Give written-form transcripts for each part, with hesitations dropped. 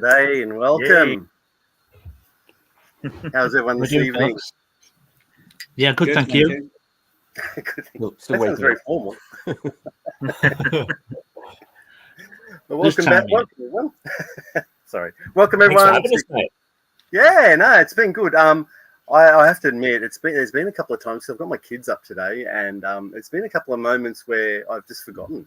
day and welcome. How's everyone this evening? Yeah, good, thank you. Look, that sounds very formal. Well, welcome back. Welcome, everyone. Sorry. Welcome, everyone. Yeah, no, it's been good. I have to admit, there's been a couple of times, 'cause I've got my kids up today, and it's been a couple of moments where I've just forgotten.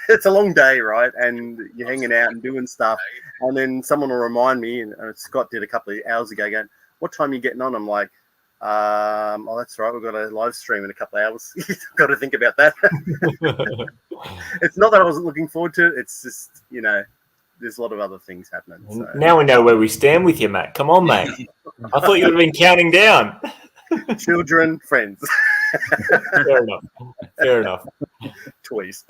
It's a long day, right? And you're hanging out and doing stuff, and then someone will remind me, and Scott did a couple of hours ago, going, "What time are you getting on?" I'm like, "Oh, that's right. We've got a live stream in a couple of hours." Got to think about that. It's not that I wasn't looking forward to it. It's just, there's a lot of other things happening. So. Now we know where we stand with you, Matt. Come on, mate. I thought you would have been counting down. Children, friends. Fair enough. Fair enough. Toys.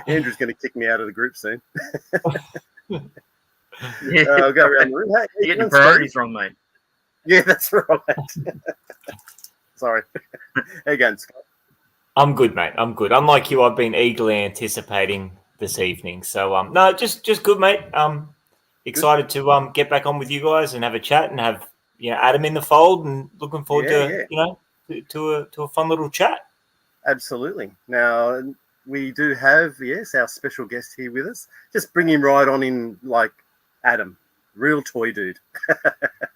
Andrew's going to kick me out of the group soon. I'll go around the room. Hey, you're getting your priorities wrong, mate. Yeah, that's right. Sorry. How you going, Scott? I'm good, mate. I'm good. Unlike you, I've been eagerly anticipating this evening. So, no, just good, mate. Excited to get back on with you guys and have a chat and have Adam in the fold, and looking forward to a fun little chat. Absolutely. Now we do have our special guest here with us. Just bring him right on in, like Adam, real toy dude.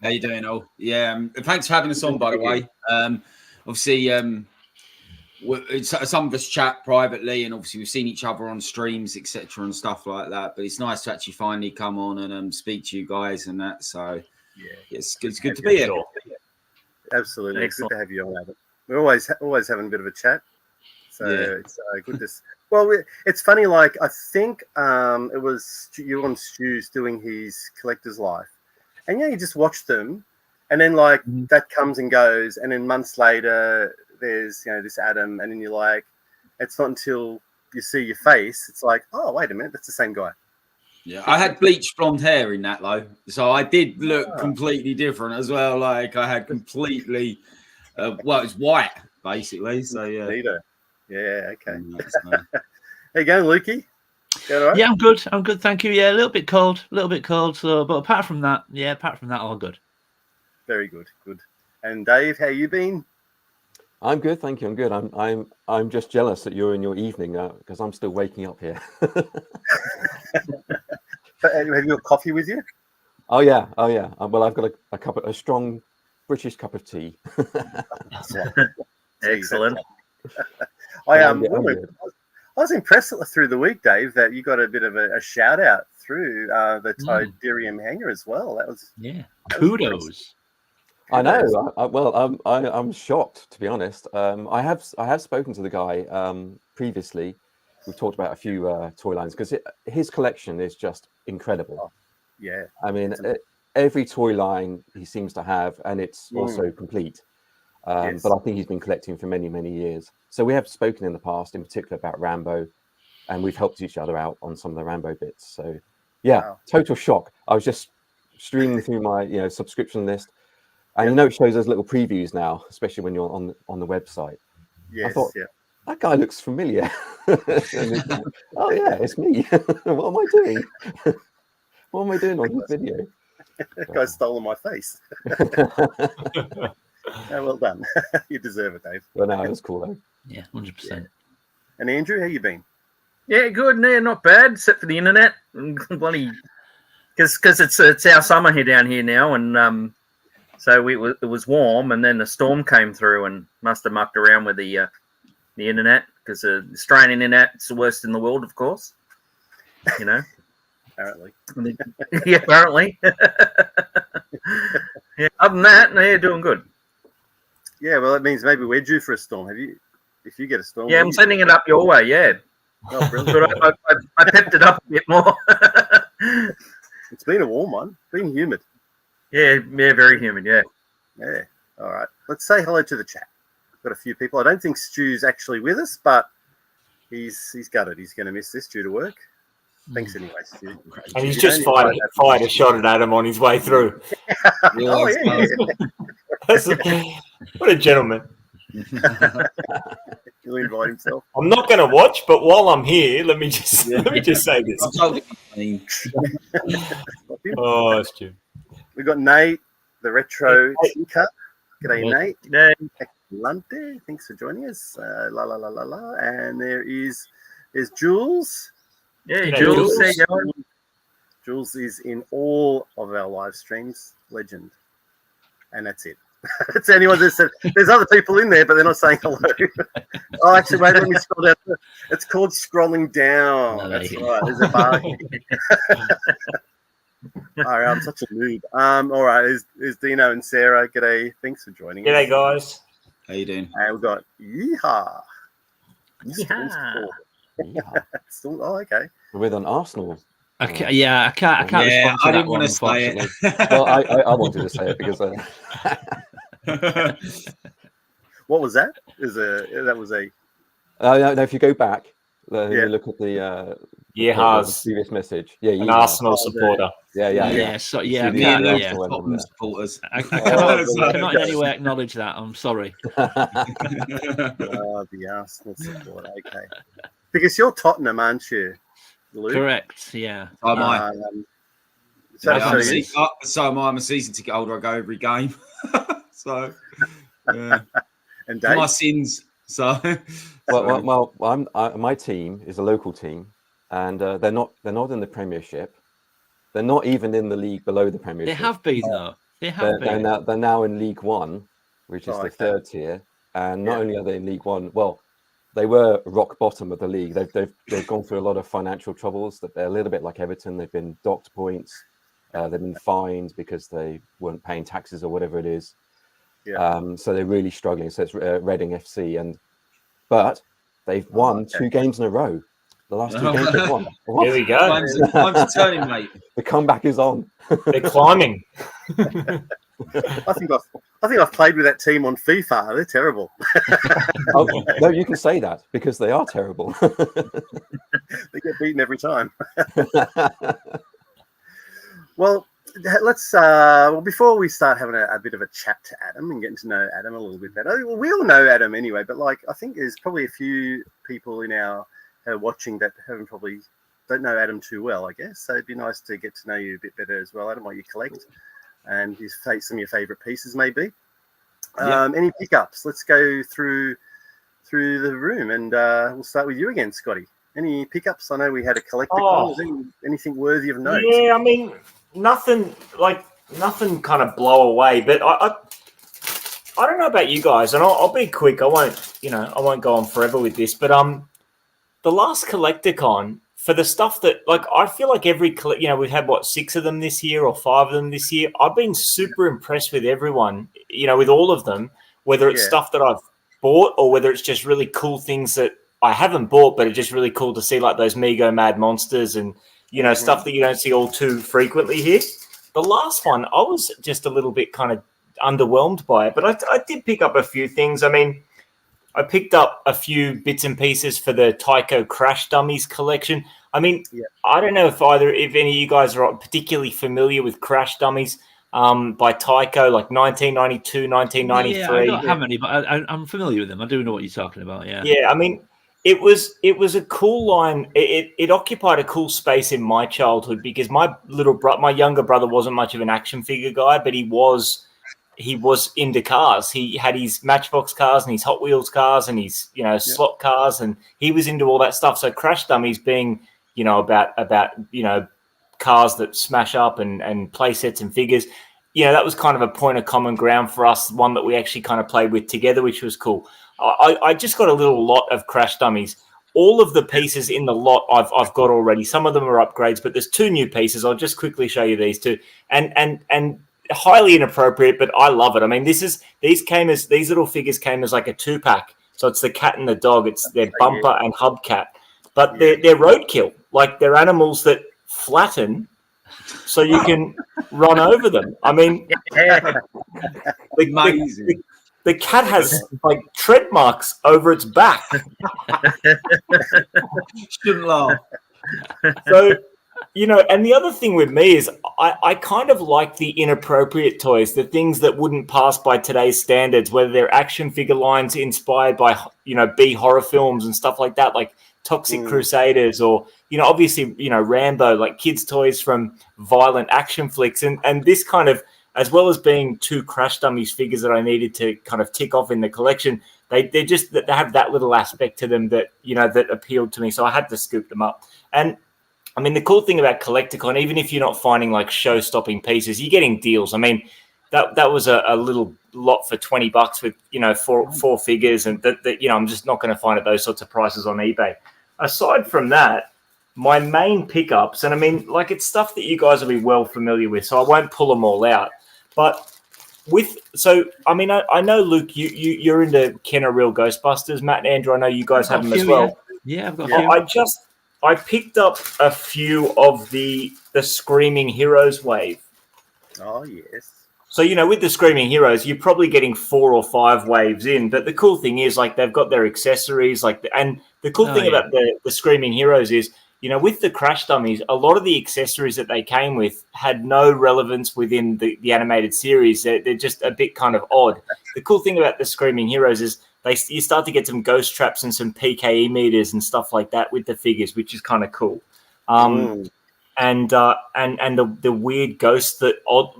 How you doing, all? Yeah, thanks for having us on. By the way, obviously, some of us chat privately, and obviously we've seen each other on streams, etc., and stuff like that. But it's nice to actually finally come on and speak to you guys and that. So it's good to be here. Absolutely, excellent. Good to have you on, Adam. We're always having a bit of a chat. So it's good to. Well, it's funny. Like, I think it was you on Stu's doing his collector's life, and you just watch them, and then that comes and goes, and then months later there's this Adam, and then you're like, it's not until you see your face, it's like, oh, wait a minute, that's the same guy. Yeah, I had bleached blonde hair in that though, so I did look completely different as well. Like, I had completely, it's white basically. So yeah, okay. How you going, Lukey? All right? Yeah, I'm good, thank you. Yeah, a little bit cold. So, but apart from that, all good. Very good. And Dave, how you been? I'm good, thank you. I'm good. I'm just jealous that you're in your evening because I'm still waking up here. Have you got coffee with you? Oh yeah. Well, I've got a strong British cup of tea. Excellent. I was impressed through the week, Dave, that you got a bit of a shout out through the Tydirium hangar as well. That was kudos. I know. I'm shocked, to be honest. I have spoken to the guy previously. We've talked about a few toy lines because his collection is just incredible. Oh, yeah. I mean, every toy line he seems to have, and it's also complete. But I think he's been collecting for many, many years. So we have spoken in the past, in particular about Rambo, and we've helped each other out on some of the Rambo bits. So, total shock. I was just streaming through my subscription list. And it shows us little previews now, especially when you're on the website. Yes, I thought, that guy looks familiar. Oh yeah, it's me. What am I doing? What am I doing on this video? That guy's stolen my face. Well done. You deserve it, Dave. Well, no, it was cool though. Yeah, 100%. And Andrew, how you been? Yeah, good. No, not bad, except for the internet. Bloody, because it's our summer here down here now, and so it was warm, and then the storm came through and must have mucked around with the internet, because the Australian internet is the worst in the world, of course. Apparently. Yeah, apparently. Yeah. Other than that, no, you're doing good. Yeah, well, that means maybe we're due for a storm. If you get a storm? Yeah, I'm sending it up your way. Yeah. Oh, brilliant. But I pepped it up a bit more. It's been a warm one. It's been humid. Yeah, very humid, yeah. Yeah. All right. Let's say hello to the chat. Got a few people. I don't think Stu's actually with us, but he's gutted. He's going to miss this due to work. Thanks anyway, Stu. And he's just fired a shot at Adam on his way through. Yeah. What a gentleman. He'll invite himself. I'm not going to watch, but while I'm here, let me just say this. Oh, Stu. We've got Nate, the retro tinker. G'day, Nate. Lante, thanks for joining us. And there's Jules. Yeah, Jules. There you go. Jules is in all of our live streams. Legend. And that's it. That's anyone that said there's other people in there, but they're not saying hello. Oh, actually, wait, let me scroll down. It's called scrolling down. That's right. There's a bar. All right, I'm such a noob. All right, is Dino and Sarah. G'day. Thanks for joining us. G'day, guys. How you doing? And we've got Yeehaw. Still, okay. With an Arsenal. Okay, yeah, I can't respond to I that didn't one, want to say it. Well, I wanted to say it because what was that? That was a no, if you go back, you look at the previous message. Yeah, an Arsenal supporter. Tottenham supporters. I cannot in any way acknowledge that. I'm sorry. The Arsenal supporter. Okay, because you're Tottenham, aren't you, Luke? Correct. Yeah. I'm so am I. I'm a season ticket holder. I go every game. So, and Dave? my sins. So, my team is a local team, and they're not in the Premiership. They're not even in the league below the Premiership. They have been though. They're now in League One, which is the third tier. And not only are they in League One, well, they were rock bottom of the league. They've gone through a lot of financial troubles. That they're a little bit like Everton. They've been docked points. They've been fined because they weren't paying taxes or whatever it is. Yeah. So they're really struggling. So it's Reading FC, but they've won 2 games in a row. The last 2 games they've won. Here we go. Time's turning, mate. The comeback is on. They're climbing. I think I've played with that team on FIFA. They're terrible. No, you can say that because they are terrible. They get beaten every time. Well, let's before we start having a bit of a chat to Adam and getting to know Adam a little bit better. Well, we all know Adam anyway, but I think there's probably a few people in our watching that don't know Adam too well, I guess. So it'd be nice to get to know you a bit better as well, Adam, what you collect and some of your favorite pieces maybe. Any pickups? Let's go through the room, and we'll start with you again, Scotty. Any pickups? I know we had a collector. Anything worthy of note? Yeah, I mean, nothing kind of blow away, but I don't know about you guys, and I'll be quick. I won't go on forever with this, but the last CollectorCon, for the stuff that, I feel like we've had 6 of them this year or 5 of them this year. I've been super impressed with everyone, with all of them, whether it's stuff that I've bought or whether it's just really cool things that I haven't bought, but it's just really cool to see, like those Mego Mad Monsters and, stuff that you don't see all too frequently here. The last one, I was just a little bit kind of underwhelmed by it, but I did pick up a few things. I mean, I picked up a few bits and pieces for the Tyco Crash Dummies collection. I mean, I don't know if any of you guys are particularly familiar with Crash Dummies by Tyco, like 1992, 1993. Yeah, I don't have any, but I'm familiar with them. I do know what you're talking about. Yeah. Yeah, I mean, it was a cool line. It occupied a cool space in my childhood because my younger brother wasn't much of an action figure guy, but he was into cars. He had his Matchbox cars and his Hot Wheels cars and his slot cars, and he was into all that stuff. So Crash Dummies being about cars that smash up and play sets and figures, that was kind of a point of common ground for us, one that we actually kind of played with together, which was cool. I just got a little lot of Crash Dummies. All of the pieces in the lot I've got already. Some of them are upgrades, but there's 2 new pieces. I'll just quickly show you these 2. And highly inappropriate, but I love it. I mean, these little figures came as like a 2-pack. So it's the cat and the dog. It's their bumper and hubcap. But they're roadkill. Like, they're animals that flatten so you can run over them. I mean, the cat has like tread marks over its back. Shouldn't laugh. So And the other thing with me is I kind of like the inappropriate toys, the things that wouldn't pass by today's standards, whether they're action figure lines inspired by, B horror films and stuff like that, like Toxic Crusaders or, obviously, Rambo, like kids' toys from violent action flicks. And this kind of, as well as being 2 Crash Dummies figures that I needed to kind of tick off in the collection, they have that little aspect to them that, that appealed to me. So I had to scoop them up. And I mean, the cool thing about Collecticon, even if you're not finding like show-stopping pieces, you're getting deals. I mean, that was a little lot for $20 with, four figures, and that I'm just not going to find at those sorts of prices on eBay. Aside from that, my main pickups, and I mean, like, it's stuff that you guys will be well familiar with, so I won't pull them all out. But I mean, I know, Luke, you're into Kenner Real Ghostbusters. Matt and Andrew, I know you guys have them as well. Yeah, I've got a few. I picked up a few of the Screaming Heroes wave. Oh, yes. So, with the Screaming Heroes, you're probably getting 4 or 5 waves in. But the cool thing is, like, they've got their accessories. And the cool thing about the Screaming Heroes is, with the Crash Dummies, a lot of the accessories that they came with had no relevance within the animated series. They're just a bit kind of odd. The cool thing about the Screaming Heroes is you start to get some ghost traps and some PKE meters and stuff like that with the figures, which is kind of cool. And the weird ghosts that,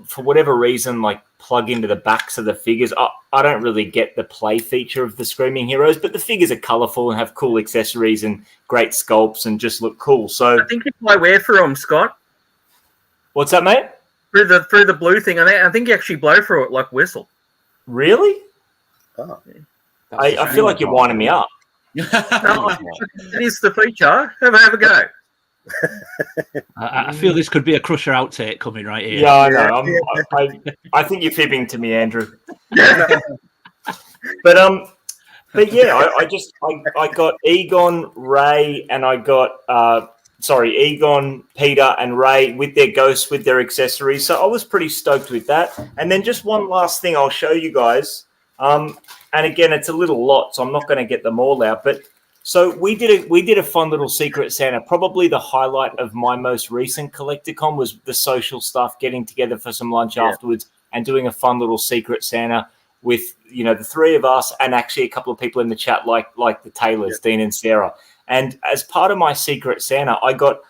for whatever reason, like plug into the backs of the figures. I don't really get the play feature of the Screaming Heroes, but the figures are colourful and have cool accessories and great sculpts and just look cool. So I think you play wear through them, Scott. What's that, mate? Through the blue thing. I think you actually blow through it like whistle. Really? Oh. I feel like you're winding me up. No, it is the feature. Have a go. I feel this could be a Crusher outtake coming right here. Yeah, I know. I think you're fibbing to me, Andrew. But yeah, I got Egon, Ray, and I got Egon, Peter, and Ray with their ghosts, with their accessories. So I was pretty stoked with that. And then just one last thing I'll show you guys. And again, it's a little lot, so I'm not going to get them all out. But so we did a fun little Secret Santa. Probably the highlight of my most recent Collecticon was the social stuff, getting together for some lunch afterwards and doing a fun little Secret Santa with, the 3 of us and actually a couple of people in the chat like the Taylors, Dean and Sarah. And as part of my Secret Santa, I got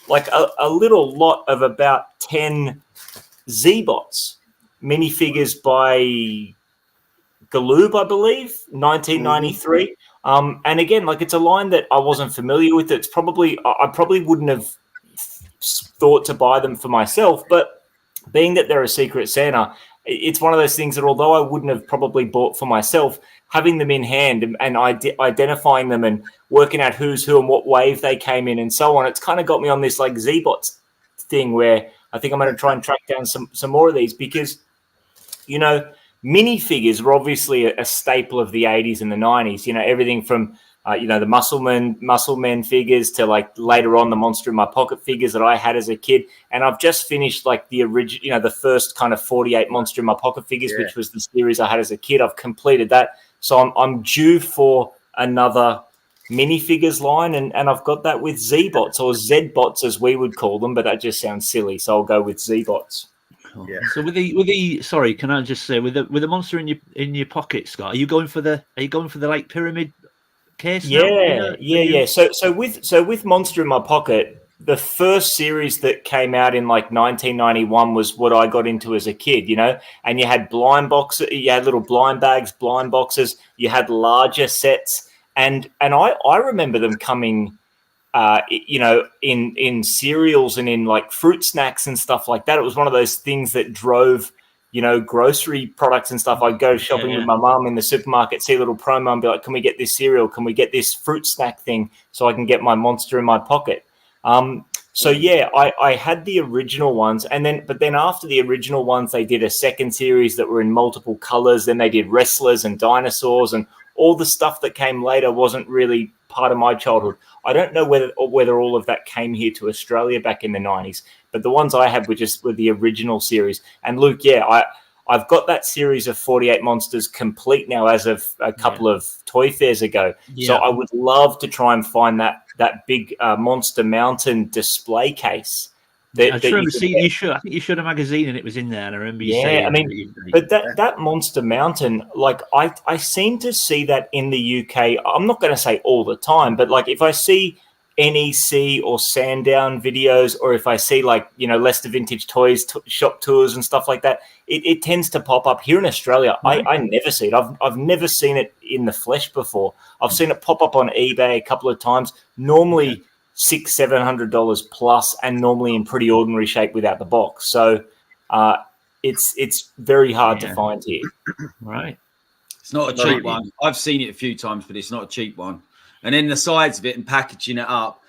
like a little lot of about 10 Z-Bots minifigures by Galoob, I believe, 1993. And again, like, it's a line that I wasn't familiar with. I probably wouldn't have thought to buy them for myself, but being that they're a Secret Santa, it's one of those things that although I wouldn't have probably bought for myself, having them in hand and identifying them and working out who's who and what wave they came in and so on, it's kind of got me on this like Z-Bots thing where I think I'm going to try and track down some more of these because, minifigures were obviously a staple of the 80s and the 90s. Everything from, the muscle men figures to like later on the Monster in My Pocket figures that I had as a kid. And I've just finished like the original, the first kind of 48 Monster in My Pocket figures, which was the series I had as a kid. I've completed that. So I'm due for another minifigures line. And I've got that with Z-Bots or Z-Bots as we would call them, but that just sounds silly. So I'll go with Z-Bots. Cool. Yeah. So with the sorry, can I just say with the monster in your pocket, Scott? Are you going for the like pyramid case? Yeah. So with Monster in My Pocket, the first series that came out in like 1991 was what I got into as a kid, and you had blind boxes, you had little blind bags, blind boxes, you had larger sets, and I remember them coming. In cereals and in like fruit snacks and stuff like that. It was one of those things that drove, grocery products and stuff. I'd go shopping with my mum in the supermarket, see a little promo and be like, can we get this cereal? Can we get this fruit snack thing so I can get my Monster in My Pocket? I had the original ones but then after the original ones, they did a second series that were in multiple colors. Then they did wrestlers and dinosaurs and all the stuff that came later wasn't really part of my childhood. I don't know whether all of that came here to Australia back in the 90s, but the ones I had were the original series. And Luke, I've got that series of 48 monsters complete now as of a couple of toy fairs ago. Yeah. So I would love to try and find that big Monster Mountain display case I remember seeing you should. I think you showed a magazine and it was in there, and I remember you saying. I mean, but that Monster Mountain, like I seem to see that in the UK. I'm not going to say all the time, but like if I see NEC or Sandown videos, or if I see like Leicester Vintage Toys shop tours and stuff like that, it tends to pop up here in Australia. Right. I never see it. I've never seen it in the flesh before. I've seen it pop up on eBay a couple of times. Normally. $600-700 plus, and normally in pretty ordinary shape without the box. So it's very hard to find here. Right. It's not a cheap one. I've seen it a few times, but it's not a cheap one. And then the sides of it and packaging it up,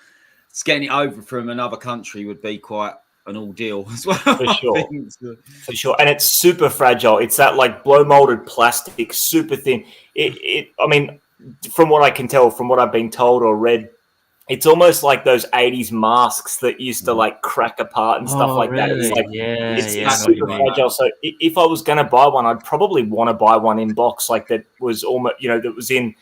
it's getting it over from another country would be quite an ordeal as well. For sure. For sure. And it's super fragile. It's that like blow molded plastic, super thin. I mean, from what I can tell, from what I've been told or read, it's almost like those 80s masks that used to like crack apart and stuff like that. It's like it's super fragile. So if I was going to buy one, I'd probably want to buy one in box, like that was almost that was in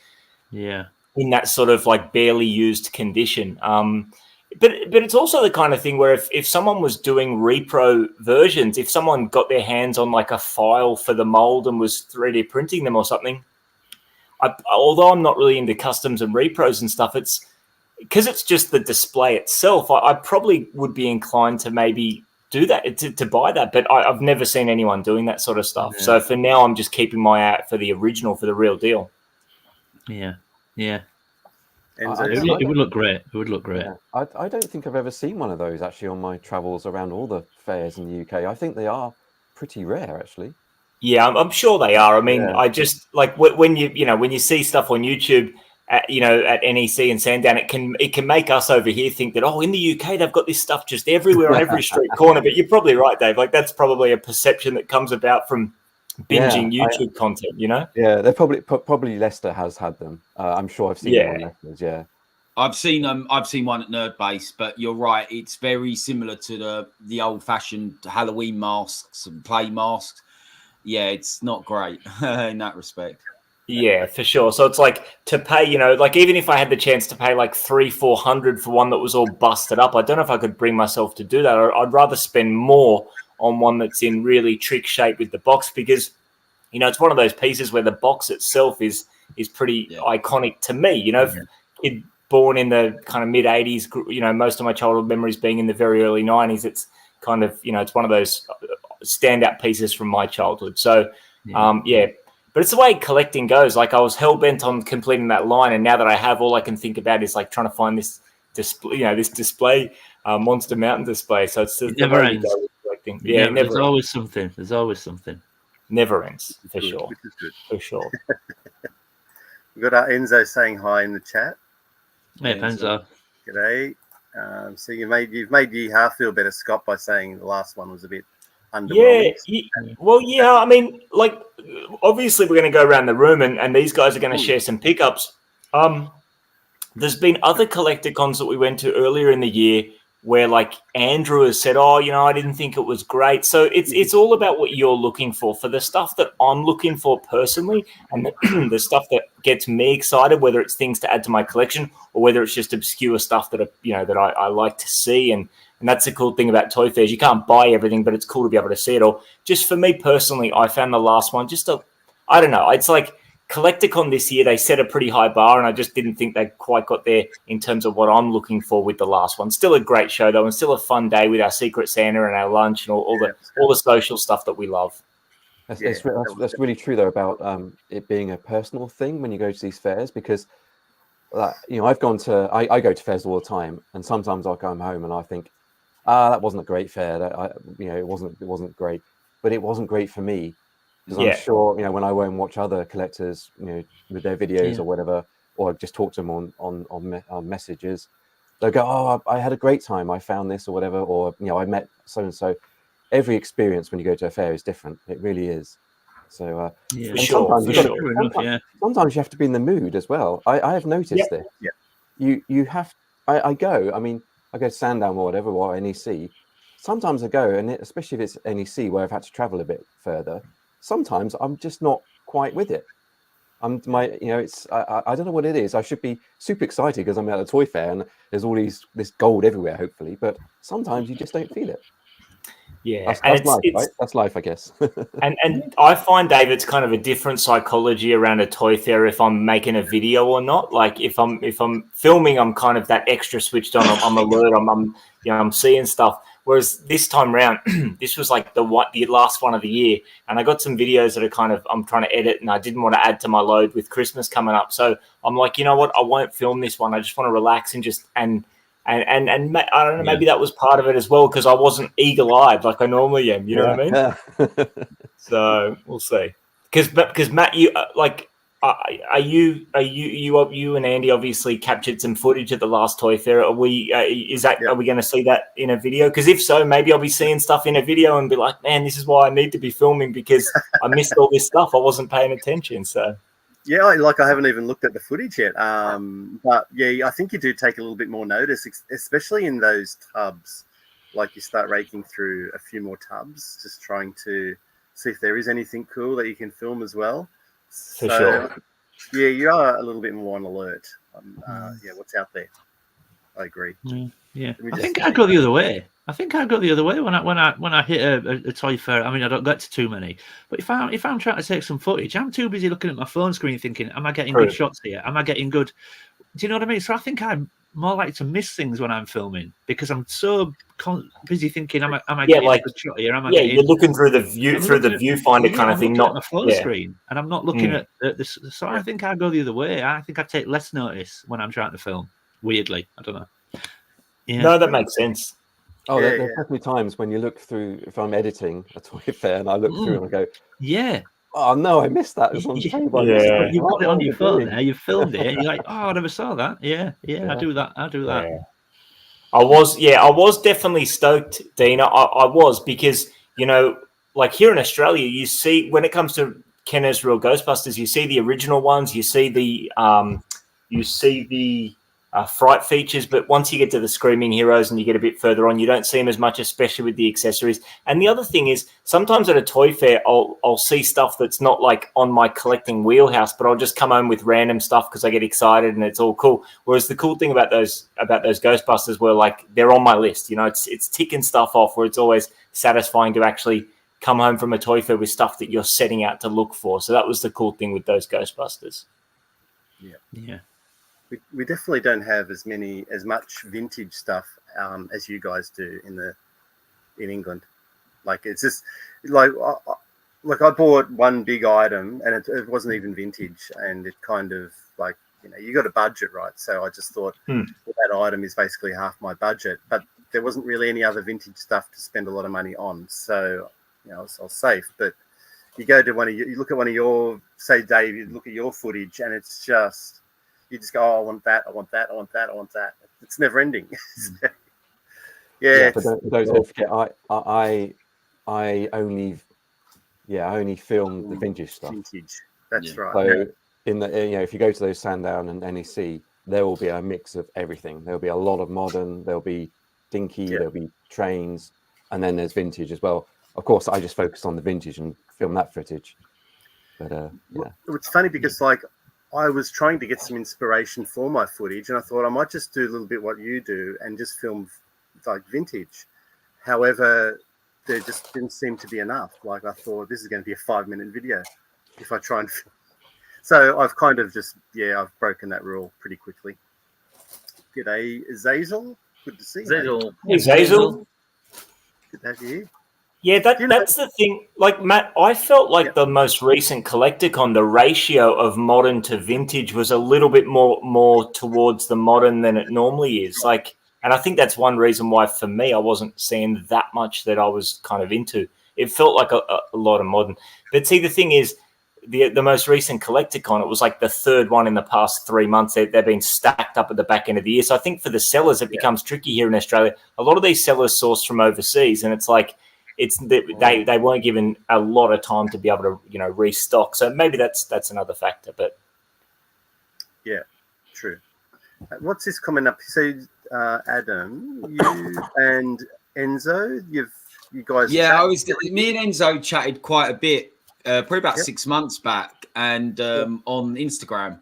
that sort of like barely used condition. But it's also the kind of thing where if someone was doing repro versions, if someone got their hands on like a file for the mold and was 3D printing them or something, although I'm not really into customs and repros and stuff, because it's just the display itself, I probably would be inclined to maybe do that, to buy that. But I've never seen anyone doing that sort of stuff. Yeah. So for now, I'm just keeping my eye out for the original, for the real deal. Yeah. It would look great. It would look great. Yeah. I don't think I've ever seen one of those actually on my travels around all the fairs in the UK. I think they are pretty rare, actually. Yeah, I'm sure they are. I mean, I just like when you see stuff on YouTube. At NEC and Sandown, it can make us over here think that, in the UK they've got this stuff just everywhere on every street corner. But you're probably right, Dave. Like that's probably a perception that comes about from binging YouTube content. Yeah, they're probably Leicester has had them. I'm sure I've seen them on Leicester's. Yeah, I've seen one at Nerd Base, but you're right. It's very similar to the old fashioned Halloween masks and play masks. Yeah, it's not great in that respect. Yeah, for sure. So it's like to pay, like even if I had the chance to pay like $300-400 for one that was all busted up, I don't know if I could bring myself to do that. I'd rather spend more on one that's in really trick shape with the box, because, it's one of those pieces where the box itself is pretty iconic to me. Kid born in the kind of mid 80s, most of my childhood memories being in the very early 90s. It's kind of, it's one of those standout pieces from my childhood. So, But it's the way collecting goes. Like I was hell bent on completing that line, and now that I have, all I can think about is like trying to find this display, this display, Monster Mountain display. So it never ends. Collecting. Yeah, there's always something. There's always something. Never ends, for sure. Which is good. For sure. We've got Enzo saying hi in the chat. Hey, Enzo. G'day. So you've made you half feel better, Scott, by saying the last one was a bit underwhelming. Yeah. I mean, like, obviously we're going to go around the room and these guys are going to share some pickups. There's been other collector cons that we went to earlier in the year where like Andrew has said, I didn't think it was great. So it's all about what you're looking for. For the stuff that I'm looking for personally, and the stuff that gets me excited, whether it's things to add to my collection or whether it's just obscure stuff that I like to see. And that's the cool thing about toy fairs. You can't buy everything, but it's cool to be able to see it all. Just for me personally, I found the last one I don't know. It's like CollectorCon this year, they set a pretty high bar, and I just didn't think they quite got there in terms of what I'm looking for with the last one. Still a great show, though, and still a fun day with our Secret Santa and our lunch and all the social stuff that we love. That's really true, though, about it being a personal thing when you go to these fairs, because I've gone to I go to fairs all the time, and sometimes I'll come home and I think, that wasn't a great fair. It wasn't great, but it wasn't great for me. Because I'm sure, when I go and watch other collectors, with their videos or whatever, or just talk to them on messages, they'll go, I had a great time. I found this or whatever, or, I met so-and-so. Every experience when you go to a fair is different. It really is. So sometimes you have to be in the mood as well. I have noticed this. Yeah. You have, I go to Sandown or whatever, or NEC. Sometimes I go, and especially if it's NEC where I've had to travel a bit further, sometimes I'm just not quite with it. It's I don't know what it is. I should be super excited because I'm at a toy fair and there's all this gold everywhere, hopefully. But sometimes you just don't feel it. Yeah, that's life, right? That's life, I guess. and I find, Dave, it's kind of a different psychology around a toy fair if I'm making a video or not. Like if I'm filming, I'm kind of that extra switched on. I'm alert. I'm seeing stuff. Whereas this time round, this was like the last one of the year, and I got some videos that are kind of I'm trying to edit, and I didn't want to add to my load with Christmas coming up. So I'm like, you know what? I won't film this one. I just want to relax and just and I don't know. Maybe that was part of it as well because I wasn't eagle-eyed like I normally am. You know what I mean? So we'll see. Because Matt, you are you and Andy obviously captured some footage at the last toy fair? Are we? Are we going to see that in a video? Because if so, maybe I'll be seeing stuff in a video and be like, man, this is why I need to be filming because I missed all this stuff. I wasn't paying attention. So. Yeah, I haven't even looked at the footage yet. But yeah, I think you do take a little bit more notice, especially in those tubs. Like you start raking through a few more tubs, just trying to see if there is anything cool that you can film as well. For sure. Yeah, you are a little bit more on alert. What's out there? I agree. Yeah, I think I go the other way. When I hit a toy fair. I mean, I don't get to too many, but if I'm trying to take some footage, I'm too busy looking at my phone screen thinking, am I getting good shots here? Am I getting good? Do you know what I mean? So I think I'm more likely to miss things when I'm filming because I'm so busy thinking, am I getting a good shot here? You're looking through the viewfinder kind of thing, not my phone screen, and I'm not looking at this. So I think I go the other way. I think I take less notice when I'm trying to film. Weirdly, I don't know. Yeah. No, that makes sense. Oh, there are definitely times when you look through, if I'm editing a toy fair and I look through and I go, yeah. Oh, no, I missed that. It was on the table. You've got it on your phone there, you filmed it, and you're like, oh, I never saw that. Yeah, I do that. Yeah. I was definitely stoked, Dina. I was because, like here in Australia, you see, when it comes to Kenner's Real Ghostbusters, you see the original ones, you see the fright features, but once you get to the Screaming Heroes and you get a bit further on, you don't see them as much, especially with the accessories. And the other thing is, sometimes at a toy fair, I'll see stuff that's not like on my collecting wheelhouse, but I'll just come home with random stuff because I get excited and it's all cool. Whereas the cool thing about those Ghostbusters were like they're on my list. It's ticking stuff off. Where it's always satisfying to actually come home from a toy fair with stuff that you're setting out to look for. So that was the cool thing with those Ghostbusters. Yeah. We definitely don't have as much vintage stuff as you guys do in England. Like it's just like I bought one big item and it wasn't even vintage, and it kind of like you got a budget, right? So I just thought that item is basically half my budget, but there wasn't really any other vintage stuff to spend a lot of money on. So I was safe, but you go to you look at one of your, say, Dave, you look at your footage and it's just. You just go, oh, I want that, I want that, I want that, I want that. It's never ending. But don't forget, I only film the vintage stuff. Vintage, that's right. So if you go to those Sandown and NEC, there will be a mix of everything. There'll be a lot of modern. There'll be dinky. There'll be trains, and then there's vintage as well. Of course, I just focused on the vintage and film that footage. But it's funny because I was trying to get some inspiration for my footage, and I thought I might just do a little bit what you do and just film like vintage. However, there just didn't seem to be enough. Like I thought this is going to be a 5-minute video if I try and film. So I've kind of just, I've broken that rule pretty quickly. G'day, Zazel. Good to see you. Zazel. Good to have you here. Yeah, that's the thing. Like, Matt, I felt like the most recent Collecticon, the ratio of modern to vintage was a little bit more towards the modern than it normally is. Like, and I think that's one reason why, for me, I wasn't seeing that much that I was kind of into. It felt like a lot of modern. But see, the thing is, the most recent Collecticon, it was like the third one in the past 3 months. They've been stacked up at the back end of the year. So I think for the sellers, it becomes tricky here in Australia. A lot of these sellers source from overseas, and it's like, they weren't given a lot of time to be able to restock. So maybe that's another factor. But yeah, true. What's this coming up? So Adam, you and Enzo, you guys. Yeah, me and Enzo chatted quite a bit probably about 6 months back, and on Instagram,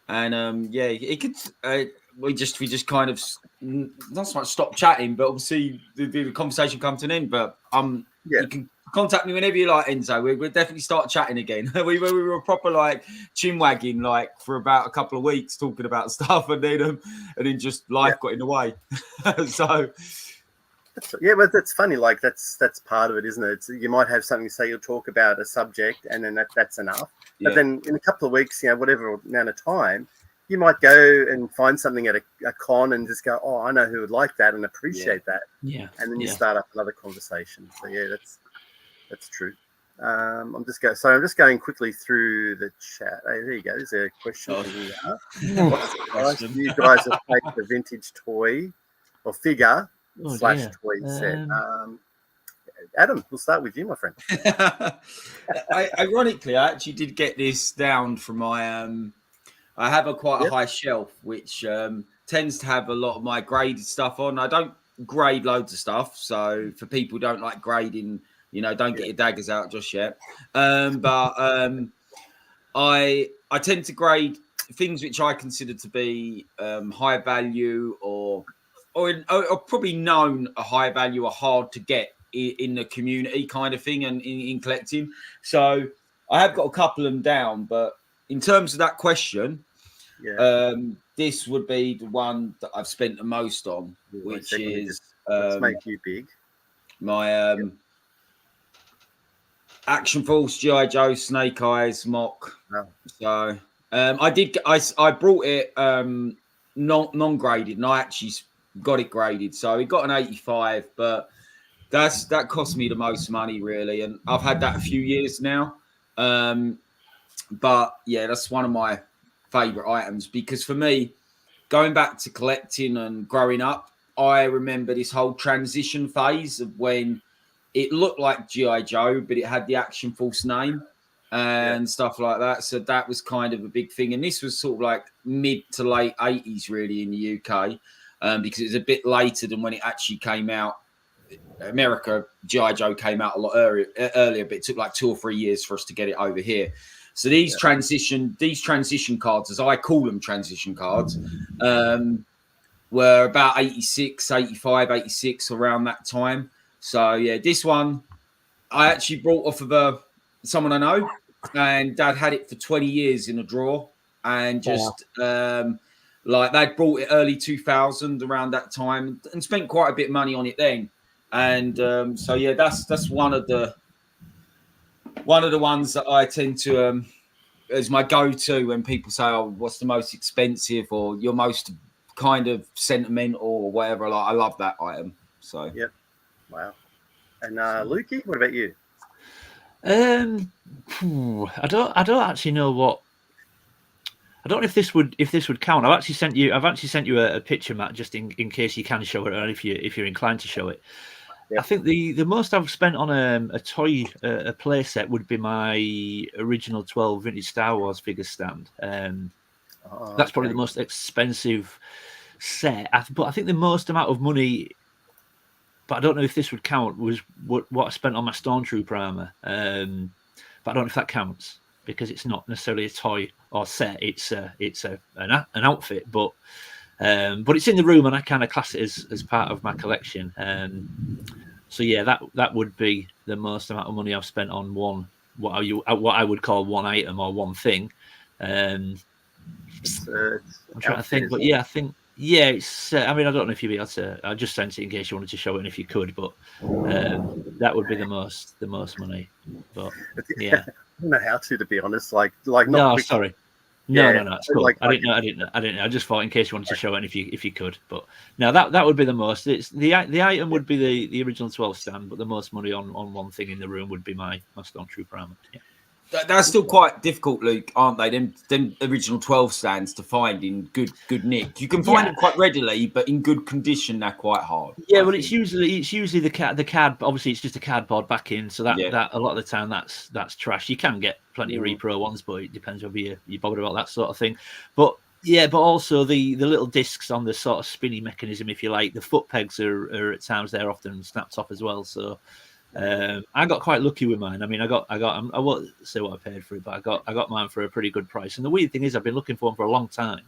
and it could. We just kind of not so much stop chatting, but obviously the conversation come to an end. But you can contact me whenever you like, Enzo. We'll definitely start chatting again. we were proper like chin wagging like for about a couple of weeks talking about stuff, and then just life got in the way. So. Yeah, but that's funny. Like that's part of it, isn't it? You might have something to say. You'll talk about a subject, and then that's enough. But then in a couple of weeks, whatever amount of time, you might go and find something at a con and just go, "Oh, I know who would like that and appreciate that." Yeah, and then you start up another conversation. So yeah, that's true. I'm just going quickly through the chat. Hey, there you go. There's a question. You guys have played the vintage toy or figure. /toy set. Adam, we'll start with you, my friend. Ironically, I actually did get this down from my. I have quite a high shelf, which tends to have a lot of my graded stuff on. I don't grade loads of stuff, so for people who don't like grading, don't get your daggers out just yet. But I tend to grade things which I consider to be high value or probably known a high value or hard to get in the community kind of thing and in collecting. So I have got a couple of them down, but in terms of that question, this would be the one that I've spent the most on, which is let's make you big. My Action Force G.I. Joe Snake Eyes mock. Oh. So I brought it non-graded, and I actually got it graded. So it got an 85, but that cost me the most money really, and I've had that a few years now. But yeah, that's one of my favorite items because for me, going back to collecting and growing up, I remember this whole transition phase of when it looked like G.I. Joe, but it had the Action Force name and stuff like that. So that was kind of a big thing. And this was sort of like mid to late 80s really in the UK because it was a bit later than when it actually came out. America, G.I. Joe came out a lot earlier, but it took like 2 or 3 years for us to get it over here. So these transition cards, as I call them transition cards, were about 86, 85, 86 around that time. So yeah, this one I actually brought off of someone I know, and Dad had it for 20 years in a drawer, and just like they'd brought it early 2000 around that time, and spent quite a bit of money on it then. And so yeah, that's one of the ones that I tend to as my go-to when people say, "Oh, what's the most expensive or your most kind of sentimental or whatever?" Like, I love that item. So wow. And Lukey, what about you? I don't actually know what. I don't know if this would count. I've actually sent you a picture, Matt, just in case you can show it, or if you're inclined to show it. I think the most I've spent on a toy a play set would be my original 12 vintage Star Wars figure stand. That's probably the most expensive set. But I think the most amount of money, but I don't know if this would count, was what I spent on my Stormtrooper armor. But I don't know if that counts because it's not necessarily a toy or set. It's an outfit, but it's in the room, and I kind of class it as part of my collection. So yeah, that would be the most amount of money I've spent on what I would call one item or one thing. I'm trying to think, but yeah, I think it's. I mean, I don't know if you'd be able to. I just sent it in case you wanted to show it, and if you could, but that would be the most money. But yeah, I don't know how to be honest. Like not. No, sorry. No, it's cool. I didn't know. I just thought in case you wanted to show it, and if you could, but no, that would be the most. It's the item would be the original 12 stand, but the most money on one thing in the room would be my Stormtrooper armor. Yeah. That's still quite difficult, Luke, aren't they? Them original 12 stands to find in good nick. You can find them quite readily, but in good condition, they're quite hard. Yeah, well, it's usually the card. Obviously, it's just a cardboard backing, so that a lot of the time that's trash. You can get plenty of repro ones, but it depends whether you're bothered about that sort of thing. But yeah, but also the little discs on the sort of spinny mechanism, if you like, the foot pegs are at times they're often snapped off as well. So I got quite lucky with mine. I mean, I won't say what I paid for it, but I got mine for a pretty good price. And the weird thing is, I've been looking for them for a long time,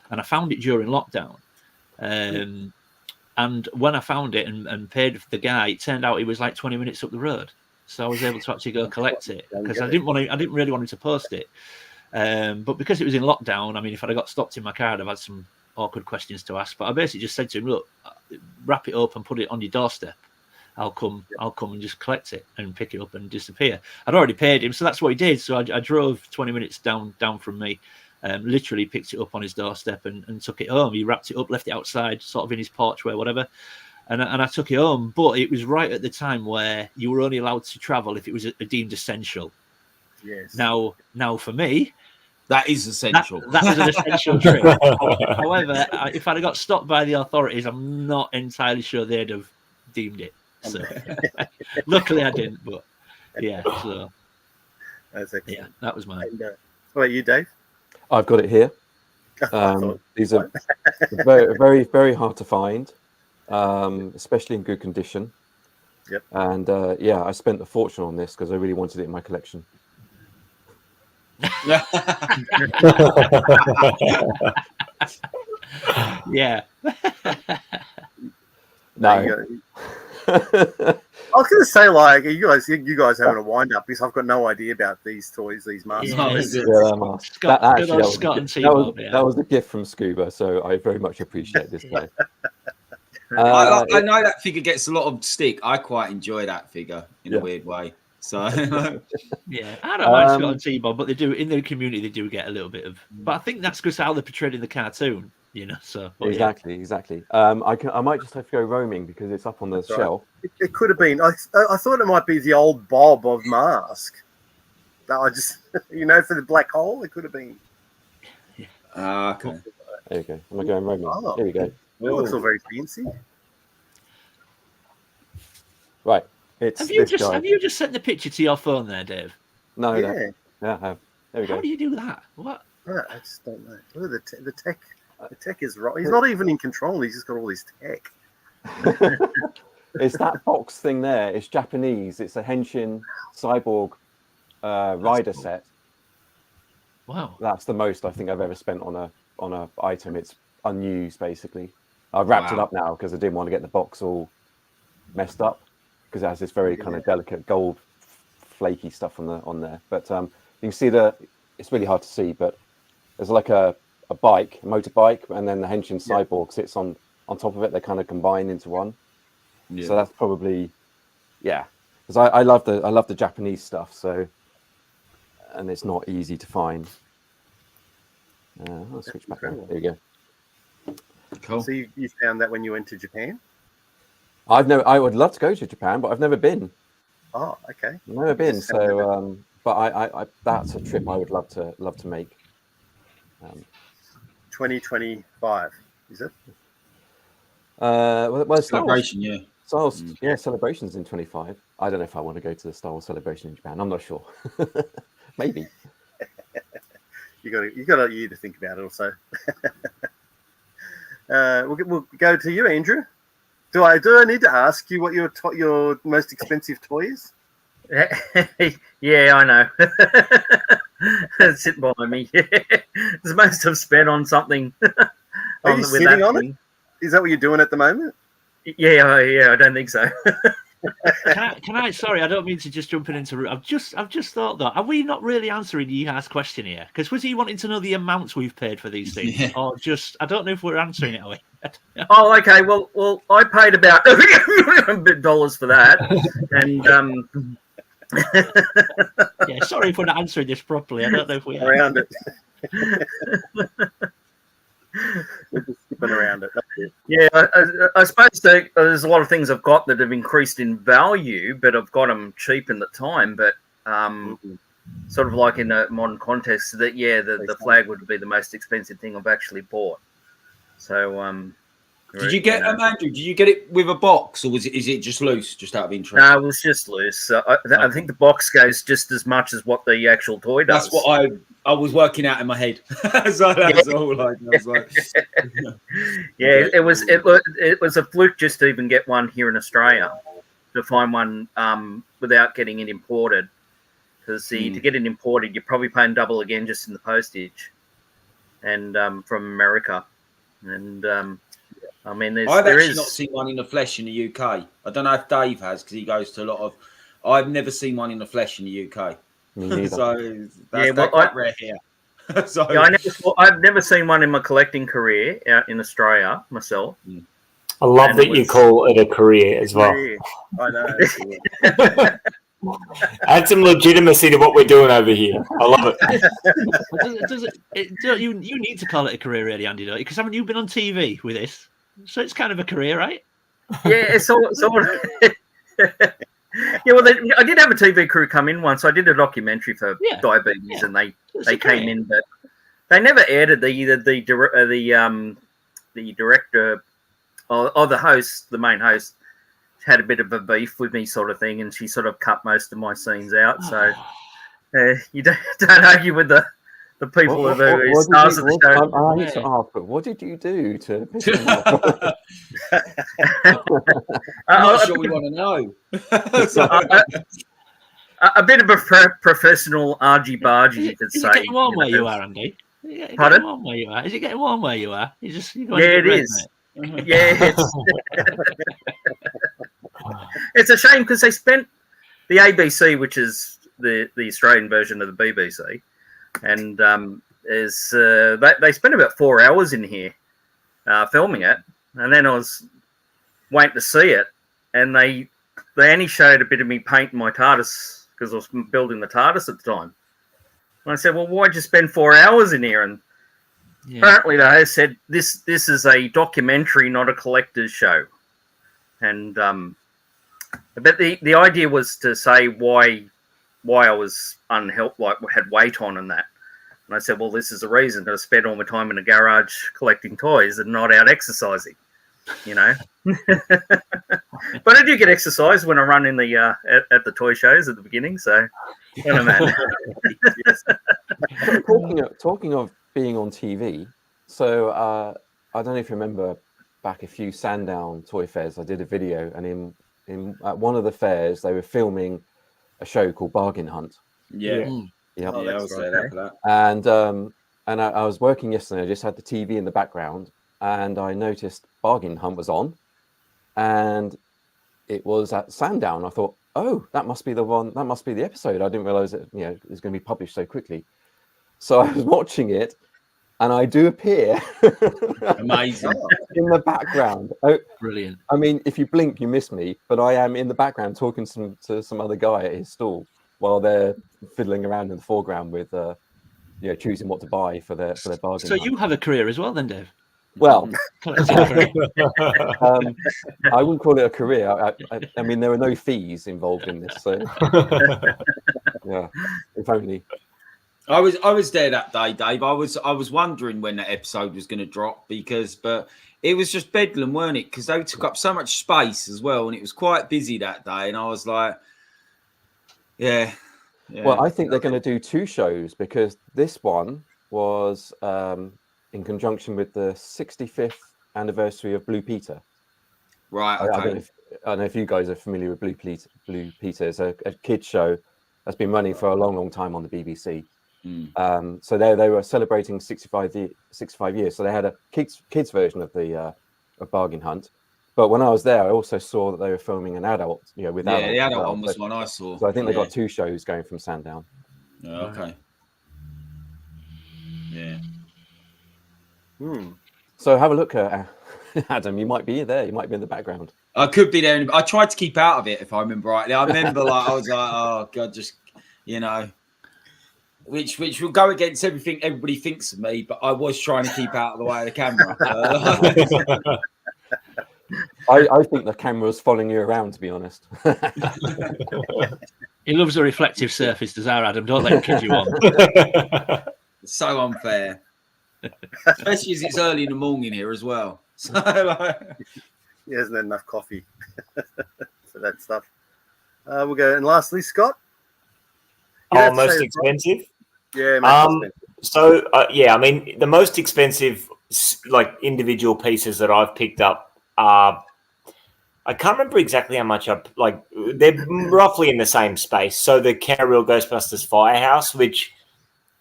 and I found it during lockdown. And when I found it and paid for the guy, it turned out he was like 20 minutes up the road. So I was able to actually go collect it because I didn't really want him to post it. But because it was in lockdown, I mean, if I'd have got stopped in my car, I'd have had some awkward questions to ask. But I basically just said to him, look, wrap it up and put it on your doorstep. I'll come and just collect it and pick it up and disappear. I'd already paid him, so that's what he did. So I drove 20 minutes down from me, literally picked it up on his doorstep and took it home. He wrapped it up, left it outside, sort of in his porchway, whatever. And I took it home, but it was right at the time where you were only allowed to travel if it was deemed essential. Yes. Now for me, that is essential. That was an essential trip. However, if I'd have got stopped by the authorities, I'm not entirely sure they'd have deemed it. So luckily I didn't, but yeah. So that's excellent. Yeah, that was mine. And, what about you, Dave? I've got it here. These are very, very, very hard to find, especially in good condition. Yep. And yeah, I spent a fortune on this because I really wanted it in my collection. Yeah. No. I was going to say, like, you guys having a wind up because I've got no idea about these toys, these masks. That was a gift from Scuba, so I very much appreciate this guy. I know that figure gets a lot of stick. I quite enjoy that figure in a weird way. So yeah, I don't mind Scott and T-Bob, but they do in their community. They do get a little bit of, but I think that's because how they're portrayed in the cartoon. You know, so exactly. I might just have to go roaming because it's up on the shelf. Right. It could have been. I thought it might be the old Bob of Mask. That I just, for the black hole, it could have been. Okay. There you go. Am I going roaming? Oh, there you go. It looks all very fancy. Right. Have you just sent the picture to your phone there, Dave? No. Yeah. Yeah, I have. There we go. How do you do that? What? I just don't know. Look at the tech. The tech is right. He's not even in control. He's just got all his tech. It's that box thing there. It's Japanese. It's a Henshin Cyborg rider set. Wow. That's the most I think I've ever spent on a item. It's unused basically. I've wrapped it up now because I didn't want to get the box all messed up because it has this very kind of delicate gold flaky stuff on there. But you can see it's really hard to see, but there's like a motorbike, and then the Henshin Cyborg sits on top of it. They kind of combine into one. Yeah. So that's probably, because I love the Japanese stuff. So, and it's not easy to find. I'll switch back. There you go. Cool. So you found that when you went to Japan? I would love to go to Japan, but I've never been. Oh, okay. I've never been. So, but I that's a trip I would love to make. 2025, is it? Well, celebration, celebrations in 25. I don't know if I want to go to the Star Wars celebration in Japan. I'm not sure. Maybe. You got a year to think about it, also. We'll go to you, Andrew. Do I need to ask you what your most expensive toy is? Yeah, I know. It's sitting behind me. It's the most I've spent on something. Are you sitting on it? Is that what you're doing at the moment? Yeah, I don't think so. Can I? Sorry, I don't mean to just jump into. I've just thought that. Are we not really answering Yiha's question here? Because was he wanting to know the amounts we've paid for these things, or just? I don't know if we're answering it. Are we? Oh, okay. Well, I paid about $100 for that, and yeah. Sorry if we're not answering this properly. I don't know if we are. Around it. We're just skipping around it. Yeah, I suppose there's a lot of things I've got that have increased in value, but I've got them cheap in the time. But sort of like in a modern context, that the flag would be the most expensive thing I've actually bought. So, did you get Andrew? Did you get it with a box, or is it just loose, just out of interest? No, it was just loose. I think the box goes just as much as what the actual toy does. That's what I was working out in my head. So that's all I was like. Yeah, it was a fluke just to even get one here in Australia. to find one without getting it imported. Because to get it imported, you're probably paying double again just in the postage, and from America. And I mean, I've actually not seen one in the flesh in the UK. I don't know if Dave has because he goes to a lot of. I've never seen one in the flesh in the UK. So that's quite rare here. So yeah, I've never seen one in my collecting career out in Australia myself. I love that you call it a career as well. I know. Add some legitimacy to what we're doing over here. I love it. You need to call it a career, really, Andy, don't you? Because haven't you been on TV with this? So it's kind of a career, right? Yeah, it's all. Yeah, well, I did have a TV crew come in once. I did a documentary for diabetes, and they came in, but they never aired it. The director or the host, the main host, had a bit of a beef with me, sort of thing, and she sort of cut most of my scenes out. So you don't argue with the people of the stars of the show. I need to ask, but what did you do to piss them off? I'm not sure we want to know. A bit of a professional argy-bargy, you could say. Is it getting warm where you are, Andy? Pardon? Warm where you are? Is it getting warm where you are? It is. Yeah, it's a shame because they spent the ABC, which is the Australian version of the BBC, and they spent about 4 hours in here filming it, and then I was waiting to see it, and they only showed a bit of me painting my TARDIS because I was building the TARDIS at the time. And I said, "Well, why'd you spend 4 hours in here?" And apparently the host said, "This is a documentary, not a collector's show." And but the idea was to say why I was unhelped, like had weight on and that. And I said, well, this is the reason that I spent all my time in a garage collecting toys and not out exercising, you know. But I do get exercise when I run in the at the toy shows at the beginning. So, you know, man. Talking of being on TV, so I don't know if you remember back a few Sandown toy fairs, I did a video, and at one of the fairs they were filming a show called Bargain Hunt. Yeah. Yep. I was there for that. And I was working yesterday. I just had the TV in the background, and I noticed Bargain Hunt was on, and it was at Sandown. I thought, oh, that must be the one. That must be the episode. I didn't realize it. You know, it was going to be published so quickly. So I was watching it, and I do appear amazing in the background. Oh, brilliant! I mean, if you blink, you miss me, but I am in the background talking to some other guy at his stall while they're fiddling around in the foreground with, choosing what to buy for their bargain. So you have a career as well, then, Dave? Well, I wouldn't call it a career. I mean, there are no fees involved in this, so yeah, if only. I was there that day, Dave. I was wondering when that episode was going to drop but it was just bedlam, weren't it? Because they took up so much space as well, and it was quite busy that day. And I was like, yeah. Well, I think they're going to do 2 shows because this one was in conjunction with the 65th anniversary of Blue Peter. Right. Okay. I don't know if you guys are familiar with Blue Peter. Blue Peter is a kids show that's been running for a long, long time on the BBC. So they were celebrating 65 years. So they had a kids version of the Bargain Hunt. But when I was there, I also saw that they were filming an adult. With adults. The adult one was one I saw. So I think they got 2 shows going from Sandown. Oh, okay. Yeah. So have a look at Adam. You might be there. You might be in the background. I could be there. I tried to keep out of it, if I remember rightly. I remember, I was like, oh god, just which will go against everything everybody thinks of me. But I was trying to keep out of the way of the camera. I think the camera's following you around, to be honest. He loves a reflective surface, does our Adam? Don't let him kid you on. It's so unfair. Especially as it's early in the morning here as well. So, he hasn't had enough coffee for that stuff. We'll go. And lastly, Scott. Most expensive? Yeah, most expensive. So, I mean, the most expensive, like, individual pieces that I've picked up are I can't remember exactly how much they're roughly in the same space. So the Canareal Ghostbusters Firehouse, which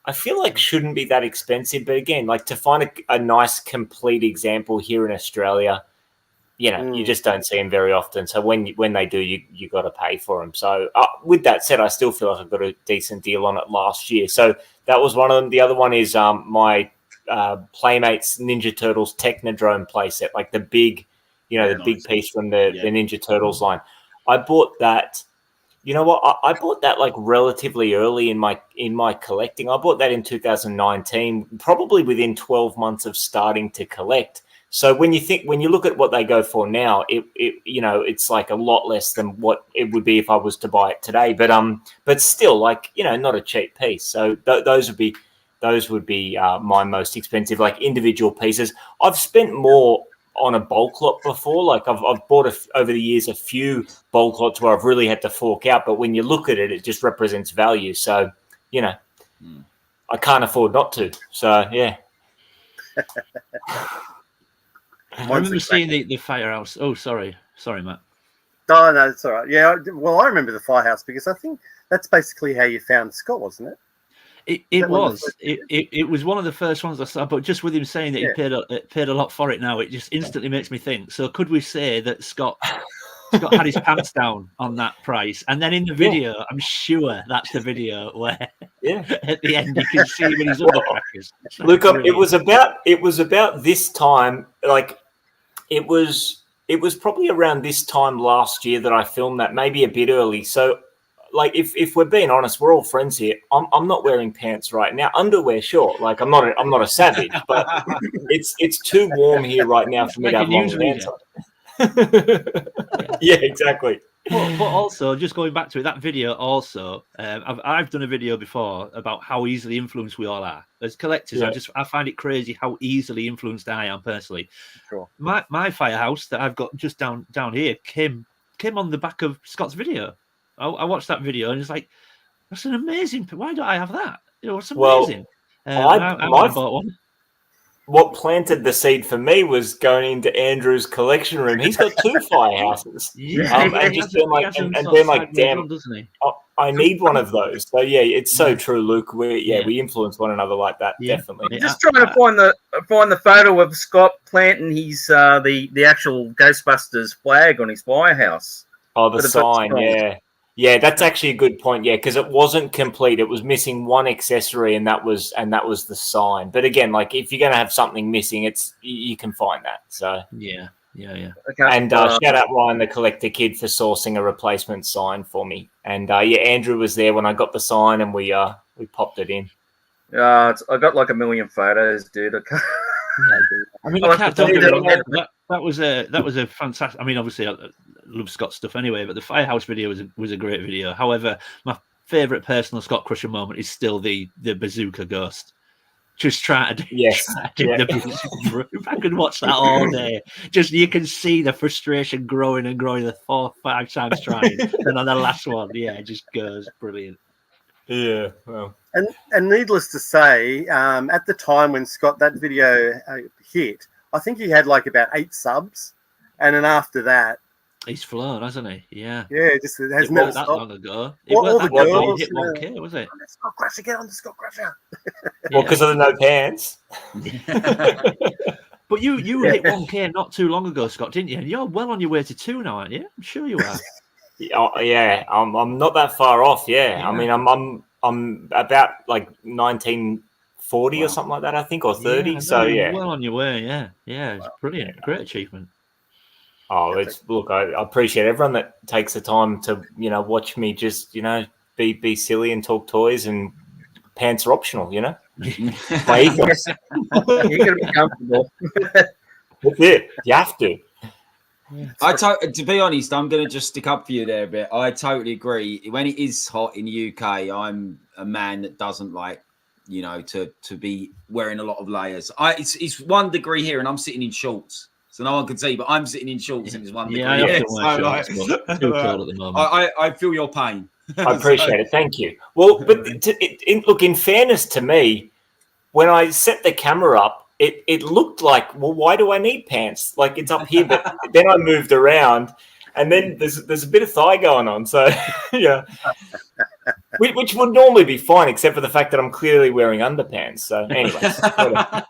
I feel like shouldn't be that expensive, but again, like to find a nice complete example here in Australia, you just don't see them very often. So when they do, you got to pay for them. So with that said, I still feel like I got a decent deal on it last year. So that was one of them. The other one is my Playmates Ninja Turtles Technodrome playset, like the big, the big piece from the Ninja Turtles line. I bought that. You know what? I bought that like relatively early in my collecting. I bought that in 2019, probably within 12 months of starting to collect. So when you look at what they go for now, it's like a lot less than what it would be if I was to buy it today. But still, like, not a cheap piece. So those would be my most expensive, like individual pieces. I've spent more on a bulk lot before. Like I've bought over the years a few bulk lots where I've really had to fork out, but when you look at it, it just represents value. So, I can't afford not to. So yeah. I remember seeing the Firehouse. Oh, sorry, Matt. Oh no, it's all right. Yeah, well, I remember the Firehouse because I think that's basically how you found Scott, wasn't it? It was one of the first ones I saw, but just with him saying that he paid a lot for it now, it just instantly makes me think. So could we say that Scott had his pants down on that price? And then in the video, I'm sure that's the video where at the end you can see when he's undercrackers. Look, it was about this time, like it was probably around this time last year that I filmed that, maybe a bit early. So like if we're being honest, we're all friends here. I'm not wearing pants right now. Underwear, sure. Like I'm not a savage, but it's too warm here right now for me to have long pants on. Yeah, exactly. But also, just going back to it, that video also, I've done a video before about how easily influenced we all are as collectors. Yeah. I find it crazy how easily influenced I am personally. Sure. My Firehouse that I've got just down here came on the back of Scott's video. I watched that video and it's like, that's an amazing. Why don't I have that? It's amazing. I bought one. What planted the seed for me was going into Andrew's collection room. He's got 2 Firehouses. And then like, damn, doesn't he? I need one of those. So yeah, it's so true, Luke. We influence one another like that, definitely. I'm just trying to find the photo of Scott planting his the actual Ghostbusters flag on his firehouse. Oh, the sign, yeah. Yeah, that's actually a good point. Yeah, because it wasn't complete. It was missing one accessory, and that was the sign. But again, like if you're going to have something missing, you can find that. So yeah. Okay. And shout out Ryan, the collector kid, for sourcing a replacement sign for me. And Andrew was there when I got the sign, and we popped it in. I got like a million photos, dude. I mean, I can't tell you that was a fantastic. I mean, obviously, I love Scott stuff anyway, but the Firehouse video was a great video. However, my favourite personal Scott Crusher moment is still the bazooka ghost. Just try to do the bazooka. I could watch that all day. Just you can see the frustration growing and growing the 4 or 5 times trying, and on the last one, it just goes brilliant. Yeah, well. And needless to say, at the time when Scott that video hit, I think he had like about 8 subs, and then after that, he's flown, hasn't he? Yeah. Yeah, it has never stopped. That long ago. It wasn't that long when he hit 1K, was it? Scott Crusher, get on the Scott Crusher. Well, because of the no pants. But you hit 1K not too long ago, Scott, didn't you? And you're well on your way to 2 now, aren't you? I'm sure you are. Yeah, I'm not that far off. Yeah. I mean, I'm about like 1940 or something like that, I think, or 30. Yeah, well on your way. Yeah, it's brilliant, great achievement. Oh, look, I appreciate everyone that takes the time to watch me just be silly and talk toys, and pants are optional. My ethos. You're gonna be comfortable. That's it. You have to. To be honest, I'm going to just stick up for you there a bit. I totally agree. When it is hot in the UK, I'm a man that doesn't like, to be wearing a lot of layers. It's 1 degree here, and I'm sitting in shorts, so no one can see. But I'm sitting in shorts, and it's 1 degree. I have to wear shorts, but too cold at the moment. I feel your pain. I appreciate it. Thank you. Well, but look, in fairness to me, when I set the camera up, it looked like, well, why do I need pants? Like it's up here, but then I moved around and then there's a bit of thigh going on. So yeah, which would normally be fine, except for the fact that I'm clearly wearing underpants. So, anyways, I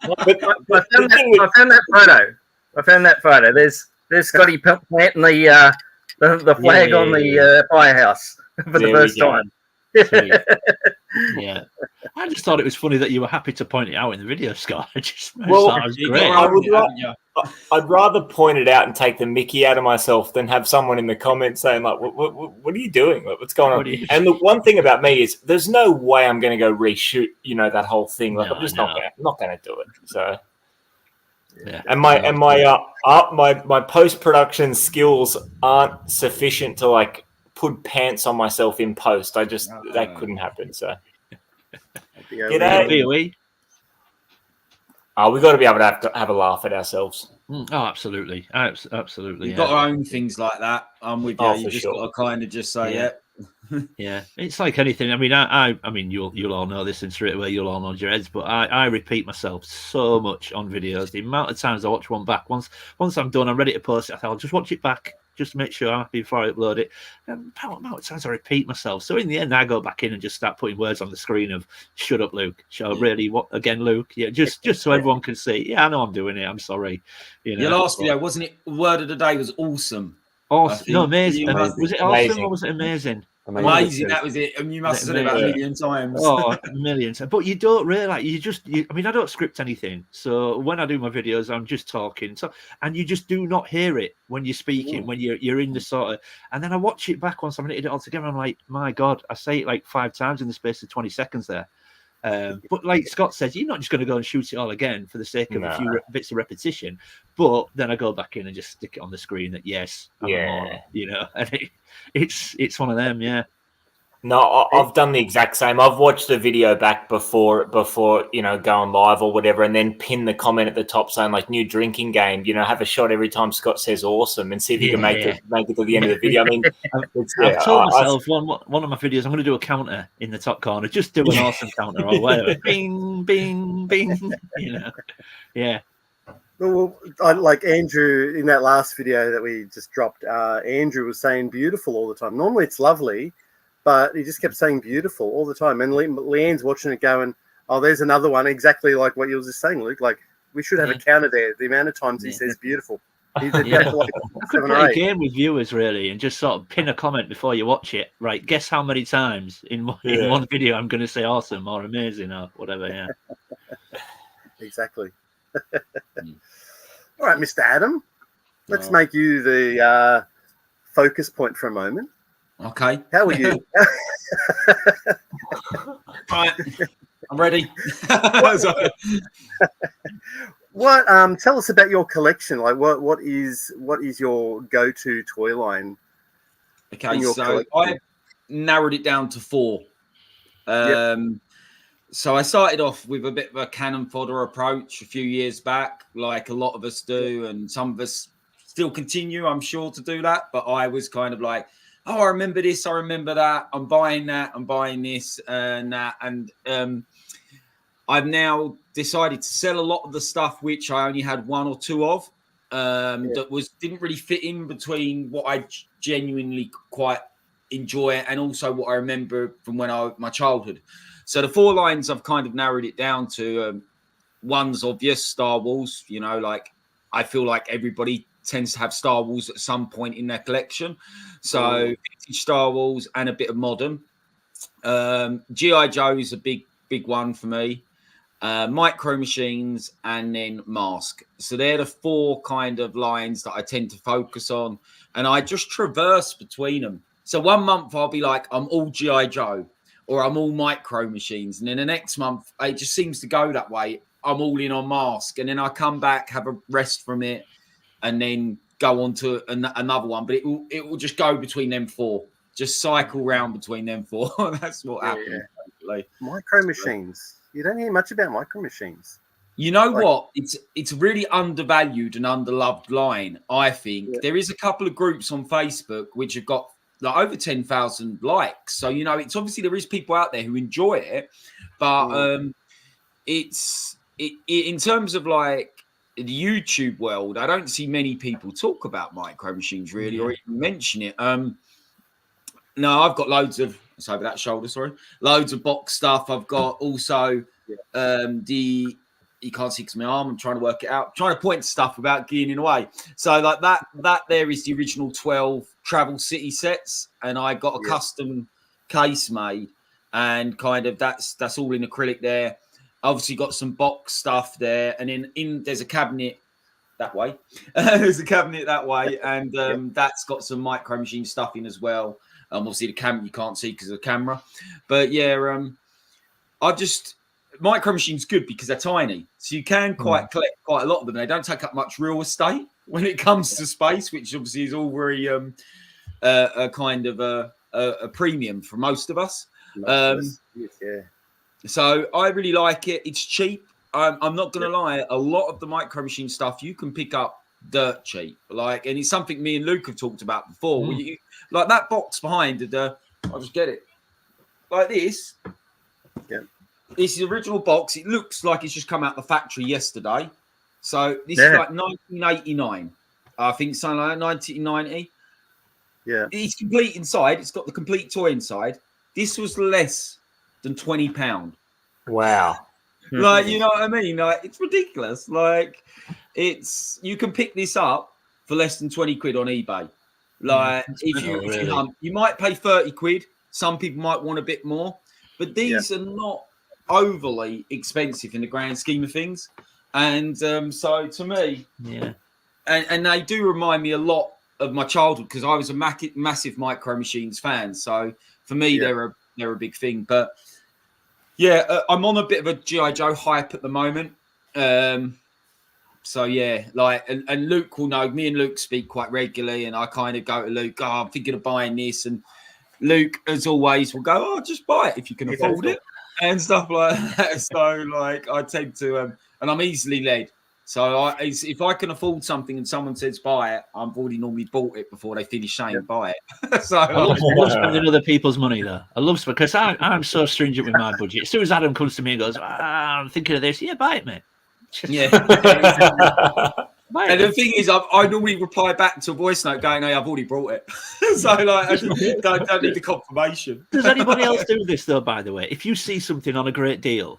found that photo. There's Scotty planting the flag on the firehouse for the first time. Yeah, I just thought it was funny that you were happy to point it out in the video, Scott. I Well, it was great. I'd rather point it out and take the mickey out of myself than have someone in the comments saying like, "What are you doing? What's going on?" And look, one thing about me is there's no way I'm going to go reshoot, that whole thing. Like, I'm just not going to do it. So. Yeah. And my post production skills aren't sufficient to like put pants on myself in post. That couldn't happen. So VOE. We got to be able to have a laugh at ourselves. Oh, absolutely, absolutely. You've got our own things like that. I'm with you. Oh, you for just sure. got to kind of just say, yeah. Yeah, it's like anything. I mean, I mean, you'll all know this, and straight away you'll all nod your heads. But I repeat myself so much on videos. The amount of times I watch one back, once I'm done, I'm ready to post it. I thought I'll just watch it back, just to make sure I'm happy before I upload it. And the amount of times I repeat myself. So in the end, I go back in and just start putting words on the screen of "Shut up, Luke." Really, what again, Luke? Yeah, just so everyone can see. Yeah, I know I'm doing it. I'm sorry. Your last video, wasn't it? Word of the day was awesome. Awesome. No, amazing. Was it awesome amazing. or was it amazing? Amazing, that was it. And you must have said it about a million times. Oh, millions. But you don't realize, I mean, I don't script anything. So when I do my videos, I'm just talking. And you just do not hear it when you're speaking, when you're in the sort of, and then I watch it back once I've edited it all together. I'm like, my God, I say it like 5 times in the space of 20 seconds there. But like Scott says, you're not just going to go and shoot it all again for the sake of a few bits of repetition. But then I go back in and just stick it on the screen that yes, I'm a moron, and it's one of them, yeah. No, I've done the exact same. I've watched the video back before going live or whatever, and then pin the comment at the top saying like "new drinking game." Have a shot every time Scott says "awesome" and see if you can make it to the end of the video. I mean, I've told myself one of my videos I'm going to do a counter in the top corner, just do an awesome counter or whatever, bing, bing, bing. Yeah. Well, like Andrew in that last video that we just dropped, Andrew was saying beautiful all the time. Normally it's lovely, but he just kept saying beautiful all the time. And Leanne's watching it going, oh, there's another one exactly like what you were just saying, Luke. Like, we should have a counter there. The amount of times he says beautiful. I could play a game with viewers, really, and just sort of pin a comment before you watch it. Right, guess how many times in one video I'm going to say awesome or amazing or whatever, yeah. Exactly. All right, Mr. Adam, let's make you the focus point for a moment. Okay. How are you? Right, I'm ready. What? Tell us about your collection. Like, what is your go-to toy line? Okay, so I narrowed it down to 4. So I started off with a bit of a cannon fodder approach a few years back, like a lot of us do, and some of us still continue, I'm sure, to do that. But I was kind of like, oh, I remember this, I remember that, I'm buying that, I'm buying this and that. And I've now decided to sell a lot of the stuff which I only had 1 or 2 of, that didn't really fit in between what I genuinely quite enjoy and also what I remember from my childhood. So the 4 lines, I've kind of narrowed it down to one's obvious, Star Wars. Like I feel like everybody tends to have Star Wars at some point in their collection. So vintage Star Wars and a bit of modern. G.I. Joe is a big one for me. Micro Machines and then Mask. So they're the 4 kind of lines that I tend to focus on. And I just traverse between them. So one month I'll be like, I'm all G.I. Joe. Or I'm all Micro Machines. And then the next month, it just seems to go that way. I'm all in on Mask. And then I come back, have a rest from it, and then go on to another one. But it will just go between them 4. Just cycle round between them 4. That's what happens. Yeah. Micro Machines. You don't hear much about Micro Machines. You know what? It's really undervalued and underloved line, I think. Yeah. There is a couple of groups on Facebook which have got like over 10,000 likes. So, it's obviously there is people out there who enjoy it, but it's in terms of like the YouTube world, I don't see many people talk about micro machines really, or even mention it. No, I've got loads of over that shoulder. Sorry, loads of box stuff. I've got also the. You can't see because my arm. I'm trying to work it out. I'm trying to point stuff without getting away. So like that there is the original 12 Travel City sets, and I got a custom case made, and kind of that's all in acrylic there. Obviously got some box stuff there, and in there's a cabinet that way. There's a cabinet that way, and that's got some micro machine stuff in as well. Obviously the camera you can't see because of the camera, but yeah, I just micro machines good because they're tiny, so you can collect quite a lot of them. They don't take up much real estate when it comes to space, which obviously is all very a kind of a premium for most of us. So I really like it. It's cheap. I'm not going to lie. A lot of the micro machine stuff you can pick up dirt cheap. Like, and it's something me and Luke have talked about before. Like that box behind I'll just get it like this. Yeah. This is the original box. It looks like it's just come out the factory yesterday. So this is like 1989. I think something like 1990. Yeah. It's complete inside. It's got the complete toy inside. This was less than £20. Wow. Like, you know what I mean? Like, it's ridiculous. Like, you can pick this up for less than 20 quid on eBay. Like, if you might pay 30 quid. Some people might want a bit more, but these are not overly expensive in the grand scheme of things. And so to me, and they do remind me a lot of my childhood because I was a massive Micro Machines fan. So for me, they're a big thing. But yeah, I'm on a bit of a G.I. Joe hype at the moment. So yeah, like, and Luke will know, me and Luke speak quite regularly, and I kind of go to Luke, I'm thinking of buying this, and Luke, as always, will go, just buy it if you can afford it, and stuff like that. So like, I tend to, and I'm easily led. So if I can afford something and someone says buy it, I've already normally bought it before they finish saying buy it. So I love spending other people's money though. I love because I'm so stringent with my budget. As soon as Adam comes to me and goes, I'm thinking of this, buy it, mate. Yeah. And the thing is, I normally reply back to a voice note going, "Hey, I've already brought it." So like, I don't need the confirmation. Does anybody else do this though? By the way, if you see something on a great deal,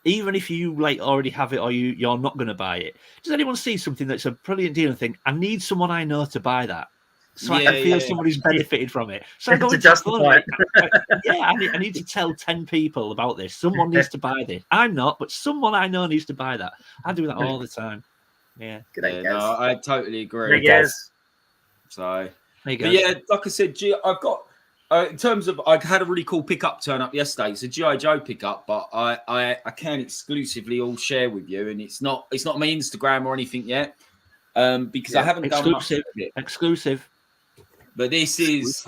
even if you like already have it or you're not going to buy it, does anyone see something that's a brilliant deal and think, "I need someone I know to buy that"? So I can feel somebody's benefited from it. So I go to justify it. I need to tell 10 people about this. Someone needs to buy this. I'm not, but someone I know needs to buy that. I do that all the time. Yeah. No, I totally agree. So, like I said, I've got in terms of I had a really cool pickup turn up yesterday. It's a G.I. Joe pickup, but I can exclusively all share with you, and it's not my Instagram or anything yet, because I haven't done much with it. Exclusive. But this is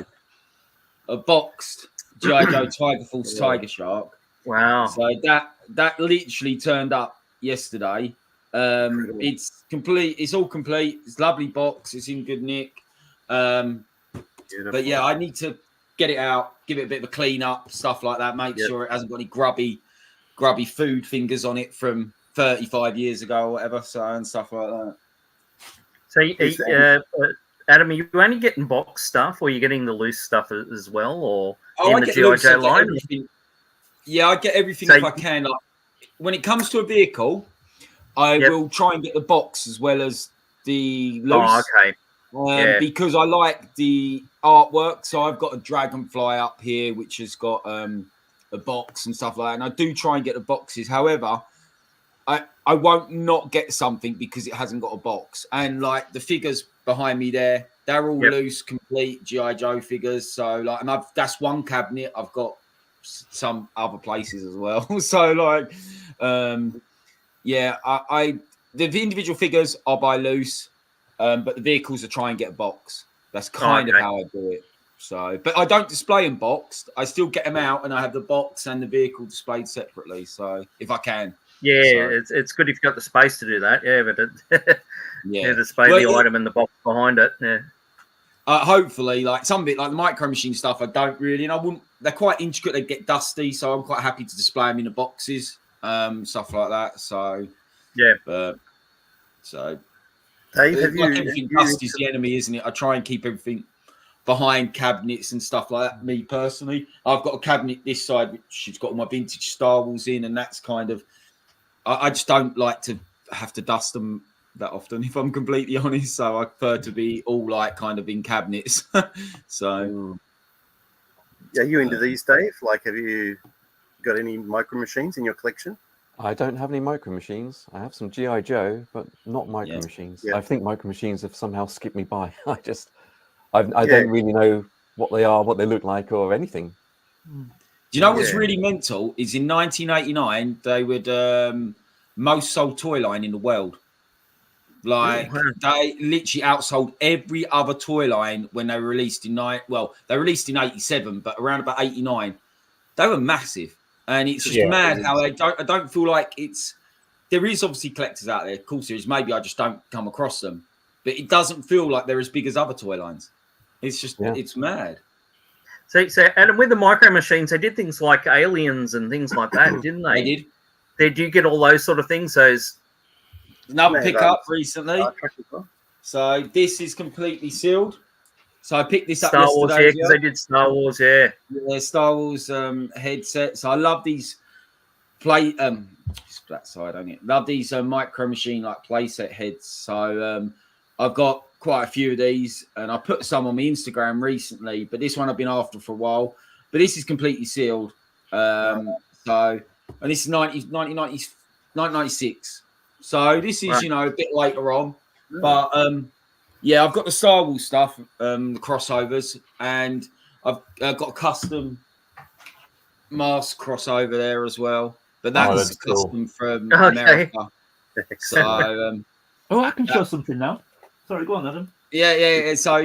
a boxed G.I. Joe Tiger Force Tiger Shark. Wow. So that literally turned up yesterday. It's complete. It's all complete. It's a lovely box. It's in good nick. But yeah, I need to get it out, give it a bit of a clean up, stuff like that. Make sure it hasn't got any grubby food fingers on it from 35 years ago or whatever. So and stuff like that. So Adam, are you only getting box stuff, or are you getting the loose stuff as well, or in the G.I. Joe line? Yeah, I get everything if I can. Like, when it comes to a vehicle, I will try and get the box as well as the loose. Oh, okay. Because I like the artwork. So I've got a Dragonfly up here, which has got a box and stuff like that. And I do try and get the boxes. However, I won't not get something because it hasn't got a box. And like the figures behind me there, they're all loose, complete G.I. Joe figures. So like, and that's one cabinet. I've got some other places as well. So like, the individual figures I'll buy loose, but the vehicles I try and get a box. That's kind of how I do it. So, but I don't display them boxed. I still get them out, and I have the box and the vehicle displayed separately. So if I can. Yeah, it's good if you've got the space to do that. Yeah, but display the item in the box behind it. Yeah. Hopefully, like some bit like the Micro Machine stuff, I don't really, and I wouldn't. They're quite intricate. They get dusty, so I'm quite happy to display them in the boxes, stuff like that. So So Dave, everything dust is the enemy, isn't it? I try and keep everything behind cabinets and stuff like that. Me personally, I've got a cabinet this side which has got all my vintage Star Wars in, and that's kind of. I just don't like to have to dust them that often, if I'm completely honest. So I prefer to be all like kind of in cabinets. So, are you into these, Dave? Like, have you got any micro machines in your collection? I don't have any micro machines. I have some GI Joe, but not micro machines. Yeah. I think micro machines have somehow skipped me by. I don't really know what they are, what they look like, or anything. Do you know what's really mental? Is in 1989 they were most sold toy line in the world. Like they literally outsold every other toy line when they were released in they released in 87, but around about 89, they were massive. And it's just mad how I don't feel like there is obviously collectors out there, cool series. Maybe I just don't come across them, but it doesn't feel like they're as big as other toy lines. It's just it's mad. So and with the micro machines, they did things like Aliens and things like that, didn't they? They did. Did you get all those sort of things? Those another pickup recently. So this is completely sealed. So I picked this up Star Wars, yesterday. because they did Star Wars, Star Wars headsets. I love these that side, don't it? Love these micro machine like playset heads. So I've got quite a few of these, and I put some on my Instagram recently. But this one I've been after for a while. But this is completely sealed. And this is 1996. So this is a bit later on, but I've got the Star Wars stuff, the crossovers, and I've got a custom mask crossover there as well. But that's custom from America. So, I can show something now. Sorry, go on, Adam. Yeah. So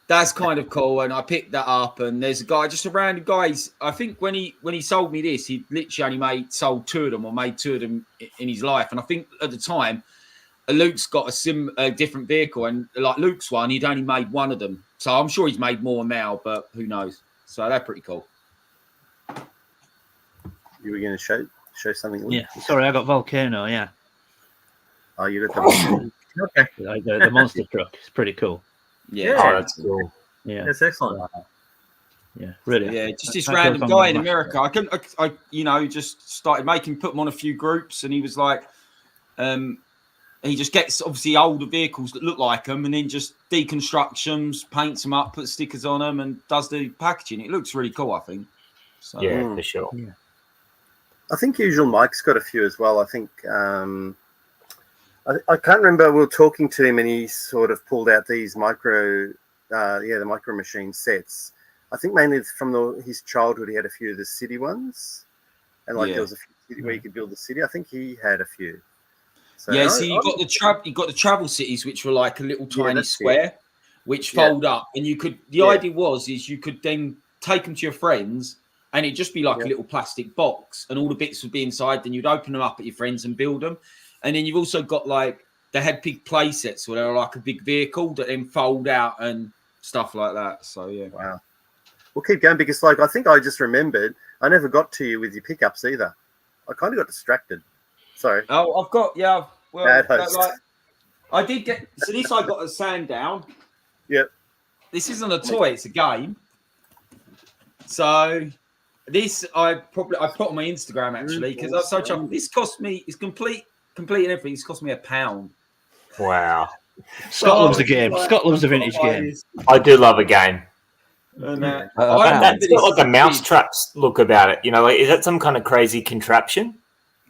that's kind of cool, and I picked that up. And there's a guy, just a random guy. I think when he sold me this, he literally only sold two of them, or made two of them in his life. And I think at the time, Luke's got a different vehicle, and like Luke's one, he'd only made one of them. So I'm sure he's made more now, but who knows? So they're pretty cool. You were going to show something? Yeah. Sorry, I got Volcano. Yeah. Oh, you got the the monster truck. It's pretty cool. Yeah. Oh, that's cool. Yeah, that's excellent. Yeah, really. Yeah, just this random guy in America. I just started put him on a few groups, and he was like, he just gets obviously older vehicles that look like them, and then just deconstructs them, paints them up, puts stickers on them, and does the packaging. It looks really cool, I think. So, yeah, for sure. Yeah. I think Usual Mike's got a few as well. I think I can't remember. We were talking to him, and he sort of pulled out these the micro machine sets. I think mainly from his childhood, he had a few of the city ones, and there was a few where you could build the city. I think he had a few. So you got the travel cities, which were like a little tiny square, which fold up, and you could. The idea was you could then take them to your friends, and it'd just be like a little plastic box, and all the bits would be inside. Then you'd open them up at your friends and build them. And then you've also got they had big play sets where they were like a big vehicle that then fold out and stuff like that. So wow. We'll keep going because I think I just remembered I never got to you with your pickups either. I kind of got distracted. Sorry. Oh, I've got bad host. I did get this. I got a Sandown. Yep. This isn't a toy; it's a game. So this I put on my Instagram actually because I was so chuffed. This cost me. It's complete and everything. It's cost me £1. Wow. Scott loves the game. Scott loves the vintage game. I do love a game. And, that's got like a mousetrap look about it. Is that some kind of crazy contraption?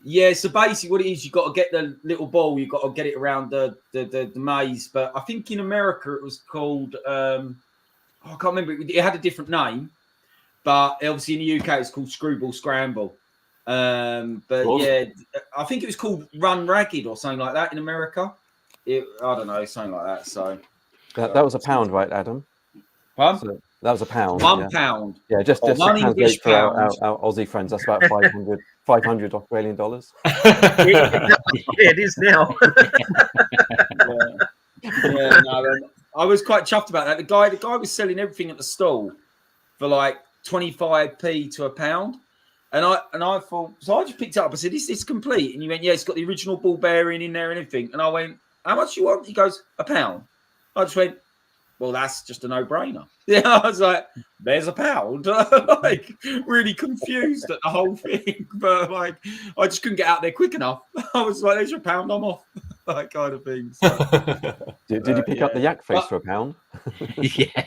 Yeah, so basically what it is, you've got to get the little ball, you've got to get it around the maze. But I think in America it was called, I can't remember, it had a different name. But obviously in the UK it's called Screwball Scramble. But yeah, I think it was called Run Ragged or something like that in America. I don't know, something like that. So that was £1, right, Adam? Huh? So that was £1. £1. Yeah, just to translate for our Aussie friends, that's about 500 Australian dollars. It is now. I was quite chuffed about that. The guy was selling everything at the stall for like 25p to £1. And I thought, so I just picked it up. I said, "Is this complete?" And he went, "Yeah, it's got the original ball bearing in there and everything." And I went, "How much do you want?" He goes, £1. I just went, "Well, that's just a no-brainer." Yeah, I was like, "There's £1." Like, really confused at the whole thing, but like, I just couldn't get out there quick enough. I was like, "There's your £1, I'm off." That kind of thing. So, did you pick up the yak face for £1? Yeah.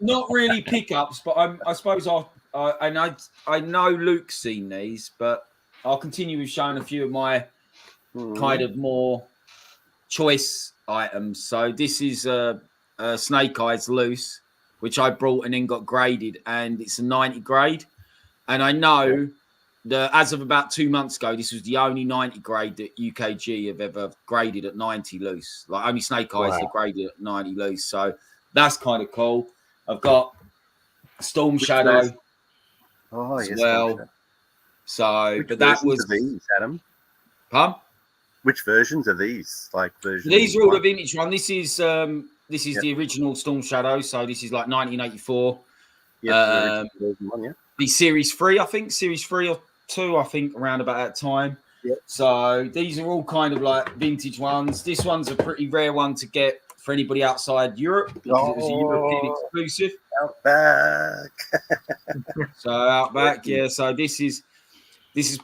not really pickups, but I suppose I know Luke's seen these, but I'll continue with showing a few of my kind of more choice items. So this is Snake Eyes Loose, which I brought and then got graded, and it's a 90 grade. And I know that as of about 2 months ago, this was the only 90 grade that UKG have ever graded at 90 loose. Like only Snake Eyes have graded at 90 loose. So that's kind of cool. I've got Storm Shadow as well. So, Which but that was these, Adam. Huh? Which versions are these? Like versions? These are all the vintage one. This is the original Storm Shadow. So this is like 1984. Yeah, the original one, yeah. The Series 3, I think. Series 3 or 2, I think, around about that time. Yep. So these are all kind of like vintage ones. This one's a pretty rare one to get for anybody outside Europe because it was a European exclusive. Outback. So Outback, yeah. So this is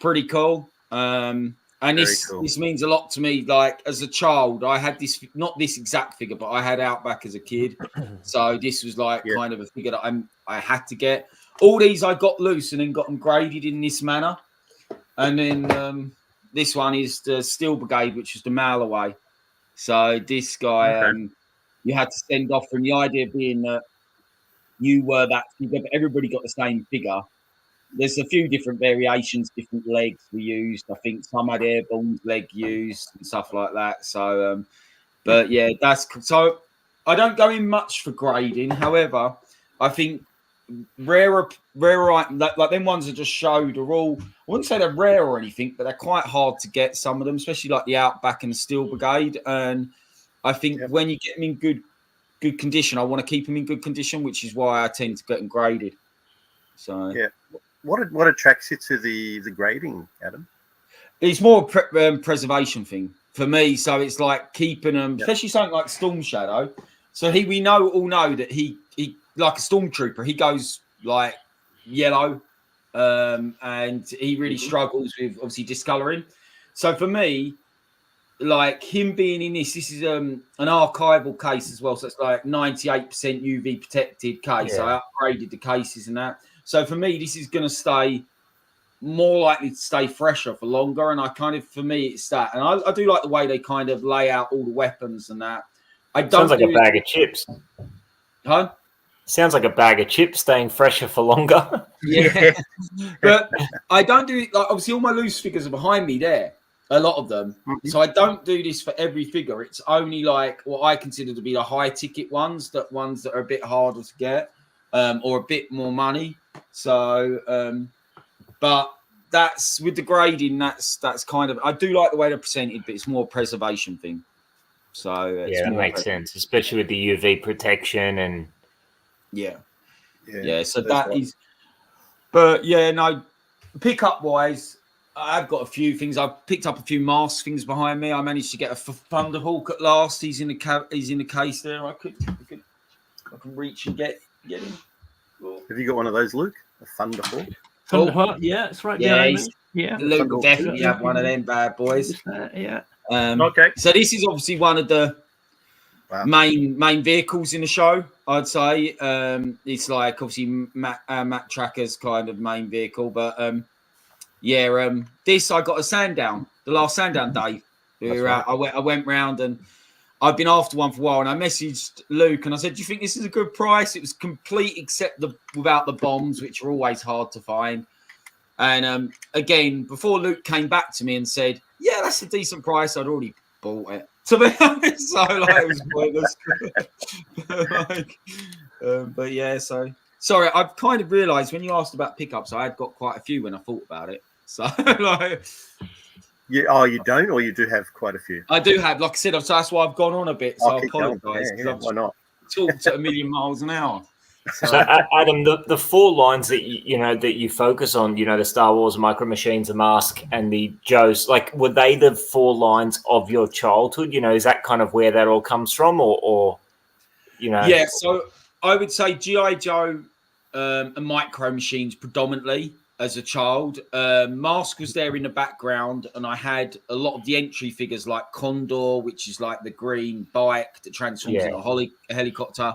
pretty cool. And this means a lot to me. Like as a child, I had this, not this exact figure, but I had Outback as a kid. So this was like kind of a figure that I had to get. All these I got loose and then got them graded in this manner. And then this one is the Steel Brigade, which is the mail away. So this guy, you had to send off from the idea being that you were that figure, but everybody got the same figure. There's a few different variations, different legs were used. I think some had Airborne's leg used and stuff like that. So, but yeah, that's so. I don't go in much for grading. However, I think rarer like them ones that just showed are all. I wouldn't say they're rare or anything, but they're quite hard to get. Some of them, especially like the Outback and the Steel Brigade, and I think when you get them in good condition, I want to keep them in good condition, which is why I tend to get them graded. So yeah. What attracts you to the grading, Adam? It's more a preservation thing for me. So it's like keeping them, especially something like Storm Shadow. So we all know that he like a stormtrooper. He goes like yellow, and he really struggles with obviously discoloring. So for me, like him being in this is an archival case as well. So it's like 98% UV protected case. I upgraded the cases and that. So for me, this is going to stay more likely to stay fresher for longer. And for me, it's that. And I do like the way they kind of lay out all the weapons and that. Sounds like a bag of chips. Huh? Sounds like a bag of chips staying fresher for longer. Yeah. But I don't do it. Like, obviously, all my loose figures are behind me there. A lot of them. Mm-hmm. So I don't do this for every figure. It's only like what I consider to be the high ticket ones that are a bit harder to get or a bit more money. So, but that's with the grading. That's kind of. I do like the way they're presented, but it's more a preservation thing. So that makes sense, especially with the UV protection and. Yeah. So that is. But yeah, no. Pickup wise, I've got a few things. I've picked up a few mask things behind me. I managed to get a Thunderhawk at last. He's in the case there. I can reach and get him. Have you got one of those, Luke? A Thunderhawk? Thunderhawk, yeah, it's right behind me. Yeah, Luke will definitely have one of them bad boys. Yeah. Okay. So this is obviously one of the main vehicles in the show. I'd say it's like obviously Matt Tracker's kind of main vehicle, but this I got a Sandown, the last Sandown day. I went round and I've been after one for a while, and I messaged Luke and I said, "Do you think this is a good price?" It was complete except without the bombs, which are always hard to find. And again, before Luke came back to me and said, "Yeah, that's a decent price," I'd already bought it. To be honest, so like it was pointless. But yeah, so sorry, I've kind of realised when you asked about pickups, I had got quite a few when I thought about it. So like. You don't, or you do have quite a few? I do have, like I said, so that's why I've gone on a bit. So I apologise. Why not? Talked at 1,000,000 miles an hour. So Adam, the four lines that you focus on, the Star Wars, Micro Machines, the Mask, and the Joes, like, were they the four lines of your childhood? Is that kind of where that all comes from, or Yeah, so I would say G.I. Joe and Micro Machines predominantly as a child. Mask was there in the background, and I had a lot of the entry figures like Condor, which is like the green bike that transforms into a helicopter.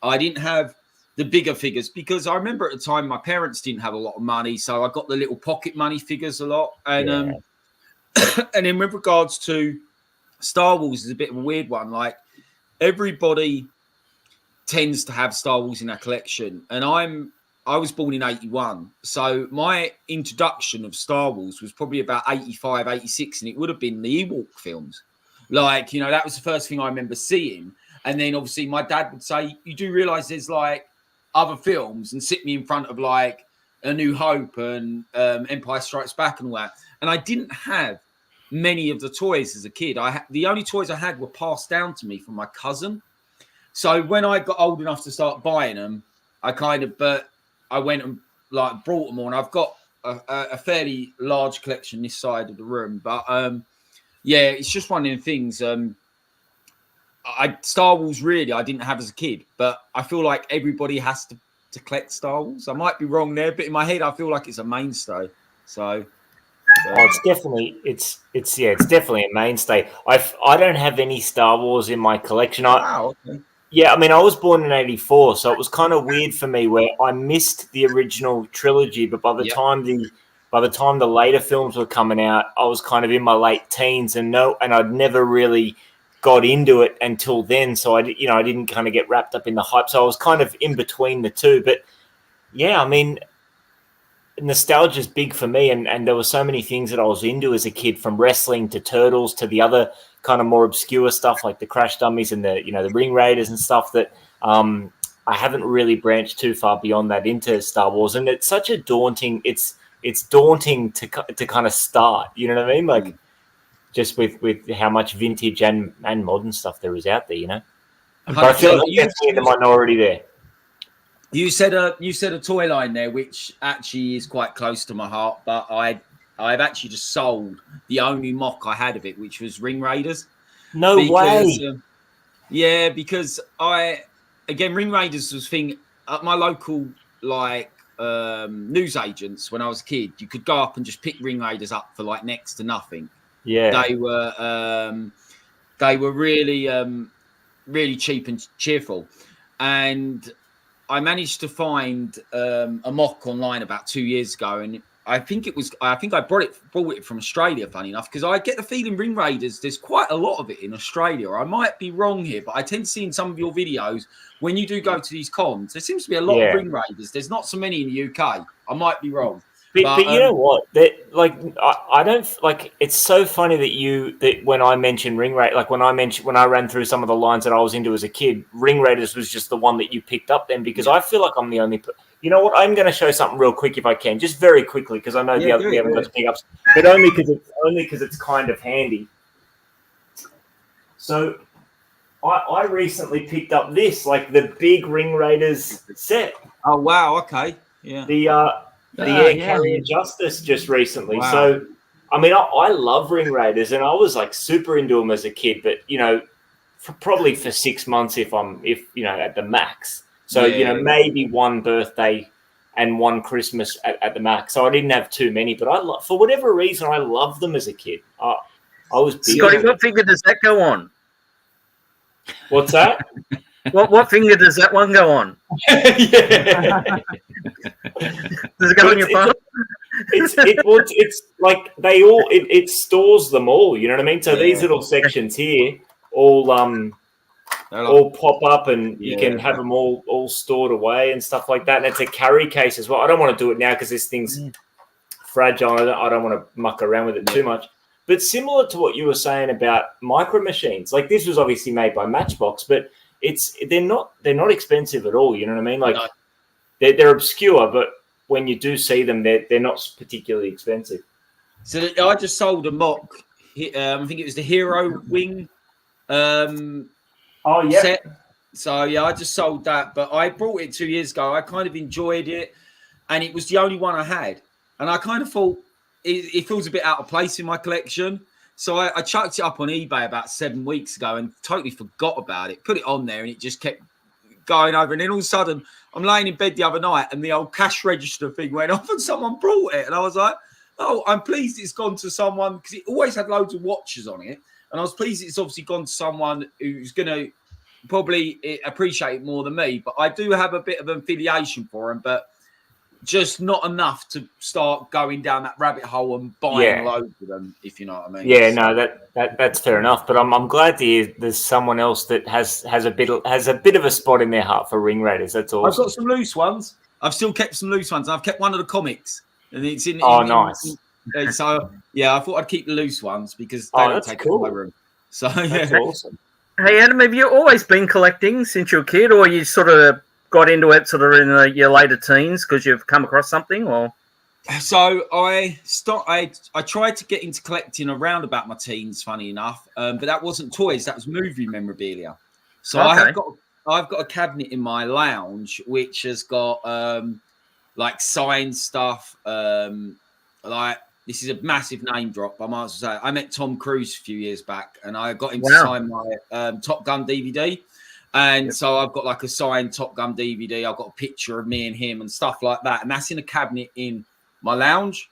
I didn't have the bigger figures because I remember at the time my parents didn't have a lot of money, so I got the little pocket money figures a lot. And and then with regards to Star Wars, is a bit of a weird one. Like, everybody tends to have Star Wars in their collection, and I was born in 81, so my introduction of Star Wars was probably about 85, 86, and it would have been the Ewok films. Like, that was the first thing I remember seeing. And then obviously my dad would say, you do realize there's like other films, and sit me in front of like A New Hope and Empire Strikes Back and all that. And I didn't have many of the toys as a kid. The only toys I had were passed down to me from my cousin. So when I got old enough to start buying them, I went and like brought them all. And I've got a fairly large collection this side of the room. But yeah, it's just one of the things. Star Wars really I didn't have as a kid, but I feel like everybody has to collect Star Wars. I might be wrong there, but in my head I feel like it's a mainstay. So it's definitely a mainstay. I don't have any Star Wars in my collection. Okay. Yeah, I mean, I was born in 84, so it was kind of weird for me where I missed the original trilogy, but by the time the later films were coming out, I was kind of in my late teens, and I'd never really got into it until then. So I didn't kind of get wrapped up in the hype. So I was kind of in between the two. But yeah, I mean, nostalgia is big for me, and there were so many things that I was into as a kid, from wrestling to Turtles to the other kind of more obscure stuff like the Crash Dummies and the Ring Raiders and stuff, that I haven't really branched too far beyond that into Star Wars. And it's such a daunting it's daunting to kind of start, you know what I mean? Like, just with how much vintage and modern stuff there is out there, But I feel like you're definitely in the minority there. You said a toy line there, which actually is quite close to my heart, but I've actually just sold the only mock I had of it, which was Ring Raiders. No way. Yeah, because Ring Raiders was thing at my local news agents when I was a kid. You could go up and just pick Ring Raiders up for like next to nothing. Yeah, they were really really cheap and cheerful, and I managed to find a mock online about 2 years ago, and I think I brought it from Australia, funny enough, because I get the feeling Ring Raiders, there's quite a lot of it in Australia. I might be wrong here, but I tend to see in some of your videos when you do go to these cons, there seems to be a lot of Ring Raiders. There's not so many in the UK. I might be wrong. But you know what? I don't like. It's so funny that when I mention Ring Raiders, like when I ran through some of the lines that I was into as a kid, Ring Raiders was just the one that you picked up then, because I feel like I'm the only. You know what? I'm going to show something real quick if I can, just very quickly, because I know we haven't got to pick ups, but only because it's kind of handy. So, I recently picked up this, like the big Ring Raiders set. Oh wow! Okay, yeah. The Air Carrier Justice just recently. Wow. So, I mean, I love Ring Raiders, and I was like super into them as a kid, but probably for 6 months if at the max. So maybe one birthday and one Christmas at the max. So I didn't have too many, but for whatever reason I loved them as a kid. I was big. Scotty, what finger does that go on? What's that? What finger does that one go on? Yeah. Does it go on your phone? It's like it stores them all. You know what I mean? So these little sections here all pop up, and you can have them all stored away and stuff like that. And it's a carry case as well. I don't want to do it now because this thing's fragile. I don't want to muck around with it too much. But similar to what you were saying about Micro Machines, like this was obviously made by Matchbox, but they're not expensive at all. You know what I mean? Like they're obscure, but when you do see them, they're not particularly expensive. So I just sold a mock. I think it was the Hero Wing set. So yeah, I just sold that, but I brought it 2 years ago. I kind of enjoyed it, and it was the only one I had, and I kind of thought it feels a bit out of place in my collection. So I chucked it up on eBay about 7 weeks ago and totally forgot about it. Put it on there, and it just kept going over. And then all of a sudden, I'm laying in bed the other night, and the old cash register thing went off, and someone brought it, and I was like, "Oh, I'm pleased it's gone to someone," because it always had loads of watches on it, and I was pleased it's obviously gone to someone who's going to probably appreciate it more than me. But I do have a bit of an affiliation for him, but just not enough to start going down that rabbit hole and buying loads of them, if you know what I mean. Yeah, no, that's fair enough. But I'm glad to hear there's someone else that has a bit of a spot in their heart for ring raiders. That's awesome. I've got some loose ones. I've still kept some loose ones. I've kept one of the comics, and it's in. Nice. So yeah, I thought I'd keep the loose ones because they don't take up my room. So that's awesome. Hey Adam, have you always been collecting since you were a kid, or you sort of got into it sort of in your later teens because you've come across something? Or so I tried to get into collecting around about my teens, funny enough, but that wasn't toys, that was movie memorabilia. So I've got a cabinet in my lounge which has got like signed stuff. Like, this is a massive name drop, I might as well say. I met Tom Cruise a few years back, and I got him to sign my Top Gun DVD. And so I've got like a signed Top Gun DVD. I've got a picture of me and him and stuff like that. And that's in a cabinet in my lounge.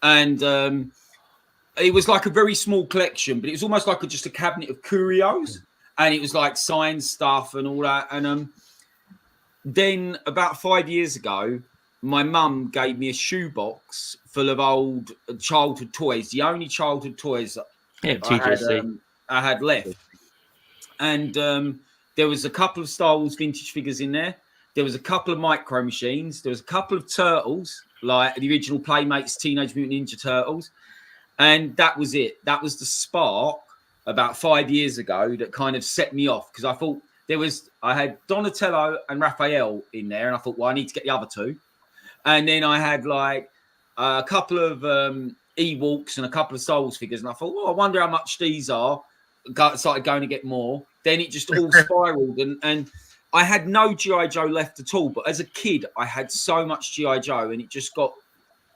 And it was like a very small collection, but it was almost like just a cabinet of curios. And it was like signed stuff and all that. And then about 5 years ago, my mum gave me a shoebox full of old childhood toys, the only childhood toys that I had left. And there was a couple of Star Wars vintage figures in there. There was a couple of Micro Machines. There was a couple of Turtles, like the original Playmates Teenage Mutant Ninja Turtles. And that was it. That was the spark about 5 years ago that kind of set me off, because I thought I had Donatello and Raphael in there, and I thought, well, I need to get the other two. And then I had like a couple of Ewoks and a couple of Star Wars figures. And I thought, well, I wonder how much these are. Started going to get more. Then it just all spiraled. And I had no G.I. Joe left at all. But as a kid, I had so much G.I. Joe, and it just got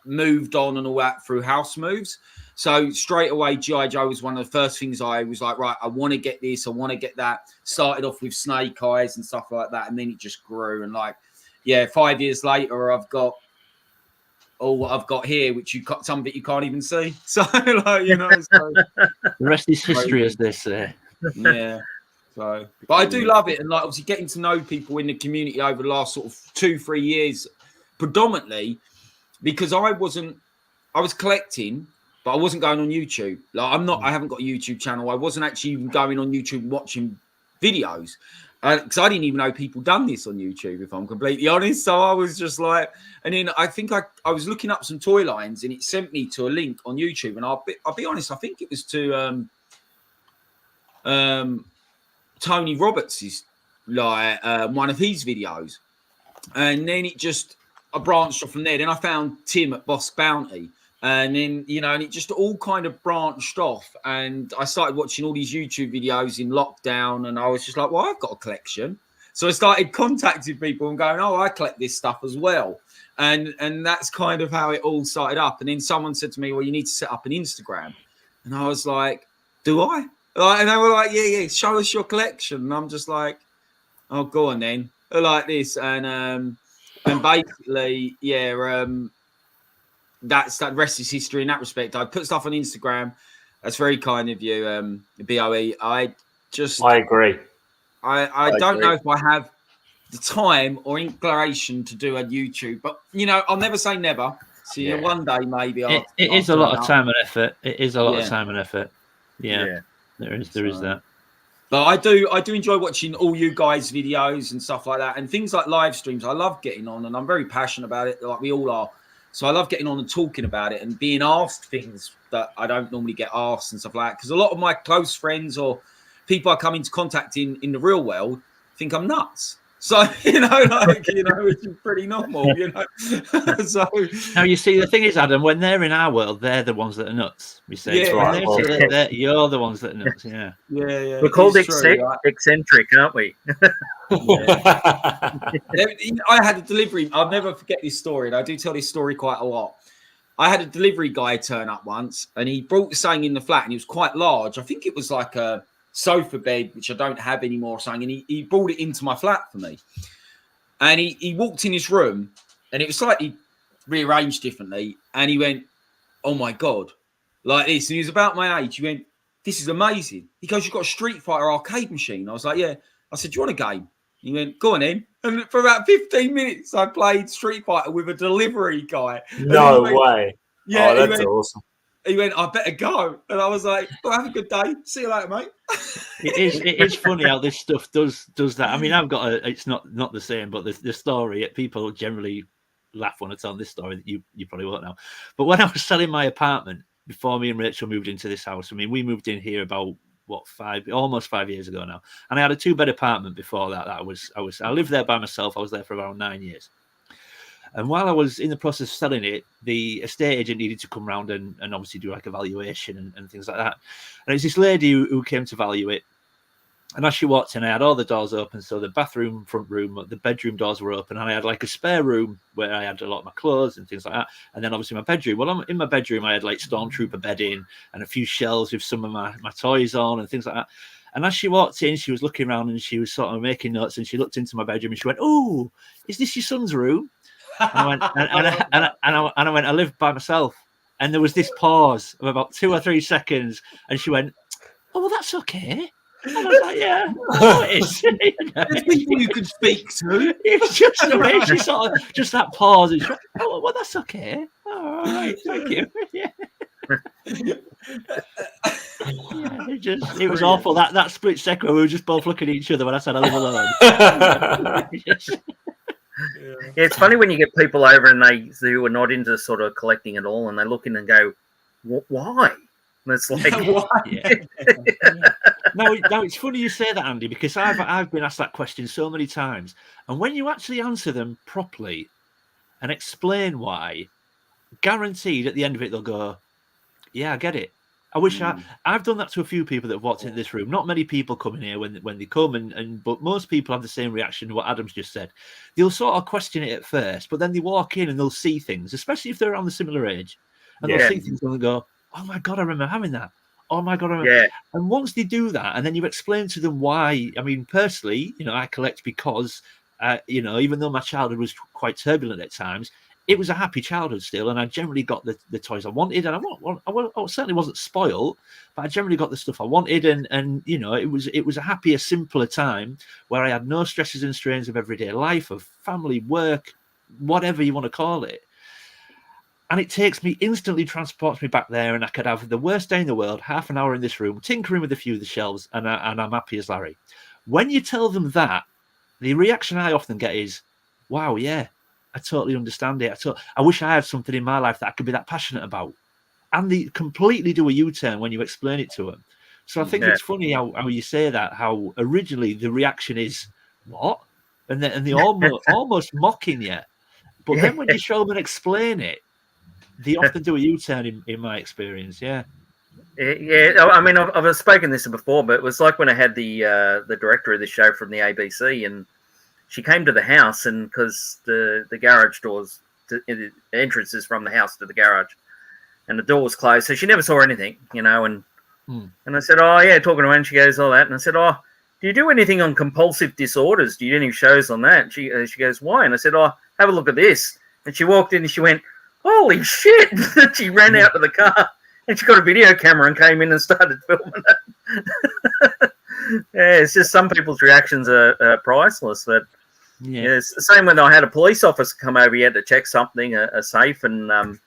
moved on and all that through house moves. So straight away, G.I. Joe was one of the first things I was like, right, I want to get this. I want to get that. Started off with Snake Eyes and stuff like that. And then it just grew. And like, yeah, 5 years later, I've got all what I've got here, which some of it you can't even see. So, like, you know, the rest is history, as they say. Yeah. So, but I do love it, and like obviously getting to know people in the community over the last sort of 2-3 years, predominantly because I was collecting, but I wasn't going on YouTube. Like I haven't got a YouTube channel. I wasn't actually even going on YouTube watching videos. Because I didn't even know people done this on YouTube, if I'm completely honest. So I was just like, and then I think I was looking up some toy lines, and it sent me to a link on YouTube. And I'll be honest, I think it was to Tony Roberts' like one of his videos, and then I branched off from there. Then I found Tim at Boss Bounty. And then, you know, and it just all kind of branched off. And I started watching all these YouTube videos in lockdown. And I was just like, well, I've got a collection. So I started contacting people and going, oh, I collect this stuff as well. And that's kind of how it all started up. And then someone said to me, well, you need to set up an Instagram. And I was like, do I? And they were like, yeah, show us your collection. And I'm just like, oh, go on then. Like this. And basically, yeah, that rest is history in that respect. I put stuff on Instagram. That's very kind of you, BOE. I agree. I don't know if I have the time or inclination to do a YouTube, but you know, I'll never say never. So yeah, one day maybe. It is a lot of time and effort. It is a lot of time and effort. Yeah. There is that. But I do enjoy watching all you guys' videos and stuff like that, and things like live streams. I love getting on, and I'm very passionate about it, like we all are. So I love getting on and talking about it and being asked things that I don't normally get asked and stuff like that. Because a lot of my close friends or people I come into contact in the real world think I'm nuts. So which is pretty normal, So now you see, the thing is, Adam, when they're in our world, they're the ones that are nuts. We say, you're the ones that are nuts. Yeah. We're called eccentric, aren't we? I had a delivery. I'll never forget this story, and I do tell this story quite a lot. I had a delivery guy turn up once, and he brought something in the flat, and it was quite large. I think it was like a sofa bed, which I don't have anymore, or something, and he brought it into my flat for me. And he walked in his room, and it was slightly rearranged differently, and he went, "Oh my God," like this. And he was about my age. He went, "This is amazing." He goes, "You've got a Street Fighter arcade machine?" I was like, "Yeah." I said, "Do you want a game?" He went, "Go on in." And for about 15 minutes, I played Street Fighter with a delivery guy. No way. Yeah, that's awesome. He went, "I better go." And I was like, "Well, have a good day. See you later, mate." It is funny how this stuff does that. I mean, I've got it's not the same, but the story, people generally laugh when I tell this story that you probably won't know. But when I was selling my apartment before me and Rachel moved into this house, I mean, we moved in here about almost 5 years ago now, and I had a 2-bed apartment before that. I lived there by myself. I was there for around 9 years. And while I was in the process of selling it, the estate agent needed to come round and obviously do like a valuation and things like that. And it was this lady who came to value it. And as she walked in, I had all the doors open. So the bathroom, front room, the bedroom doors were open. And I had like a spare room where I had a lot of my clothes and things like that. And then obviously my bedroom. Well, in my bedroom, I had like Stormtrooper bedding and a few shelves with some of my toys on and things like that. And as she walked in, she was looking around and she was sort of making notes. And she looked into my bedroom and she went, "Oh, is this your son's room?" And I went, I went, "I live by myself." And there was this pause of about 2 or 3 seconds, and she went, "Oh, well, that's okay." And I was like, "Yeah, it is." There's people you could speak to. It was just the way she sort of just that pause, and she went, "Oh, well, that's okay. All right, thank you." Yeah. It was awful. That split second, we were just both looking at each other when I said I live alone. Yeah, it's funny when you get people over and who are not into sort of collecting at all, and they look in and go, "Why?" And it's like, "Why?" Yeah. No, it's funny you say that, Andy, because I've been asked that question so many times, and when you actually answer them properly and explain why, guaranteed at the end of it they'll go, "Yeah, I get it." I wish I've done that to a few people that have walked into this room. Not many people come in here when they come, but most people have the same reaction to what Adam's just said. They'll sort of question it at first, but then they walk in and they'll see things, especially if they're around the similar age, and they'll see things and they'll go, "Oh my God, I remember having that. Oh my God, I remember." Yeah. And once they do that, and then you explain to them why. I mean, personally, I collect because, even though my childhood was quite turbulent at times, it was a happy childhood still, and I generally got the toys I wanted, and I certainly wasn't spoiled, but I generally got the stuff I wanted, and it was a happier, simpler time where I had no stresses and strains of everyday life, of family, work, whatever you want to call it. And it instantly transports me back there, and I could have the worst day in the world, half an hour in this room, tinkering with a few of the shelves, and I'm happy as Larry. When you tell them that, the reaction I often get is, "Wow, yeah, I totally understand it. I wish I had something in my life that I could be that passionate about." And they completely do a U-turn when you explain it to them. So I think it's funny how you say that, how originally the reaction is, "What?" And they almost mocking you. But then when you show them and explain it, they often do a U-turn in my experience. Yeah. Yeah, I mean, I've spoken this before, but it was like when I had the director of the show from the ABC, and she came to the house, and because the garage doors, the entrance is from the house to the garage, and the door was closed, so she never saw anything, and I said, "Oh yeah," talking to her, and she goes, "All that," and I said, "Oh, do you do anything on compulsive disorders? Do you do any shows on that?" And she goes, "Why?" And I said, "Oh, have a look at this." And she walked in and she went, "Holy shit!" And she ran out to the car, and she got a video camera and came in and started filming it. Yeah, it's just some people's reactions are priceless. But yeah, it's the same when I had a police officer come over. He had to check something, a safe, and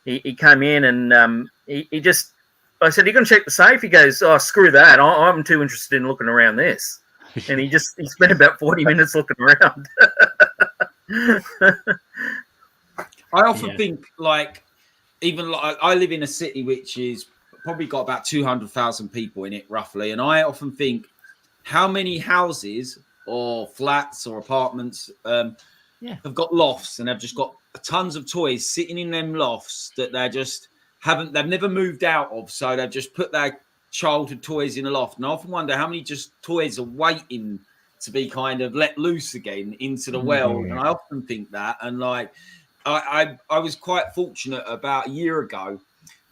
he came in and he just, I said, "Are you going to check the safe?" He goes, "Oh, screw that. I'm too interested in looking around this." And he spent about 40 minutes looking around. I often think, even I live in a city which is probably got about 200,000 people in it roughly, and I often think, how many houses or flats or apartments have got lofts and they've just got tons of toys sitting in them lofts that they've never moved out of. So they've just put their childhood toys in a loft. And I often wonder how many just toys are waiting to be kind of let loose again into the world. And I often think that. And like, I was quite fortunate about a year ago.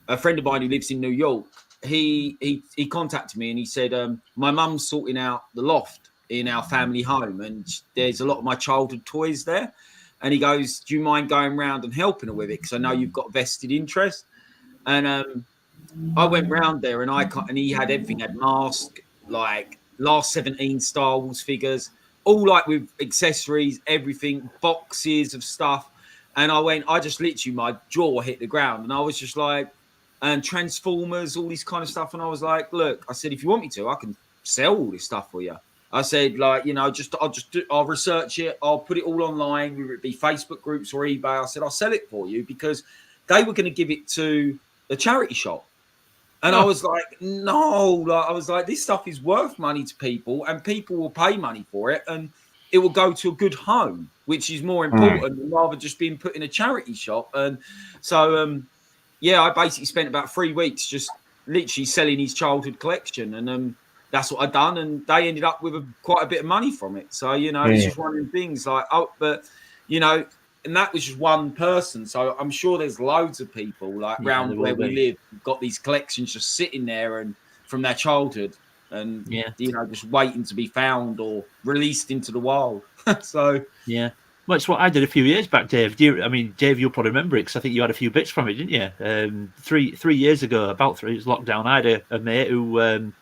A friend of mine who lives in New York, he contacted me and he said, my mum's sorting out the loft in our family home and there's a lot of my childhood toys there. And he goes, do you mind going around and helping her with it? Because I know you've got vested interest. And I went round there and he had everything. He had masks, like last 17 Star Wars figures, all like with accessories, everything, boxes of stuff. And I just literally, my jaw hit the ground. And I was just like, and Transformers, all this kind of stuff. And I was like, look, I said, if you want me to, I can sell all this stuff for you. I said, like, you know, I'll research it. I'll put it all online, whether it be Facebook groups or eBay. I said, I'll sell it for you because they were going to give it to the charity shop. And I was like, no, I was like, this stuff is worth money to people and people will pay money for it. And it will go to a good home, which is more important than rather just being put in a charity shop. And so, I basically spent about 3 weeks just literally selling his childhood collection. And that's what I'd done. And they ended up with quite a bit of money from it. So, you know, it's just one of the things like, but, you know, and that was just one person. So I'm sure there's loads of people like around where we live, got these collections just sitting there and from their childhood and, you know, just waiting to be found or released into the wild. So, yeah. Well, it's what I did a few years back, Dave. Dave, you'll probably remember it because I think you had a few bits from it, didn't you? 3 years ago, about 3 years lockdown, I had a mate who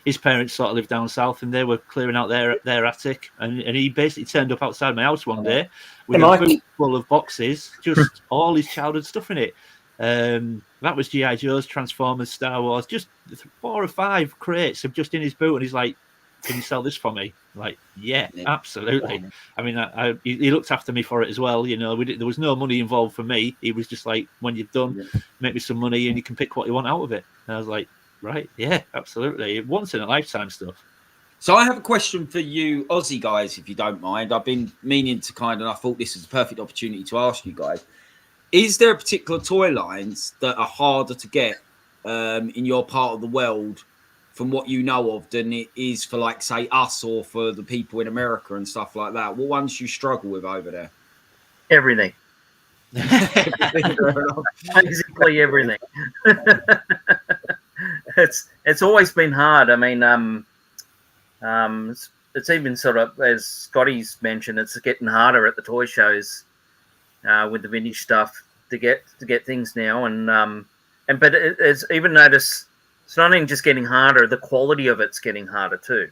his parents sort of lived down south and they were clearing out their attic. And he basically turned up outside my house one day with a boot full of boxes, just all his childhood stuff in it. That was G.I. Joe's, Transformers, Star Wars, just 4 or 5 crates of just in his boot. And he's like, can you sell this for me? Like, yeah, absolutely. I mean, he looked after me for it as well. You know, there was no money involved for me. He was just like, when you've done, make me some money and you can pick what you want out of it. And I was like, right, yeah, absolutely. Once in a lifetime stuff. So I have a question for you, Aussie guys, if you don't mind. I've been meaning to and I thought this was a perfect opportunity to ask you guys. Is there particular toy lines that are harder to get in your part of the world from what you know of than it is for, like, say, us or for the people in America and stuff like that? What ones you struggle with over there? Everything. Basically everything. It's always been hard. I mean, it's even sort of, as Scotty's mentioned, it's getting harder at the toy shows with the vintage stuff to get things now. But it's even noticed it's not even just getting harder; the quality of it's getting harder too.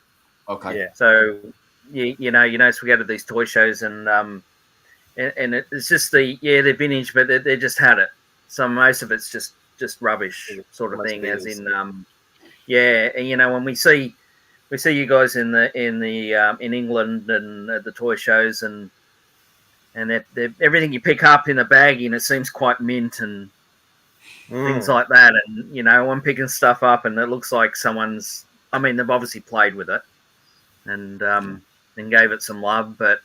Okay. Yeah. So you notice we go to these toy shows and it's just they're vintage, but they just had it. So most of it's just rubbish sort of thing. As in, and you know, when we see you guys in England and at the toy shows and everything you pick up in the bagging, it seems quite mint and things like that. And you know, I'm picking stuff up and it looks like someone's. I mean, they've obviously played with it and gave it some love, but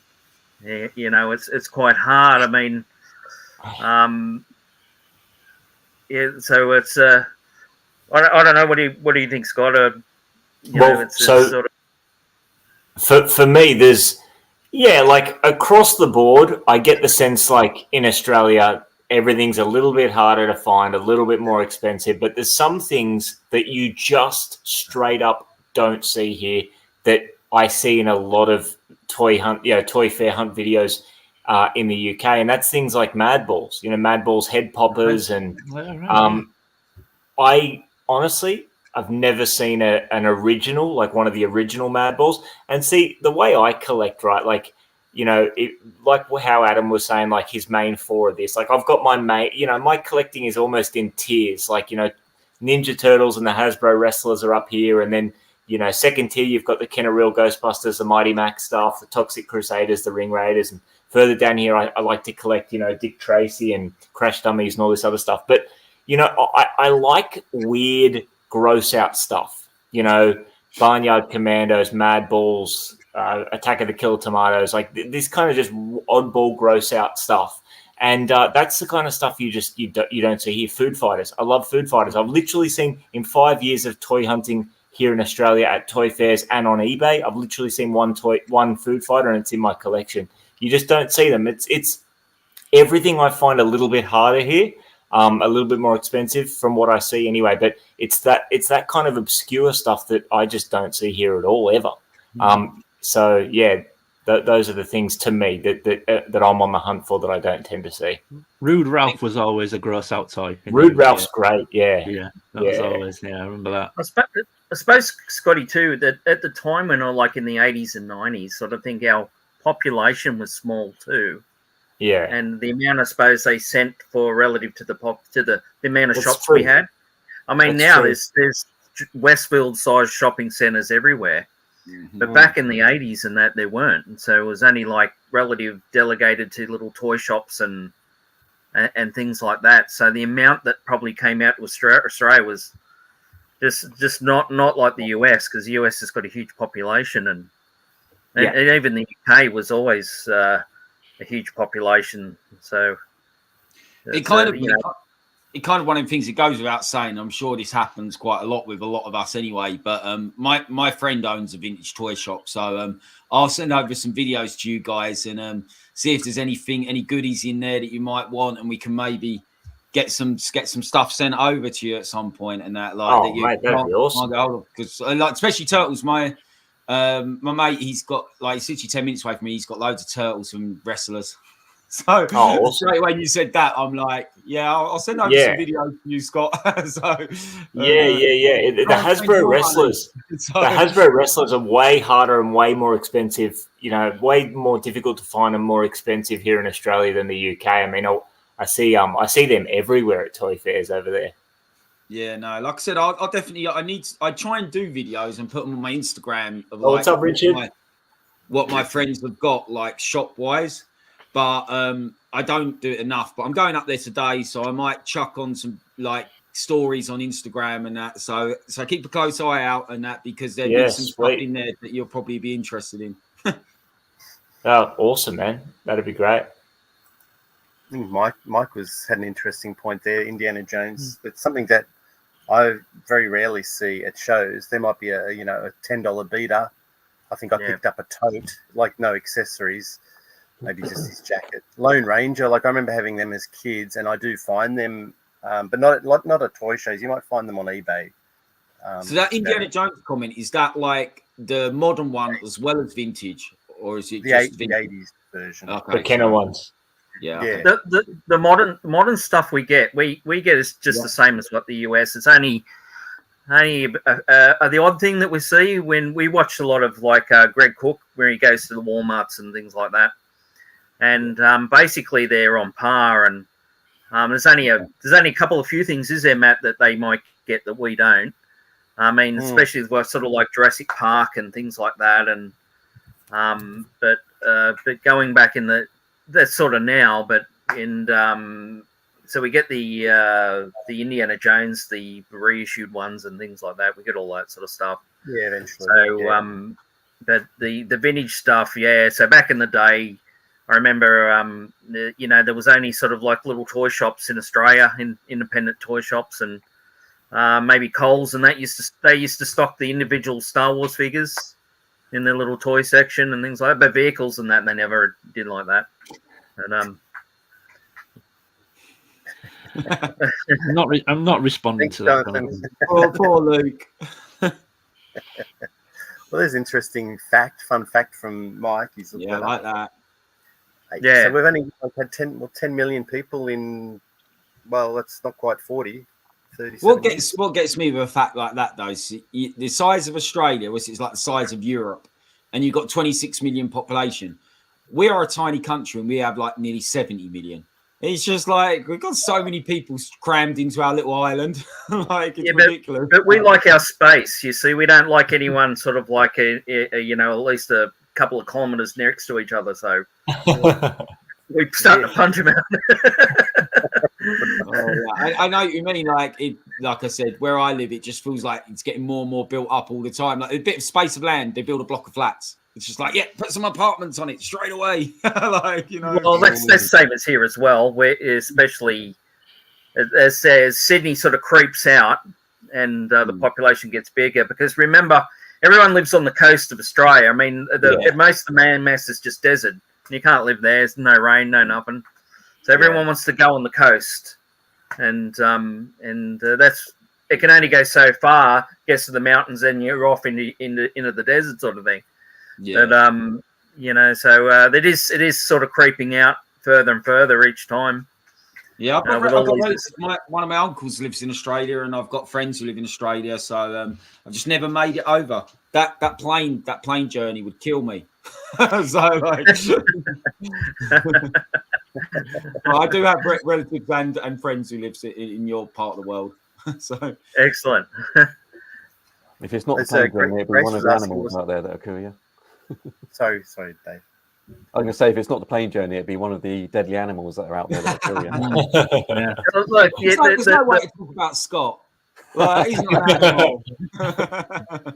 you know, it's quite hard. I mean, so it's I don't know. What do you think, Scott? For me, there's like across the board, I get the sense like in Australia, everything's a little bit harder to find, a little bit more expensive, but there's some things that you just straight up don't see here that I see in a lot of toy fair hunt videos in the UK, and that's things like Mad Balls, Mad Balls head poppers, and I honestly, I've never seen an original, like one of the original Mad Balls. And see, the way I collect, right, like, like how Adam was saying, like his main 4 of this, like I've got my my collecting is almost in tiers, like, Ninja Turtles and the Hasbro Wrestlers are up here, and then, second tier, you've got the Kenner Real Ghostbusters, the Mighty Max stuff, the Toxic Crusaders, the Ring Raiders, and further down here, I like to collect, Dick Tracy and Crash Dummies and all this other stuff. But, I like weird, gross out stuff, Barnyard Commandos, Mad Balls, Attack of the Killer Tomatoes, like this kind of just oddball, gross out stuff. And that's the kind of stuff you don't see here. Food fighters. I love food fighters. I've literally seen in 5 years of toy hunting here in Australia at toy fairs and on eBay, I've literally seen one food fighter, and it's in my collection. You just don't see them. It's everything. I find a little bit harder here, a little bit more expensive from what I see anyway. But it's that kind of obscure stuff that I just don't see here at all ever. So yeah. Those are the things to me that I'm on the hunt for that I don't tend to see. Rude Ralph was always a gross out toy. Rude Ralph's great, yeah. Yeah, that was always, I remember that. I suppose, Scotty, too, that at the time when I like in the 80s and 90s, sort of think our population was small too. Yeah. And the amount, I suppose, they sent for relative to the amount of That's shops true. we had. I mean, That's now true. there's Westfield-sized shopping centres everywhere. But back in the 80s and that, there weren't. And so it was only like relative delegated to little toy shops and things like that. So the amount that probably came out to Australia was just not like the US, because the US has got a huge population. And even the UK was always a huge population. So it kind of one of the things, it goes without saying, I'm sure this happens quite a lot with a lot of us anyway, but my friend owns a vintage toy shop, so I'll send over some videos to you guys and see if there's any goodies in there that you might want, and we can maybe get some stuff sent over to you at some point, and that that'd be awesome. Because like especially turtles, my mate, he's got like he's literally 10 minutes away from me, he's got loads of turtles from wrestlers. So awesome. Straight away when you said that, I'm like, I'll send over some videos to you, Scott. The Hasbro wrestlers, the Hasbro wrestlers are way harder and way more expensive. Way more difficult to find and more expensive here in Australia than the UK. I mean, I see them everywhere at toy fairs over there. Yeah, no, like I said, I'll definitely. I try and do videos and put them on my Instagram of what's up, Richard? What my friends have got, like shop wise. But I don't do it enough. But I'm going up there today, so I might chuck on some like stories on Instagram and that. So keep a close eye out and that, because there'll be some stuff in there that you'll probably be interested in. Oh, awesome, man! That'd be great. I think Mike had an interesting point there. Indiana Jones. It's something that I very rarely see at shows. There might be a $10 beater. I think I picked up a tote, like no accessories. Maybe just his jacket. Lone Ranger, like I remember having them as kids, and I do find them, but not at toy shows. You might find them on eBay. So that Indiana Jones comment, is that like the modern one as well as vintage, or is it the just the 80s version? Okay, the Kenner ones. Yeah. Okay. The modern stuff we get is just the same as what the US. It's only the odd thing that we see when we watch a lot of like Greg Cook, where he goes to the Walmarts and things like that. And basically they're on par, and there's only a couple of few things, is there, Matt, that they might get that we don't. I mean, especially with sort of like Jurassic Park and things like that, and but going back in that's sort of now, but so we get the Indiana Jones, the reissued ones and things like that. We get all that sort of stuff. Yeah, eventually. So but the vintage stuff, so back in the day, I remember, there was only sort of like little toy shops in Australia, independent toy shops, and maybe Coles, and they used to stock the individual Star Wars figures in their little toy section and things like that. But vehicles and that, they never did like that. And I'm not responding to that. Poor Luke. Well, there's interesting fun fact from Mike. He's I like that. Yeah, so we've only had 10 million people in. Well, that's not quite 40. 30. What gets me with a fact like that though is the size of Australia, which is like the size of Europe, and you've got 26 million population. We are a tiny country, and we have like nearly 70 million. It's just like we've got so many people crammed into our little island. Like it's ridiculous. But we like our space. You see, we don't like anyone sort of like at least a couple of kilometers next to each other. So we start to punch them out. I know what you mean. Like I said, where I live, it just feels like it's getting more and more built up all the time. Like a bit of space of land, they build a block of flats. It's just like, yeah, put some apartments on it straight away. Like, you know. Well, that's the same as here as well, where especially as Sydney sort of creeps out and the population gets bigger. Because remember, everyone lives on the coast of Australia. I mean, most of the man mass is just desert. You can't live there. There's no rain, no nothing. So everyone wants to go on the coast, and that's it. Can only go so far. Gets to the mountains, and you're off into the desert sort of thing. Yeah. But you know, so it is sort of creeping out further and further each time. Yeah, one of my uncles lives in Australia, and I've got friends who live in Australia. So I've just never made it over. That plane journey would kill me. So like, I do have relatives and friends who live in your part of the world. So excellent. If it's not the plane journey, it'd be one of the animals out there that occur. Yeah. Sorry, Dave. I'm going to say, if it's not the plane journey, it'd be one of the deadly animals that are out there that occur. Yeah. Look, there's no way to talk about Scott. Like, he's not an animal.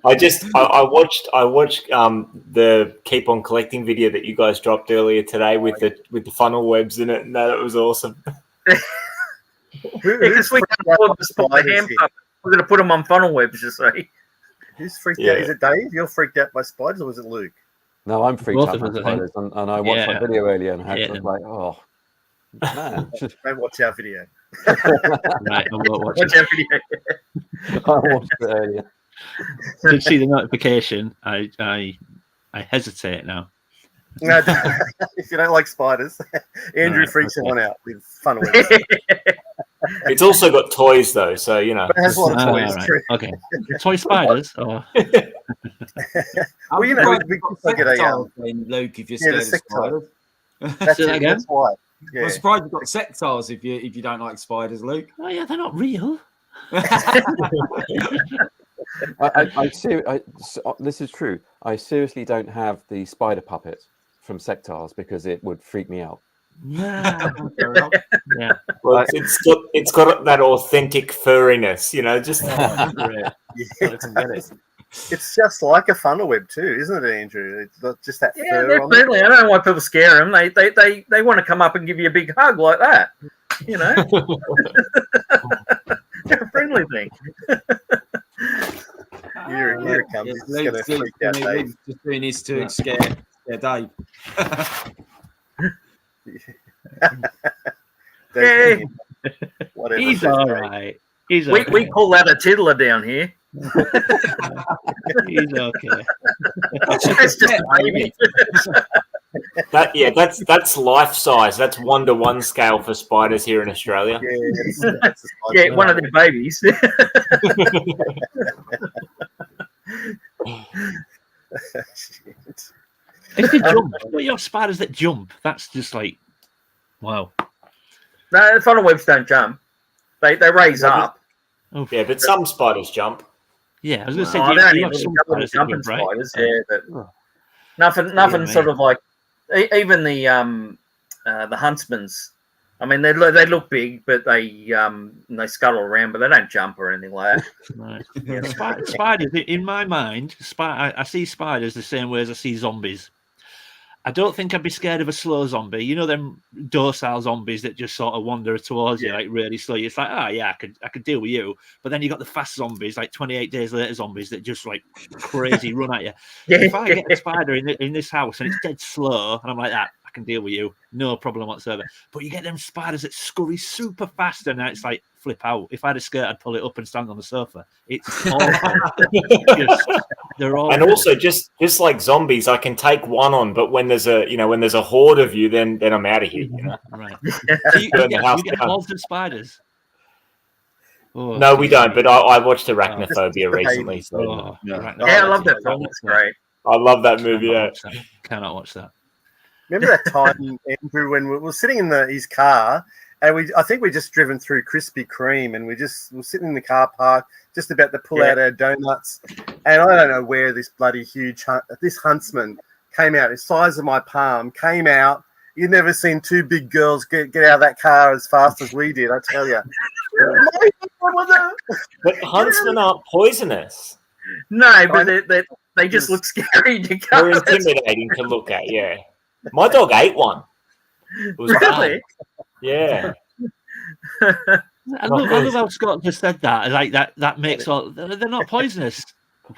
I watched the Keep On Collecting video that you guys dropped earlier today with the funnel webs in it, and that was awesome. Because we can't afford to spot the hand puppet. We're going to put them on funnel webs, you see. Who's freaked out? Is it Dave? You're freaked out by spiders, or was it Luke? No, I'm freaked out by spiders, and I watched that video earlier and I was like, oh, man. Don't watch our video. Right, I'm not watching. Watch our video. I watched it earlier. To see the notification, I hesitate now. No, if you don't like spiders, Andrew freaks one out with funnel webs. It's also got toys though, so you know. But it has a lot of toys. Right. Okay, toy spiders. Or... well, you know, we could get a Luke, if you're scared of spiders. That's it. That's why. Yeah. I'm surprised you've got sectars if you don't like spiders, Luke. Oh yeah, they're not real. This is true. I seriously don't have the spider puppet from Sectars because it would freak me out. Yeah. Well, it's got that authentic furriness, you know. Just it's just like a funnel web too, isn't it, Andrew? It's not just that. Yeah, definitely. I don't know why people scare them. They want to come up and give you a big hug like that. You know, it's a friendly thing. Here it comes. Yes, Luke's just doing this to scare Dave. Hey, whatever. He's all right. We call that a tiddler down here. He's okay. That's just a baby. That's life size. That's 1-to-1 scale for spiders here in Australia. Yeah, one of their babies. If they jump, you have spiders that jump. That's just like, wow. No, the funnel webs don't jump. They raise up. Oh. Yeah, but some spiders jump. Yeah, I was going to say, you have some spiders that jump, right? Spiders, yeah, but nothing sort of like even the huntsmans. I mean, they look big, but they scuttle around, but they don't jump or anything like that. Right. Yeah, spiders, in my mind, I see spiders the same way as I see zombies. I don't think I'd be scared of a slow zombie. You know, them docile zombies that just sort of wander towards you, like really slow. It's like, I could deal with you. But then you got the fast zombies, like 28 days later zombies that just like crazy run at you. If I get a spider in this house and it's dead slow, and I'm like that, I can deal with you, no problem whatsoever. But you get them spiders that scurry super fast, and it's like flip out. If I had a skirt, I'd pull it up and stand on the sofa. It's awful. They're all. And also, just like zombies, I can take one on, but when there's a horde of you, then I'm out of here. You know? Right. You get hordes of spiders. Oh, no, we don't. But I watched Arachnophobia recently. So. I love that film. It's great. I love that movie. Cannot watch that. Remember that time, Andrew, when we were sitting in his car, and I think we just driven through Krispy Kreme, and we're sitting in the car park, just about to pull out our donuts, and I don't know where this bloody huge this huntsman came out, the size of my palm, came out. You've never seen two big girls get out of that car as fast as we did, I tell you. But huntsmen aren't poisonous. No, but They just look scary to They're go. intimidating to look at. Yeah, my dog ate one. It was bad. Really? Yeah. I love how Scott just said that. Like that makes all. They're not poisonous.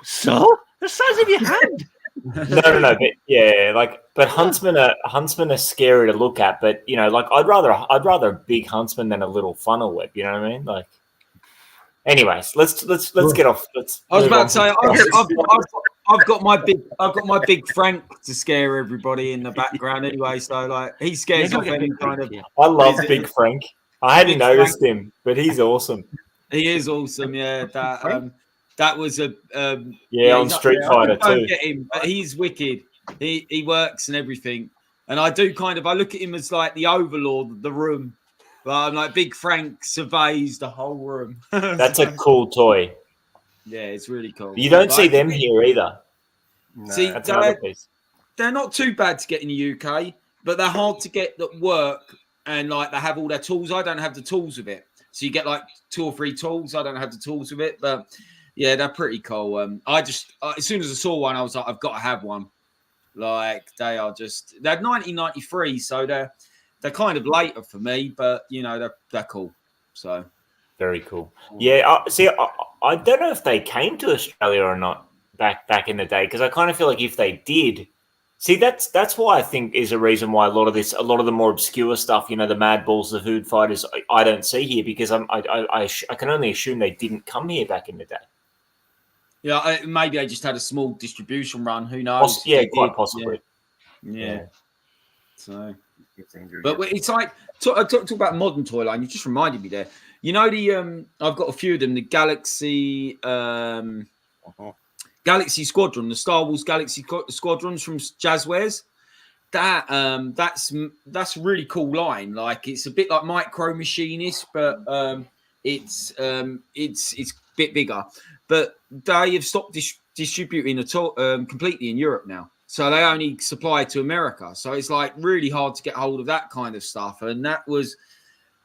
So the size of your hand. No, but yeah, but huntsmen are scary to look at. But like I'd rather a big huntsman than a little funnel web. You know what I mean? Like, anyways, let's get off. I was about to say I've got my big Frank to scare everybody in the background anyway. So like he scares off any kind of. I love Big Frank. I hadn't noticed him, but he's awesome. He is awesome. Yeah, that was a on Street Fighter don't too. Get him, but he's wicked. He works and everything. And I do I look at him as like the overlord of the room. But I'm like Big Frank surveys the whole room. That's a cool toy. Yeah, it's really cool. You don't see them here either. No. See, That's another piece. they're not too bad to get in the UK, but they're hard to get that work and like they have all their tools. I don't have the tools with it. So you get like 2 or 3 tools. I don't have the tools with it, but yeah, they're pretty cool. As soon as I saw one, I was like, I've got to have one. Like they're 1993, so they're kind of later for me, but they're cool. So very cool. Yeah, I don't know if they came to Australia or not back in the day, because I kind of feel like if they did, see that's why I think is a reason why a lot of the more obscure stuff, the Mad Balls, the Hood Fighters, I don't see here, because I can only assume they didn't come here back in the day. Yeah, maybe they just had a small distribution run. Who knows? Quite possibly. Yeah. So, but it's like talk about modern toy line. You just reminded me there. I've got a few of them. The Galaxy Galaxy Squadron, the Star Wars Galaxy Squadrons from Jazzwares. That's a really cool line. Like it's a bit like Micro Machinist, but it's a bit bigger. But they have stopped distributing completely in Europe now. So they only supply to America. So it's like really hard to get hold of that kind of stuff. And that was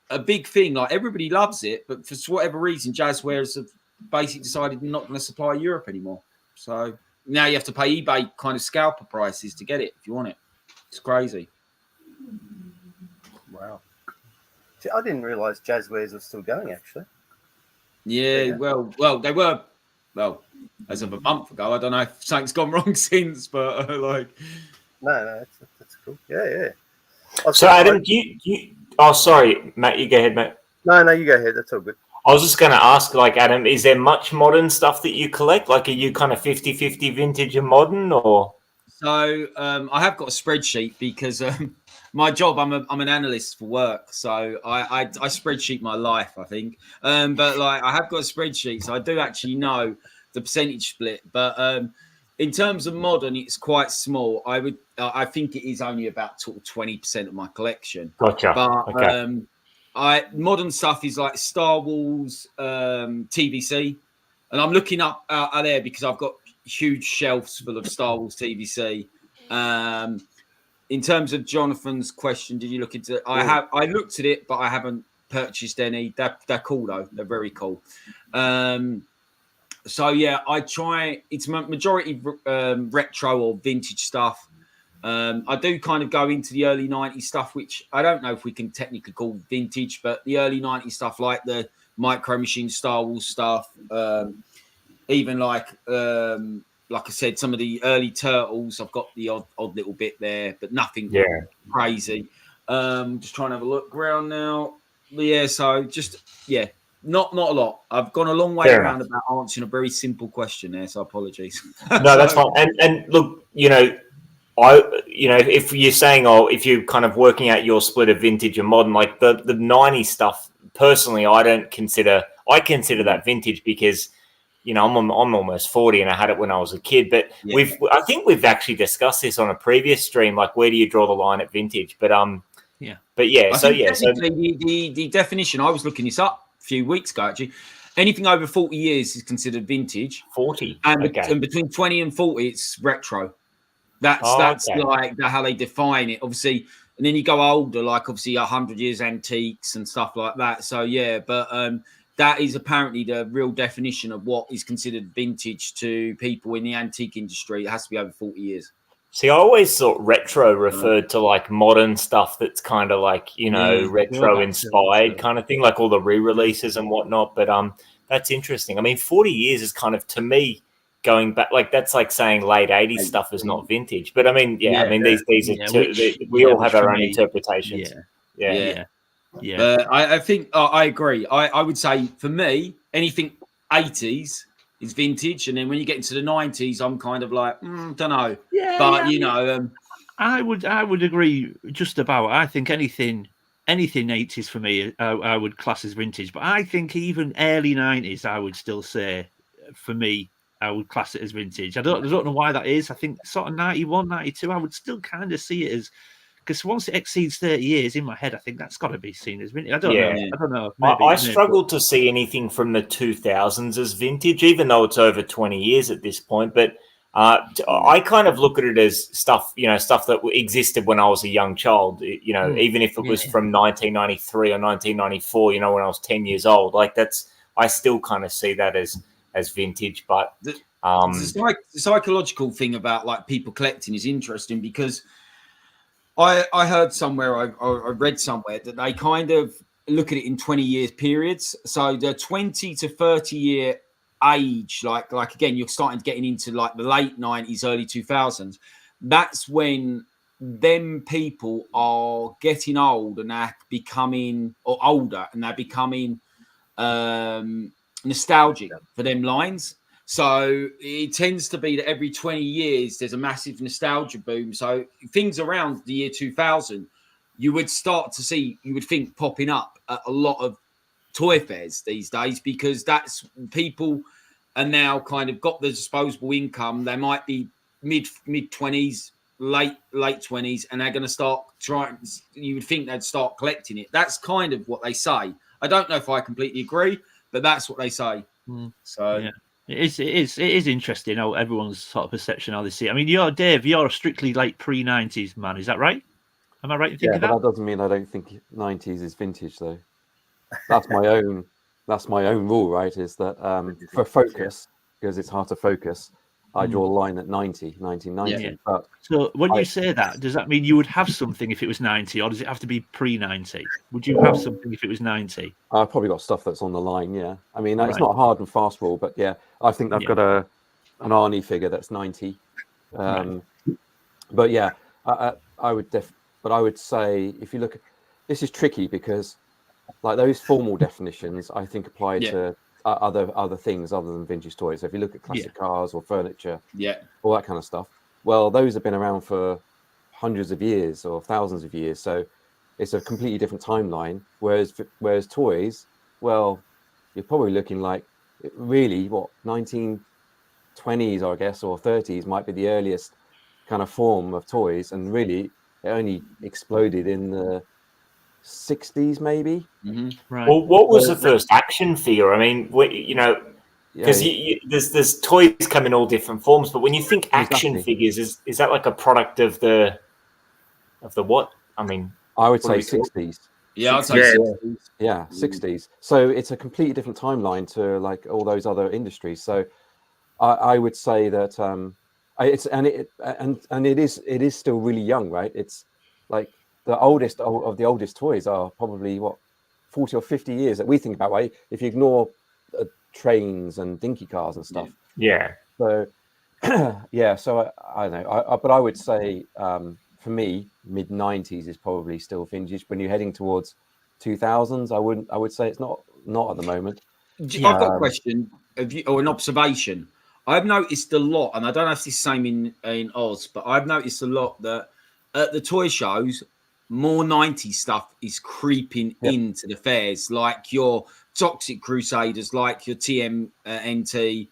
a big thing. Like everybody loves it, but for whatever reason, Jazzwares have basically decided not going to supply Europe anymore. So now you have to pay eBay kind of scalper prices to get it if you want it. It's crazy. Wow. See, I didn't realise Jazzwares was still going, actually. Yeah, well, they were, as of a month ago. I don't know if something's gone wrong since, but No, that's cool. Yeah. So, Adam, oh, sorry, Matt, you go ahead, Matt. No, you go ahead. That's all good. I was just going to ask, like, Adam, is there much modern stuff that you collect? Like, are you kind of 50-50 vintage and modern, or? So, I have got a spreadsheet because my job, I'm an analyst for work, so I spreadsheet my life, I think. But like, I have got a spreadsheet, so I do actually know the percentage split. But in terms of modern, it's quite small. I think it is only about 20% of my collection. Gotcha. But okay. Modern stuff is like Star Wars, TVC, and I'm looking up out there because I've got huge shelves full of Star Wars TVC. In terms of Jonathan's question, did you look into it? I looked at it, but I haven't purchased any. They're cool though. They're very cool. So yeah, I try. It's majority retro or vintage stuff. I do kind of go into the early 90s stuff, which I don't know if we can technically call vintage, but the early 90s stuff like the Micro Machine Star Wars stuff, even like I said, some of the early Turtles, I've got the odd little bit there, but nothing crazy. Just trying to have a look around now. But yeah, so not a lot. I've gone a long way around about answering a very simple question there, so apologies. No, that's fine. And look, if you're saying, if you're kind of working out your split of vintage and modern, like the 90s stuff, personally, I consider that vintage because, I'm almost 40 and I had it when I was a kid. But I think we've actually discussed this on a previous stream, like where do you draw the line at vintage? But the definition, I was looking this up a few weeks ago actually. Anything over 40 years is considered vintage. 40, and between 20 and 40, it's retro. That's like how they define it, obviously. And then you go older, like obviously 100 years antiques and stuff like that. So yeah, but that is apparently the real definition of what is considered vintage to people in the antique industry. It has to be over 40 years. See, I always thought retro referred to like modern stuff that's kind of like, retro inspired kind of thing, like all the re-releases and whatnot. But that's interesting. I mean, 40 years is kind of, to me, going back, like that's like saying late 80s stuff is not vintage. But I mean, these are we all have our own interpretations. Yeah. I think I agree. I would say for me, anything 80s is vintage, and then when you get into the 90s, I'm kind of like, don't know. I would agree just about. I think anything 80s for me, I would class as vintage. But I think even early 90s, I would still say, for me, I would class it as vintage. I don't know why that is. I think sort of 91, 92, I would still kind of see it as, because once it exceeds 30 years in my head, I think that's got to be seen as vintage. I don't know. I struggle to see anything from the 2000s as vintage, even though it's over 20 years at this point. But I kind of look at it as stuff that existed when I was a young child, even if it was from 1993 or 1994, when I was 10 years old. Like I still kind of see that as vintage. But the psychological thing about like people collecting is interesting, because I heard somewhere, I read somewhere that they kind of look at it in 20 years periods. So the 20 to 30 year age, like again, you're starting getting into like the late 90s, early 2000s. That's when them people are getting old and they're becoming, or older, and they're becoming nostalgic for them lines. So it tends to be that every 20 years, there's a massive nostalgia boom. So things around the year 2000, you would start to see, you would think, popping up at a lot of toy fairs these days, because that's people are now kind of got the disposable income. They might be mid 20s, late 20s, and they're going to start trying. You would think they'd start collecting it. That's kind of what they say. I don't know if I completely agree, but that's what they say. So. Yeah. It is interesting how everyone's sort of perception how they see it. I mean, you're a strictly like pre-90s man, is that right? Am I right in thinking that? But that doesn't mean I don't think 90s is vintage, though. That's my own rule, right? Is that for focus, because it's hard to focus, I draw a line at 1990. Yeah. But so when you say that, does that mean you would have something if it was 90, or does it have to be pre-90? Would you have something if it was 90? I've probably got stuff that's on the line, yeah. I mean, it's not a hard and fast rule, but yeah, I think I've got an Arnie figure that's 90. But yeah, I would say, if you look at, this is tricky because like those formal definitions, I think apply to other things other than vintage toys. So if you look at classic cars or furniture, all that kind of stuff, well, those have been around for hundreds of years or thousands of years. So it's a completely different timeline. Whereas toys, well, you're probably looking like really 1920s, I guess, or 30s might be the earliest kind of form of toys, and really it only exploded in the 60s, maybe. Right. Well, what was the first action figure? I mean, because there's toys come in all different forms, but when you think action figures, is that like a product of the what? I mean, I would say 60s. Yeah, I'd say 60s. Yeah, 60s. So it's a completely different timeline to like all those other industries. So I would say that it is still really young, right? It's like the oldest of the oldest toys are probably 40 or 50 years that we think about, right? If you ignore trains and dinky cars and stuff. Yeah. So so I don't know. But I would say for me, mid 90s is probably still vintage. When you're heading towards 2000s, I would say it's not at the moment. I've got a question or an observation. I've noticed a lot, and I don't know if it's the same in Oz, but I've noticed a lot that at the toy shows, more 90s stuff is creeping into the fairs, like your Toxic Crusaders, like your TMNT.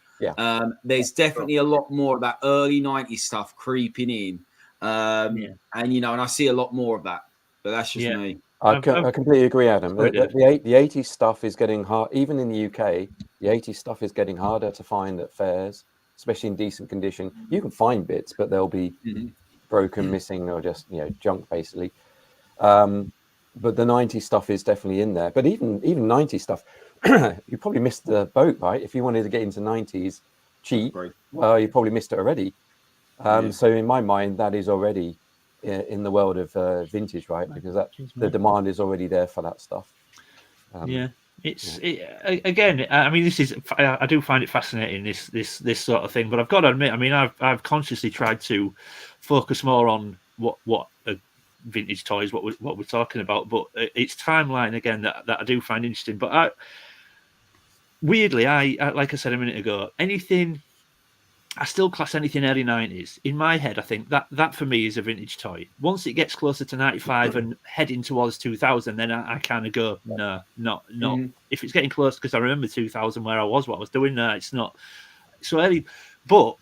There's definitely a lot more of that early 90s stuff creeping in. And I see a lot more of that, but that's just me. I completely agree, Adam. The 80s stuff is getting hard, even in the UK. The 80s stuff is getting harder to find at fairs, especially in decent condition. You can find bits, but they'll be broken, missing, or just junk, basically. But the 90s stuff is definitely in there. But even 90s stuff, you probably missed the boat, right? If you wanted to get into 90s cheap, well, you probably missed it already. So in my mind, that is already in the world of vintage, right? Because the demand is already there for that stuff. Again, I mean, I do find it fascinating, this sort of thing. But I've got to admit, I mean, I've consciously tried to focus more on what vintage toys, what we're talking about. But it's timeline again that I do find interesting. But weirdly, like I said a minute ago, I still class anything early 90s. In my head, I think that for me is a vintage toy. Once it gets closer to 95 and heading towards 2000, then I kind of go, no, not. If it's getting close, because I remember 2000 where I was, what I was doing, it's not so early. But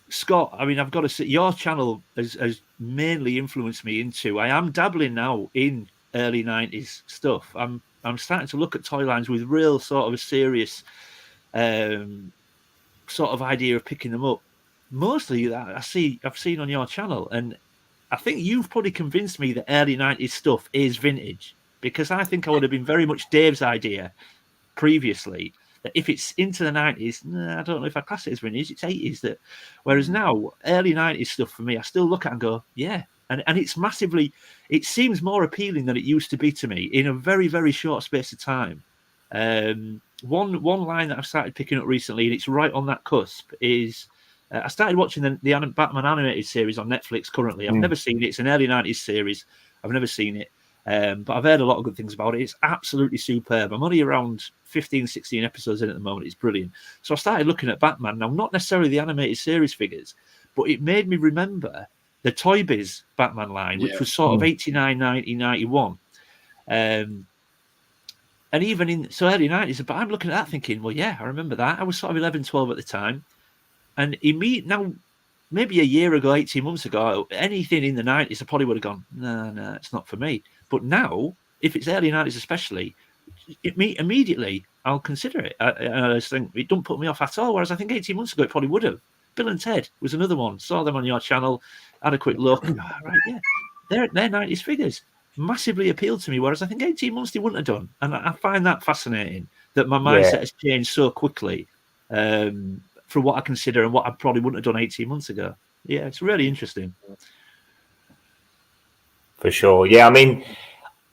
Scott, I mean, I've got to say, your channel has mainly influenced me into. I am dabbling now in early 90s stuff. I'm starting to look at toy lines with real sort of a serious sort of idea of picking them up. Mostly that I've seen on your channel, and I think you've probably convinced me that early 90s stuff is vintage, because I think I would have been very much Dave's idea previously, that if it's into the 90s, I don't know if I class it as vintage, it's 80s. Whereas now, early 90s stuff for me, I still look at and go, yeah. And it's massively, it seems more appealing than it used to be to me in a very, very short space of time. One line that I've started picking up recently, and it's right on that cusp, is I started watching the Batman animated series on Netflix currently. I've never seen it. It's an early 90s series. I've never seen it, but I've heard a lot of good things about it. It's absolutely superb. I'm only around 15, 16 episodes in at the moment. It's brilliant. So I started looking at Batman. Now, not necessarily the animated series figures, but it made me remember the Toy Biz Batman line, which was sort of 89, 90, 91. And even in early 90s, but I'm looking at that thinking, well, yeah, I remember that. I was sort of 11, 12 at the time. And now, maybe a year ago, 18 months ago, anything in the 90s, I probably would have gone, no, it's not for me. But now, if it's early 90s especially, immediately I'll consider it. I just think it don't put me off at all, whereas I think 18 months ago it probably would have. Bill and Ted was another one. Saw them on your channel, had a quick look. Right, yeah, they're 90s figures. Massively appealed to me, whereas I think 18 months they wouldn't have done. And I find that fascinating, that my mindset has changed so quickly from what I consider and what I probably wouldn't have done 18 months ago. Yeah, it's really interesting. For sure. Yeah, I mean,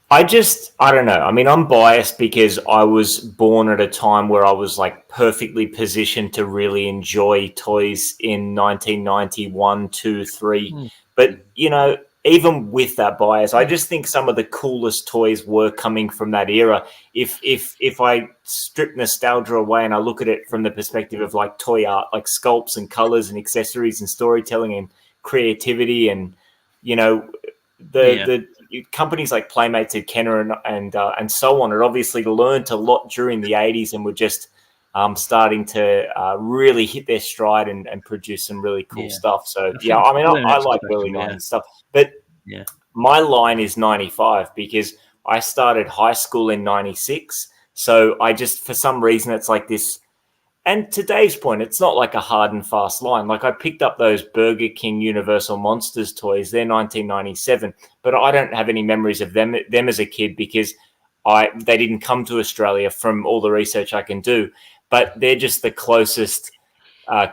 I don't know. I mean, I'm biased because I was born at a time where I was like perfectly positioned to really enjoy toys in 1991, 2, 3. But, you know, even with that bias, I just think some of the coolest toys were coming from that era. If I strip nostalgia away and I look at it from the perspective of like toy art, like sculpts and colors and accessories and storytelling and creativity, and you know, the companies like Playmates and Kenner and so on had obviously learned a lot during the 80s and were just starting to really hit their stride and produce some really cool stuff. So, I mean, I like early 90s stuff. But my line is 95 because I started high school in 96. So I just, for some reason, it's like this. And to Dave's point, it's not like a hard and fast line. Like I picked up those Burger King Universal Monsters toys. They're 1997, but I don't have any memories of them as a kid because they didn't come to Australia from all the research I can do. But they're just the closest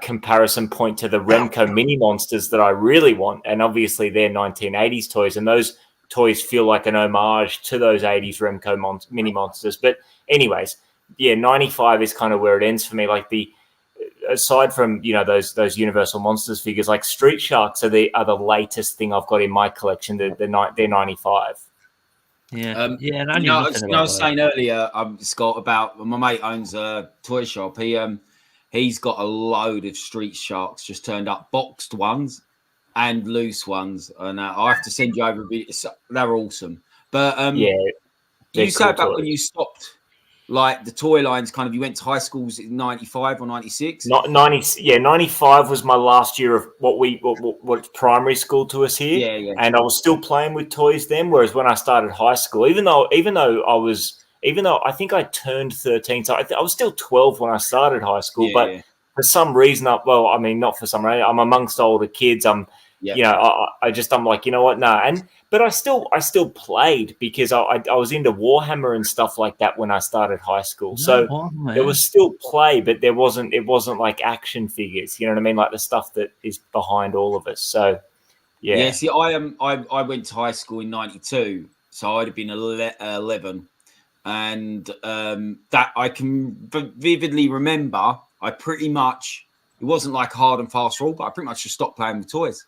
comparison point to the Remco mini monsters that I really want. And obviously they're 1980s toys, and those toys feel like an homage to those 80s Remco mini monsters. But anyways, 95 is kind of where it ends for me. Like aside from, you know, those Universal Monsters figures, like Street Sharks are the latest thing I've got in my collection. They're 95. Yeah, and I was saying earlier, Scott, about my mate owns a toy shop. He's got a load of Street Sharks just turned up, boxed ones and loose ones, and I have to send you over a bit. They're awesome. But you say about when you stopped, like the toy lines, kind of, you went to high schools in 95 or 96? 95 was my last year of what primary school to us here. Yeah. And I was still playing with toys then, whereas when I started high school, even though I think I turned 13, so I was still 12 when I started high school, but for some reason, not for some reason, I'm amongst older kids. You know, I'm like, you know what, no, but I still played because I was into Warhammer and stuff like that when I started high school. So there was still play, but it wasn't like action figures. You know what I mean? Like the stuff that is behind all of us. So yeah. See, I went to high school in '92, so I'd have been 11, and that I can vividly remember. I pretty much, it wasn't like a hard and fast rule, but I pretty much just stopped playing with toys.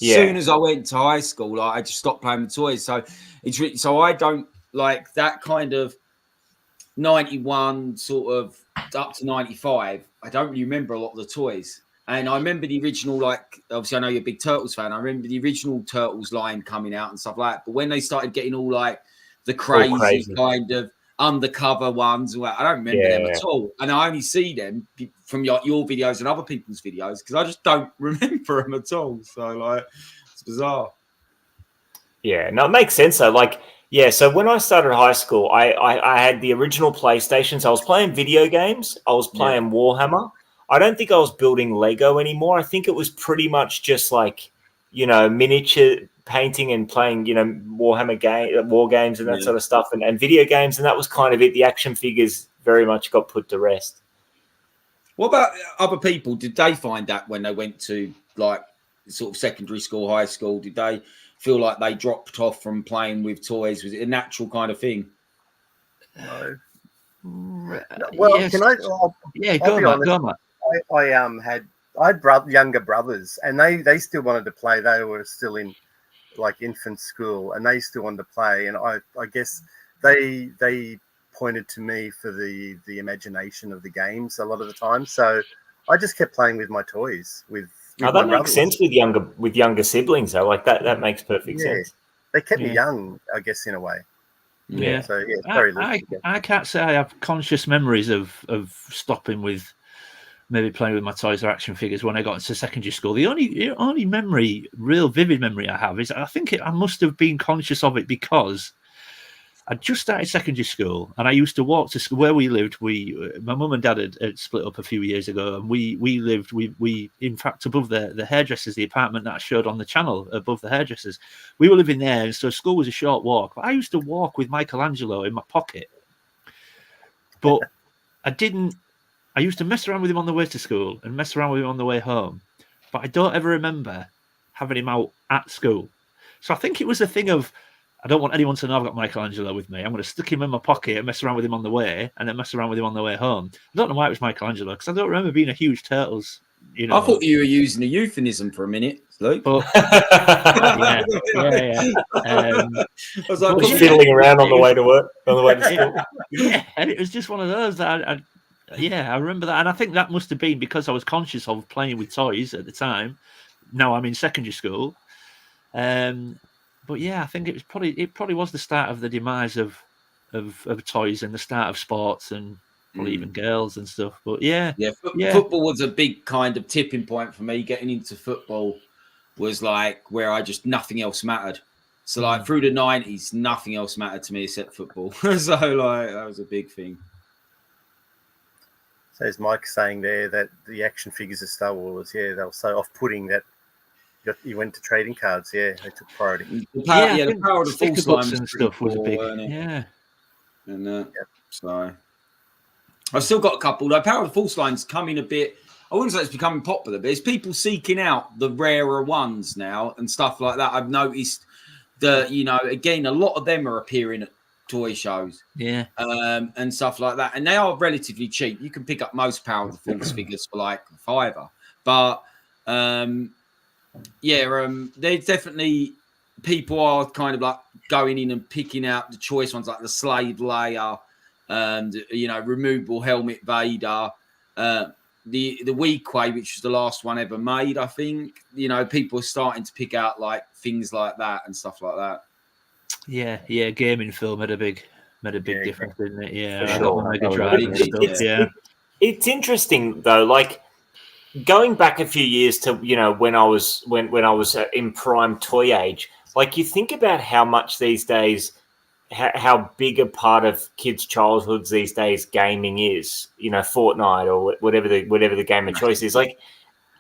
As soon as I went to high school, I just stopped playing with toys. So so I don't like that kind of 91 sort of up to 95. I don't really remember a lot of the toys. And I remember the original, like, obviously I know you're a big Turtles fan. I remember the original Turtles line coming out and stuff like that. But when they started getting all like the crazy kind of undercover ones, I don't remember them at all. And I only see them from your videos and other people's videos because I just don't remember them at all. So, like, it's bizarre. Yeah, no, it makes sense though. Like, yeah, so when I started high school, I had the original PlayStation. So I was playing video games. I was playing Warhammer. I don't think I was building Lego anymore. I think it was pretty much just like, you know, miniature painting and playing, you know, Warhammer war games and that sort of stuff and video games. And that was kind of it. The action figures very much got put to rest. What about other people? Did they find that when they went to like sort of secondary school, high school? Did they feel like they dropped off from playing with toys? Was it a natural kind of thing? No. Well, yes. can I? Go on. I had younger brothers, and they still wanted to play. They were still in like infant school, and they still wanted to play. And I guess they pointed to me for the imagination of the games a lot of the time. So I just kept playing with my toys. That makes sense with younger siblings though. Like that makes perfect sense. They kept me young, I guess, in a way. Yeah. So very I can't say I have conscious memories of stopping with maybe playing with my toys or action figures when I got into secondary school. The only memory, real vivid memory I have is I think I must have been conscious of it because I just started secondary school and I used to walk to school where we lived. My mum and dad had split up a few years ago, and we lived in fact above the hairdressers, the apartment that I showed on the channel above the hairdressers. We were living there, and so school was a short walk. But I used to walk with Michelangelo in my pocket, but I used to mess around with him on the way to school and mess around with him on the way home, but I don't ever remember having him out at school. So I think it was a thing of, I don't want anyone to know I've got Michelangelo with me. I'm going to stick him in my pocket and mess around with him on the way, and then mess around with him on the way home. I don't know why it was Michelangelo, because I don't remember being a huge Turtles. You know, I thought you were using a euphemism for a minute, Luke. But, I was like, fiddling around on the way to work, on the way to school. Yeah, and it was just one of those that I remember that, and I think that must have been because I was conscious of playing with toys at the time. Now I'm in secondary school, but yeah, I think it probably was the start of the demise of toys and the start of sports and probably even girls and stuff. But football was a big kind of tipping point for me. Getting into football was like where nothing else mattered. So like through the 90s, nothing else mattered to me except football. So like that was a big thing. So is Mike saying there that the action figures of Star Wars, they were so off-putting that you went to trading cards. Yeah, they took priority. The power of the Force line and stuff was big. So I've still got a couple. The power of the Force line's coming a bit. I wouldn't say it's becoming popular, but there's people seeking out the rarer ones now and stuff like that. I've noticed that, again, a lot of them are appearing at toy shows, and stuff like that, and they are relatively cheap. You can pick up most Power of the Force figures for like $5, but there's definitely people are kind of like going in and picking out the choice ones, like the Slave Leia, removable helmet Vader, the Weequay, which was the last one ever made. I think people are starting to pick out like things like that and stuff like that. Yeah, gaming film had a big difference, didn't it? Yeah, for sure. Mega Drive and stuff. It's interesting though, like going back a few years to when I was in prime toy age. Like you think about how much these days, how big a part of kids' childhoods these days gaming is. Fortnite or whatever the game of choice is. Like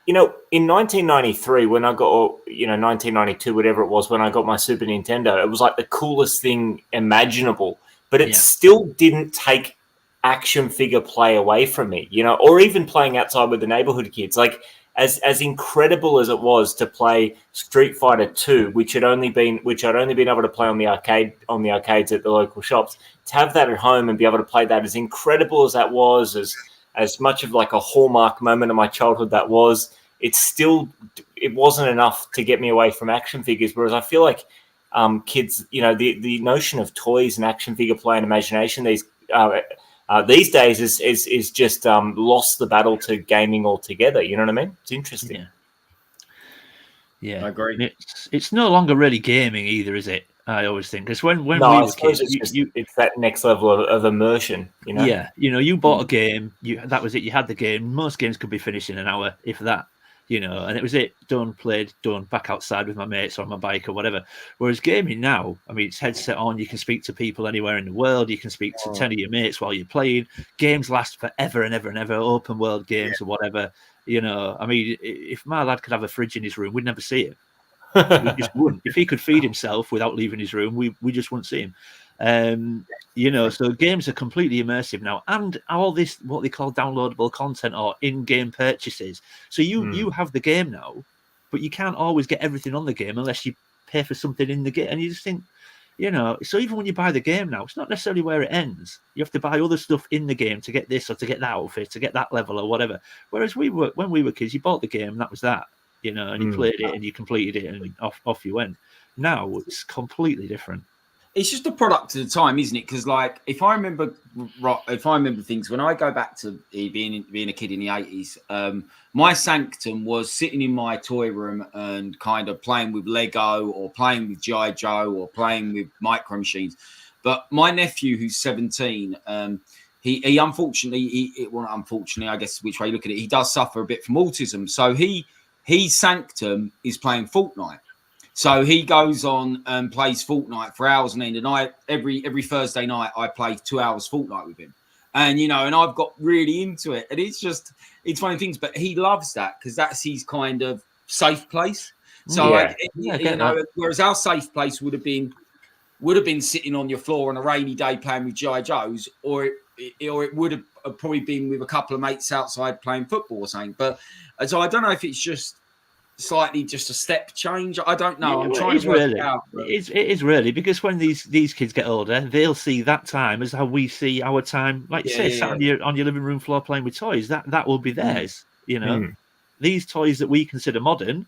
you know, in 1993, when I got, or, you know, 1992, whatever it was, when I got my Super Nintendo, it was like the coolest thing imaginable. But it still didn't take action figure play away from me, you know, or even playing outside with the neighborhood kids. Like, as incredible as it was to play Street Fighter 2, which I'd only been able to play on the arcades at the local shops, to have that at home and be able to play that, as incredible as that was, as much of like a hallmark moment of my childhood that was, it wasn't enough to get me away from action figures. Whereas I feel like kids, you know, the notion of toys and action figure play and imagination these days is just lost the battle to gaming altogether. You know what I mean? It's interesting. Yeah, I agree. It's no longer really gaming either, is it? I always think, because when we I were suppose kids, it's that next level of immersion. You know? Yeah, you know, you bought a game, that was it. You had the game. Most games could be finished in an hour, if that. You know, and it was it. Done, played, done. Back outside with my mates or on my bike or whatever. Whereas gaming now, I mean, it's headset on. You can speak to people anywhere in the world. You can speak to 10 of your mates while you're playing. Games last forever and ever and ever. Open world games or whatever. You know, I mean, if my lad could have a fridge in his room, we'd never see it. We just wouldn't. If he could feed himself without leaving his room, we just wouldn't see him. You know, so games are completely immersive now, and all this what they call downloadable content or in-game purchases. So you have the game now, but you can't always get everything on the game unless you pay for something in the game. And you just think, you know, so even when you buy the game now, it's not necessarily where it ends. You have to buy other stuff in the game to get this or to get that outfit, to get that level or whatever. Whereas when we were kids, you bought the game and that was that, you know, and you played it and you completed it and off you went. Now it's completely different. It's just a product of the time, isn't it? Because, like, if I remember things, when I go back to being a kid in the 80s, my sanctum was sitting in my toy room and kind of playing with Lego or playing with G.I. Joe or playing with Micro Machines. But my nephew, who's 17, he unfortunately, not unfortunately, I guess which way you look at it, he does suffer a bit from autism. So his sanctum is playing Fortnite. So he goes on and plays Fortnite for hours on end. And every Thursday night, I play 2 hours Fortnite with him. And, you know, and I've got really into it. And it's one of the things, but he loves that because that's his kind of safe place. So, whereas our safe place would have been sitting on your floor on a rainy day playing with G.I. Joes, or it would have probably been with a couple of mates outside playing football or something. But so I don't know if it's just slightly just a step change. I don't know. I'm trying to work it out. It is really, because when these kids get older, they'll see that time as how we see our time. Like you say, sat on your living room floor playing with toys. That will be theirs. You know, these toys that we consider modern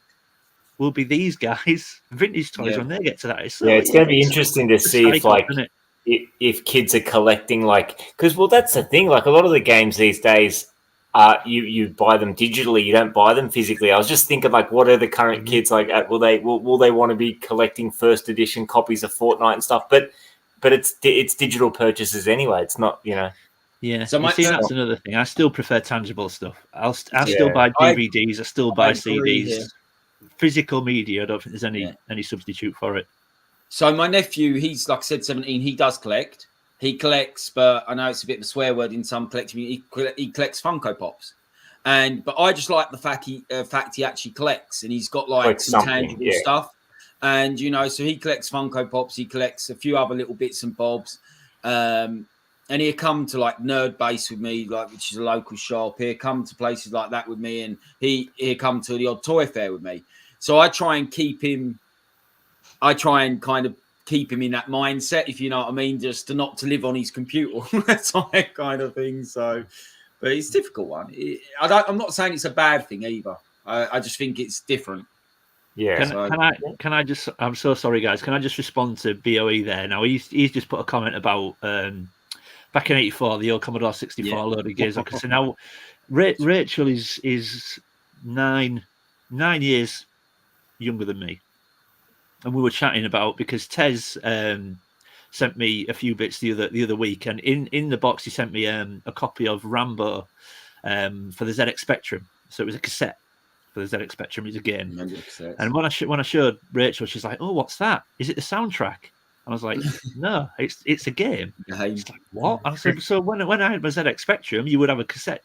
will be these guys' vintage toys when they get to that. So it's going to be interesting to see if kids are collecting, like, because that's the thing. Like, a lot of the games these days, you buy them digitally, you don't buy them physically. I was just thinking, like, what are the current kids like? Will they want to be collecting first edition copies of Fortnite and stuff? But it's digital purchases anyway. It's not, you know. Yeah. So that's another thing. I still prefer tangible stuff. I'll still buy DVDs. I still buy CDs. Yeah. Physical media, I don't think there's any substitute for it. So my nephew, he's like I said, 17. He does collect. He collects, but I know it's a bit of a swear word in some collecting. He collects Funko Pops, but I just like the fact he actually collects, and he's got like some tangible stuff, and you know, so he collects Funko Pops. He collects a few other little bits and bobs, and he'll come to like Nerd Base with me, like, which is a local shop. He'll come to places like that with me, and he'll come to the odd toy fair with me. So I try and kind of keep him in that mindset, if you know what I mean, just to not to live on his computer, that kind of thing. So, but it's a difficult one. I'm not saying it's a bad thing either. I just think it's different. Yeah. Can I just? I'm so sorry, guys. Can I just respond to BOE there? Now he's just put a comment about back in '84, the old Commodore 64 load of games. So now Rachel is 9 years younger than me. And we were chatting about, because Tez sent me a few bits the other week, and in the box he sent me a copy of Rambo for the ZX Spectrum. So it was a cassette for the ZX Spectrum. It was a game. And when I showed Rachel, she's like, "Oh, what's that? Is it the soundtrack?" And I was like, "No, it's a game." She's like, "What?" And I said, "So when I had my ZX Spectrum, you would have a cassette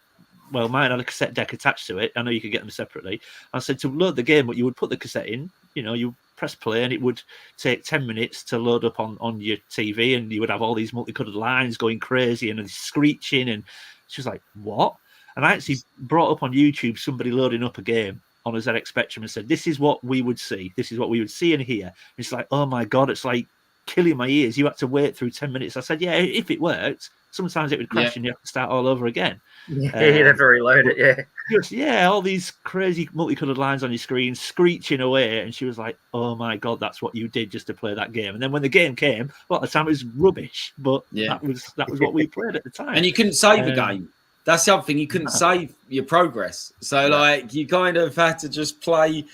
well, mine had a cassette deck attached to it. I know you could get them separately. I said to load the game, but you would put the cassette in, you press play, and it would take 10 minutes to load up on your TV, and you would have all these multicolored lines going crazy and screeching. And she was like, what? And I actually brought up on YouTube somebody loading up a game on a ZX Spectrum and said, this is what we would see. This is what we would see and hear. And it's like, oh my God, it's like killing my ears. You had to wait through 10 minutes. I said, yeah, if it worked, sometimes it would crash and you have to start all over again. Yeah, you'd have to reload it, yeah. All these crazy multicolored lines on your screen screeching away. And she was like, oh my God, that's what you did just to play that game. And then when the game came, well, at the time it was rubbish, but that was what we played at the time. And you couldn't save a game. That's something you couldn't save your progress. So like you kind of had to just play,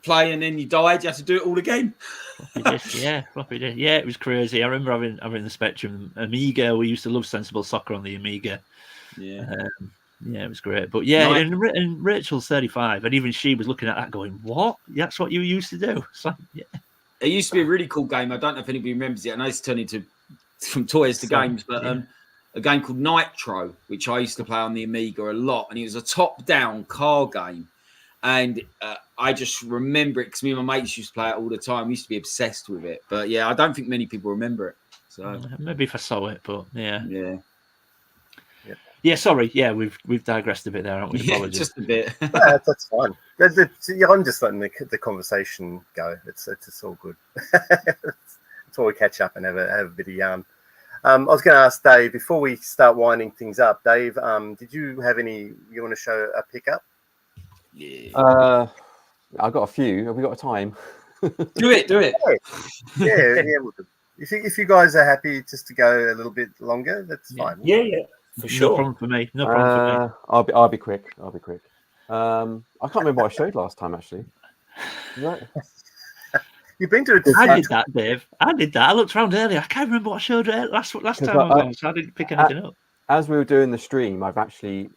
and then you died. You had to do it all again. Floppy disk. Yeah, it was crazy. I remember having the Spectrum Amiga. We used to love Sensible Soccer on the Amiga. Yeah, it was great. But and Rachel's 35, and even she was looking at that, going, "What? That's what you used to do?" It's like, it used to be a really cool game. I don't know if anybody remembers it. I know it's turned into from toys to games, but a game called Nitro, which I used to play on the Amiga a lot, and it was a top-down car game. And I just remember it because me and my mates used to play it all the time. We used to be obsessed with it. But yeah, I don't think many people remember it. So maybe if I saw it, but sorry. Yeah, we've digressed a bit there, haven't we? Apologies. Just a bit. That's fine. I'm just letting the conversation go. It's all good. It's all we catch up and have a bit of yarn. I was going to ask Dave before we start winding things up. Dave, did you have any you want to show a pickup? Yeah. I've got a few. Have we got time? Do it. Yeah. If you guys are happy just to go a little bit longer, that's fine. Yeah, for sure. No problem for me. No problem for me. I'll be quick. I can't remember what I showed last time, actually. Right. You've been to I did that, Dave. I did that. I looked around earlier. I can't remember what I showed last time I went, so I didn't pick anything up. As we were doing the stream, I've actually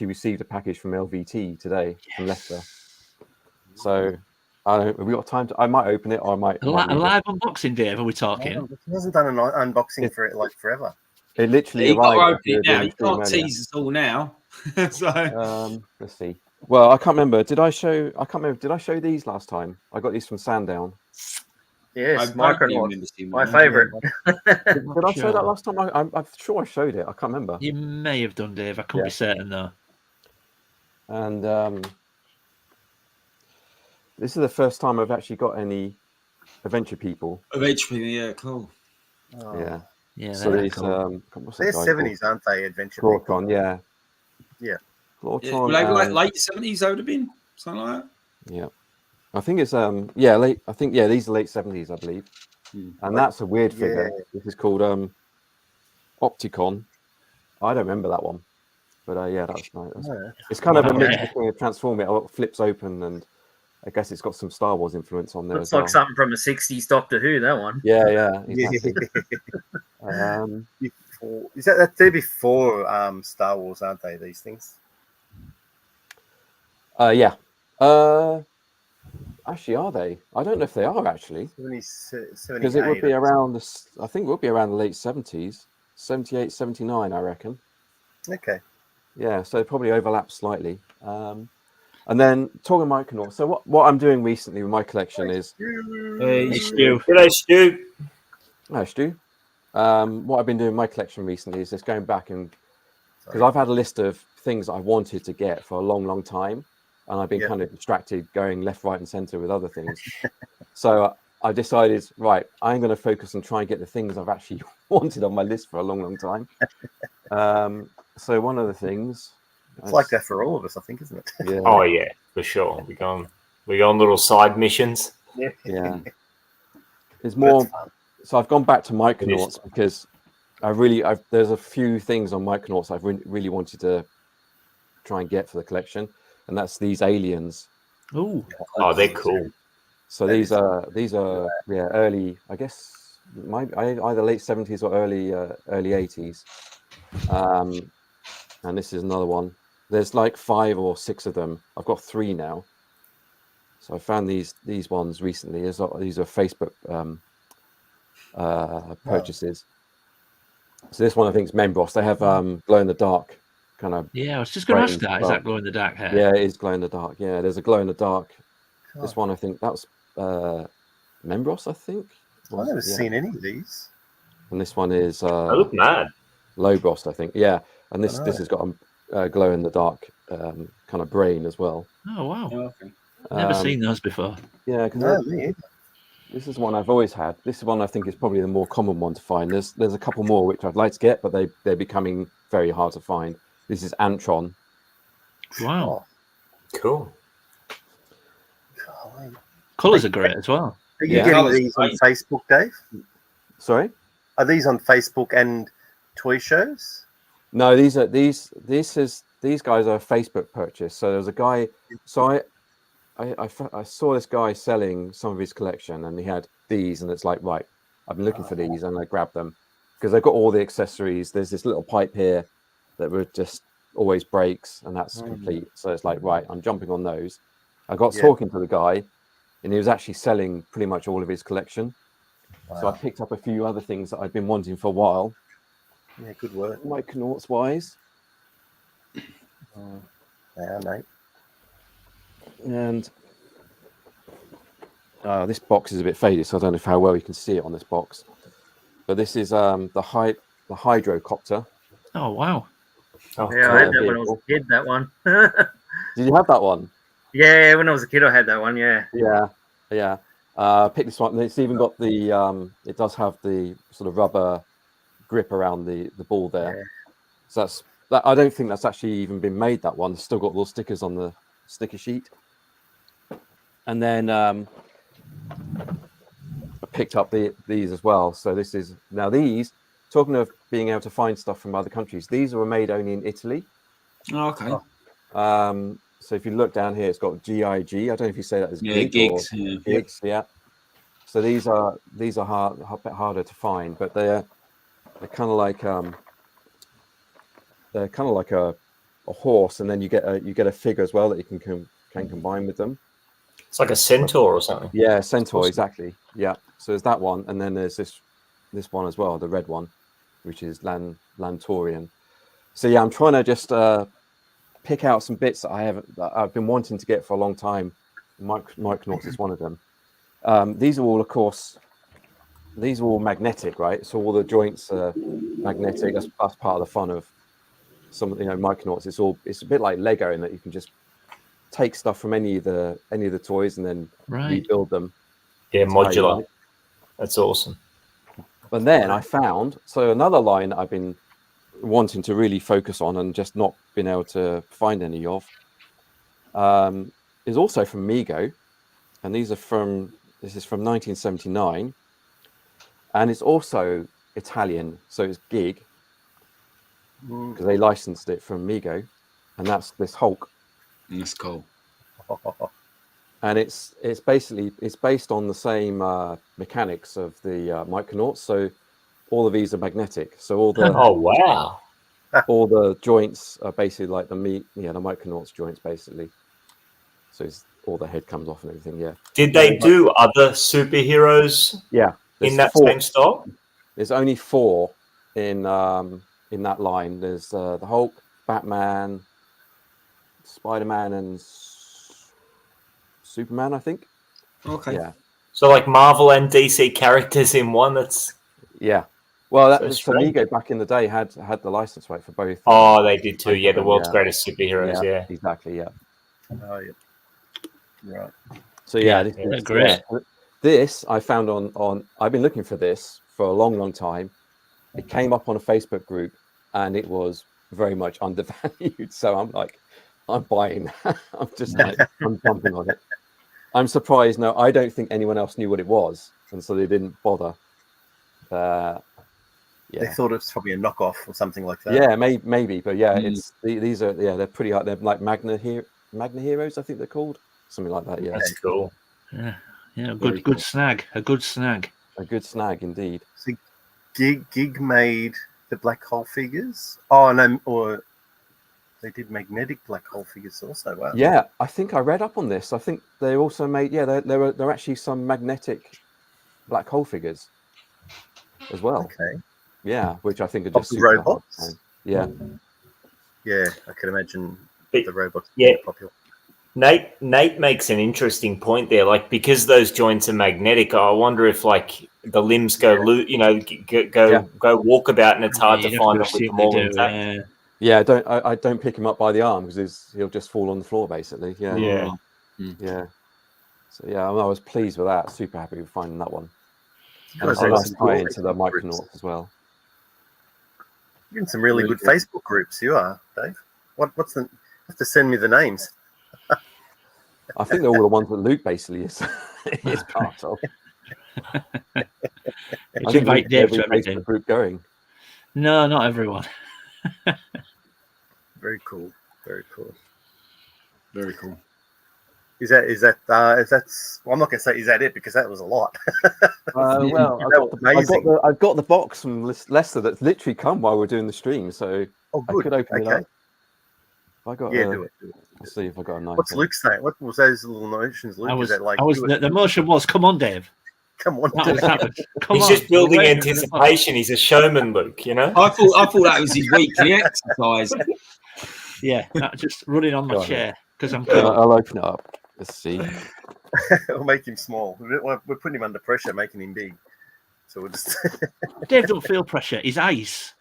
received a package from LVT today from Leicester. So have we got time I might open it, or I might a live unboxing, Dave. Are we talking? He hasn't done an unboxing for it like forever. It literally you got to arrived. open it now. You can't tease us all now. So let's see. Well, I can't remember. Did I show these last time? I got these from Sandown. Yes, Micronauts. My favourite. Did I show that last time? I'm sure I showed it. I can't remember. You may have done, Dave. I couldn't be certain though. And this is the first time I've actually got any Adventure People. Yeah, cool. Yeah. So these cool. They're 70s, aren't they? Adventure People. Yeah. Were they like late 70s? That would have been something like that. Yeah. I think it's late. I think these are late 70s, I believe. And that's a weird figure. This is called Opticon. I don't remember that one, but that's nice. It's kind of a mix between a Transformer. It flips open, and I guess it's got some Star Wars influence on there. Looks like something from the 60s Doctor Who. That one. Yeah. Exactly. They're before Star Wars, aren't they? These things. Yeah. Actually, are they? I don't know if they are actually. Because it would be around I think it would be around the late 70s, 78, 79, I reckon. Okay. Yeah, so it probably overlaps slightly. And then talking Micronauts. So what I'm doing recently with my collection is. Hey, Stu. Hello, Stu. Hi, Stu. What I've been doing in my collection recently is just going back because I've had a list of things I wanted to get for a long, long time. And I've been kind of distracted going left, right, and center with other things. So I decided, right, I'm going to focus and try and get the things I've actually wanted on my list for a long, long time. So one of the things... It's like that for all of us, I think, isn't it? Yeah. Oh, yeah, for sure. We go on little side missions. Yeah. There's more... So I've gone back to Micronauts because there's a few things on Micronauts I've really wanted to try and get for the collection. And that's these aliens. Oh, they're cool. So these are early, I guess, either late 70s or early 80s. And this is another one. There's like 5 or 6 of them. I've got 3 now. So I found these ones recently. These are Facebook purchases. So this one I think is Membros. They have glow in the dark kind of. Yeah, I was just going to ask that. Is well. that glow in the dark hair? Yeah, it is glow in the dark. Yeah, there's a glow in the dark. God, This one, I think that's Membros, I think. I've never Yeah. seen any of these. And this one is I look mad. Lobros, I think. Yeah, and this Oh. this has got a glow in the dark kind of brain as well. Oh wow, Okay. never seen those before. Yeah, because No, me either. this is one I've always had. This is one I think is probably the more common one to find. There's a couple more which I'd like to get, but they're becoming very hard to find. This is Antron. Wow, Oh, Cool. golly. colours are great as well. Are you Yeah. getting Colours these on great. Facebook, Dave? Sorry? Are these on Facebook and toy shows? No, these guys are a Facebook purchase. So there's a guy. So I saw this guy selling some of his collection, and he had these, and it's like, right, I've been looking for these, and I grabbed them because they've got all the accessories. There's this little pipe here that would just always breaks, and that's complete. So it's like, right, I'm jumping on those. I got Yeah. talking to the guy, and he was actually selling pretty much all of his collection. So I Wow. picked up a few other things that I'd been wanting for a while, Yeah, good work. Myconauts wise. Yeah, mate. And this box is a bit faded, so I don't know how well you can see it on this box. But this is the hydrocopter. Oh wow, Oh, Yeah, I had cool. that when I was a kid. That one. Did you have that one? Yeah, when I was a kid, I had that one. Yeah. Yeah. Pick this one. It's even got the it does have the sort of rubber grip around the ball there. Yeah. So that. I don't think that's actually even been made. That one. It's still got little stickers on the sticker sheet. And then I picked up these as well. So this is now these. Talking of being able to find stuff from other countries, these were made only in Italy. Oh, okay. So if you look down here, it's got GIG. I don't know if you say that as Yeah, gig or gigs. Yeah. gigs. Yeah. So these are hard, a bit harder to find, but they're kind of like a horse, and then you get a figure as well that you can combine with them. It's like a centaur or something. Yeah, centaur, awesome. exactly. Yeah. So there's that one, and then there's this one as well, the red one, which is Lantorian. So yeah, I'm trying to just pick out some bits that I've been wanting to get for a long time. Myconauts is one of them. These are all, of course, magnetic, right? So all the joints are magnetic. That's part of the fun of some, Myconauts. It's a bit like Lego in that you can just take stuff from any of the toys and then right. rebuild them. Yeah, That's how you modular. like. That's awesome. But then I found another line that I've been wanting to really focus on and just not been able to find any of is also from Mego, and this is from 1979, and it's also Italian, so it's Gig because they licensed it from Mego, and that's this Hulk, That's cool. and it's based on the same mechanics of the Myconauts. So all of these are magnetic. So all the Oh wow. all the joints are basically like the Myconauts joints basically. So all the head comes off and everything. Yeah. Did they do other superheroes Yeah. in that four. same style? There's only 4 in that line. There's the Hulk, Batman, Spider-Man, and Superman, I think. Okay. Yeah. So like Marvel and DC characters in one. That's Yeah. Well, So so strange. Amigo back in the day had the license right for both. oh, they did too. Yeah, the Yeah. world's greatest superheroes. Yeah. Exactly. Yeah. Oh, yeah. Right. So yeah, Yeah, this, they're great. This I found on. I've been looking for this for a long time. It came up on a Facebook group, and it was very much undervalued. So I'm like, I'm buying that. I'm just like, I'm jumping on it. I'm surprised. No, I don't think anyone else knew what it was, and so they didn't bother. They thought it was probably a knockoff or something like that. Yeah, maybe, but yeah, it's these are they're pretty hard. They're like Magna Heroes, I think they're called, something like that. Yeah, That's cool. Yeah, Very good cool. snag. A good snag. a good snag indeed. So Gig made the black hole figures. Oh no, or they did magnetic black hole figures also. Wow. Yeah, I think I read up on this. I think they also made there are actually some magnetic black hole figures as well. Okay. Yeah, which I think are Of just the super hard to robots? find. Yeah, Yeah, I could imagine But, the robots yeah. being popular. Nate makes an interesting point there. Like, because those joints are magnetic, I wonder if like the limbs go go walkabout, and it's hard to find them with them all intact. Yeah, I don't pick him up by the arm because he'll just fall on the floor basically. Yeah. So yeah, I was pleased with that. Super happy with finding that one. And it's a nice tie into the Micronauts as well. You're in some really good Facebook groups, you are, Dave. What's the? You have to send me the names. I think they're all the ones that Luke basically is part of. I think invite Dave to every Facebook group going. No, not everyone. Very cool. Very cool. Very cool. Is that well, I'm not going to say is that it because that was a lot. Well, I've got the box from Leicester that's literally come while we're doing the stream, so I could open it up. I got do it. Let's see if I got a knife. What's Luke saying? What was those little notions, Luke? The motion was, come on, Dave. Come on, He's just building anticipation. He's a showman, Luke. You know. I thought that was his weekly exercise. Yeah, just running on my chair because I'm. I'll open it up. Let's see. We'll make him small. We're putting him under pressure, making him big. So we'll just. Dave don't feel pressure. He's ice.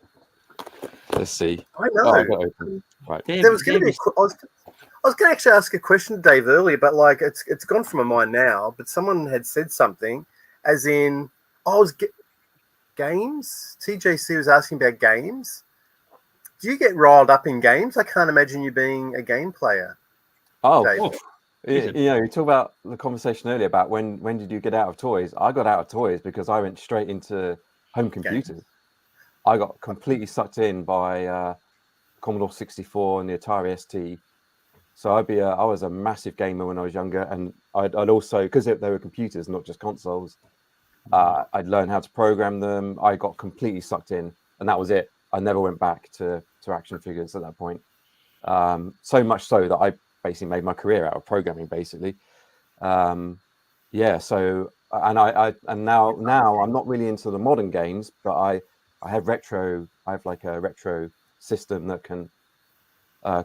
Let's see. I know. I got open. Right. Dave, there was going to be. I was going to actually ask a question to Dave earlier, but like it's gone from my mind now. But someone had said something, as in, games. TJC was asking about games. Do you get riled up in games? I can't imagine you being a game player. Oh, you talk about the conversation earlier about when did you get out of toys? I got out of toys because I went straight into home computers. Games. I got completely sucked in by Commodore 64 and the Atari ST. So I was a massive gamer when I was younger, and I'd also, because they were computers, not just consoles, I'd learn how to program them. I got completely sucked in, and that was it. I never went back to action figures at that point. So much so that I basically made my career out of programming, basically. So and now I'm not really into the modern games, but I have like a retro system that can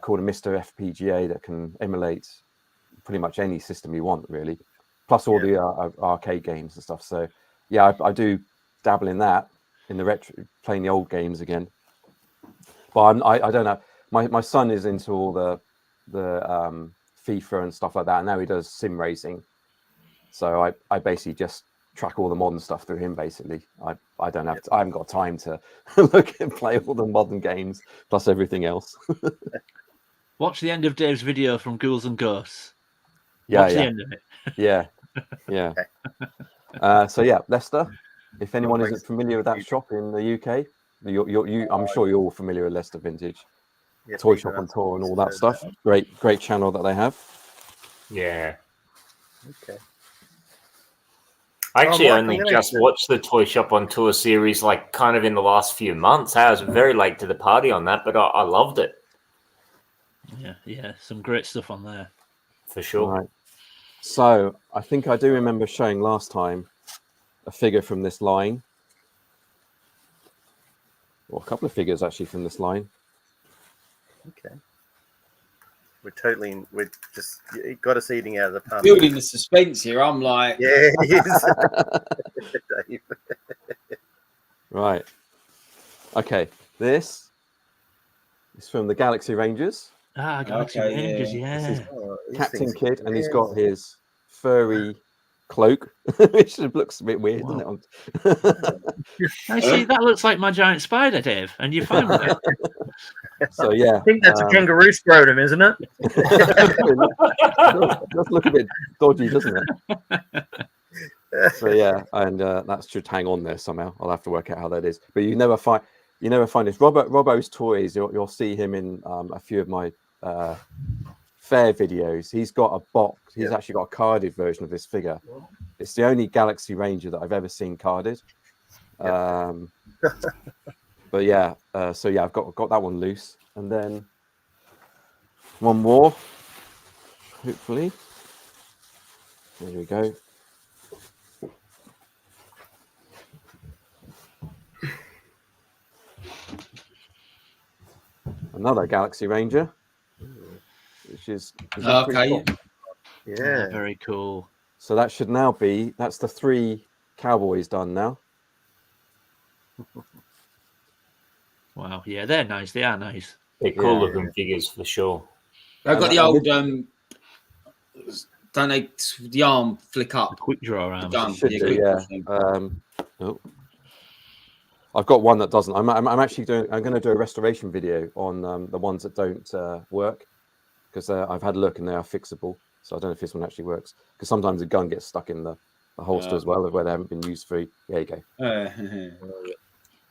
called a Mr. FPGA that can emulate pretty much any system you want, really, plus all the arcade games and stuff. So yeah, I do dabble in that, in the retro, playing the old games again. But I don't know. My son is into all the FIFA and stuff like that. And now he does sim racing. So I basically just track all the modern stuff through him. Basically, I don't have I haven't got time to look and play all the modern games plus everything else. Watch the end of Dave's video from Ghouls and Ghosts. Watch the end of it. Yeah. So yeah, Leicester. If anyone isn't familiar with that shop in the UK, I'm sure you're all familiar with Leicester Vintage. Toy Shop on Tour and all that stuff. Great channel that they have. Yeah. Okay. I actually only just watched the Toy Shop on Tour series, like kind of in the last few months. I was very late to the party on that, but I loved it. Yeah, some great stuff on there. For sure. Right. So I think I do remember showing last time a figure from this line. Or a couple of figures actually from this line. Okay. We're just got us eating out of the pub. Building the suspense here. I'm like, yeah, he is. Dave. Right. Okay. This is from the Galaxy Rangers. Galaxy Rangers, yeah. Captain Kidd, and he's got his furry cloak, which looks a bit weird, doesn't it? I see, that looks like my giant spider, Dave, and you're fine with it. So yeah, I think that's a kangaroo scrotum, isn't it? It does look a bit dodgy, doesn't it? So yeah, and that should hang on there somehow. I'll have to work out how that is. But you never find this. Robbo's Toys. You'll see him in a few of my fair videos. He's got a box. He's actually got a carded version of this figure. It's the only Galaxy Ranger that I've ever seen carded. But yeah, so yeah, I've got that one loose, and then one more, hopefully. There we go. Another Galaxy Ranger, which is pretty Okay. cool. Yeah. Very cool. So that should now be, that's the 3 Cowboys done now. Wow. Yeah, they're nice. They are nice. They're cool Yeah. looking figures for sure. They've got And the I old did- don't they? The arm flick The up. quick draw arms. Gun. Should Yeah, do, quick yeah. thing. Oh. I've got one that doesn't. I'm actually doing. I'm going to do a restoration video on the ones that don't work, because I've had a look and they are fixable. So I don't know if this one actually works, because sometimes the gun gets stuck in the holster as well, where they haven't been used for. There you go.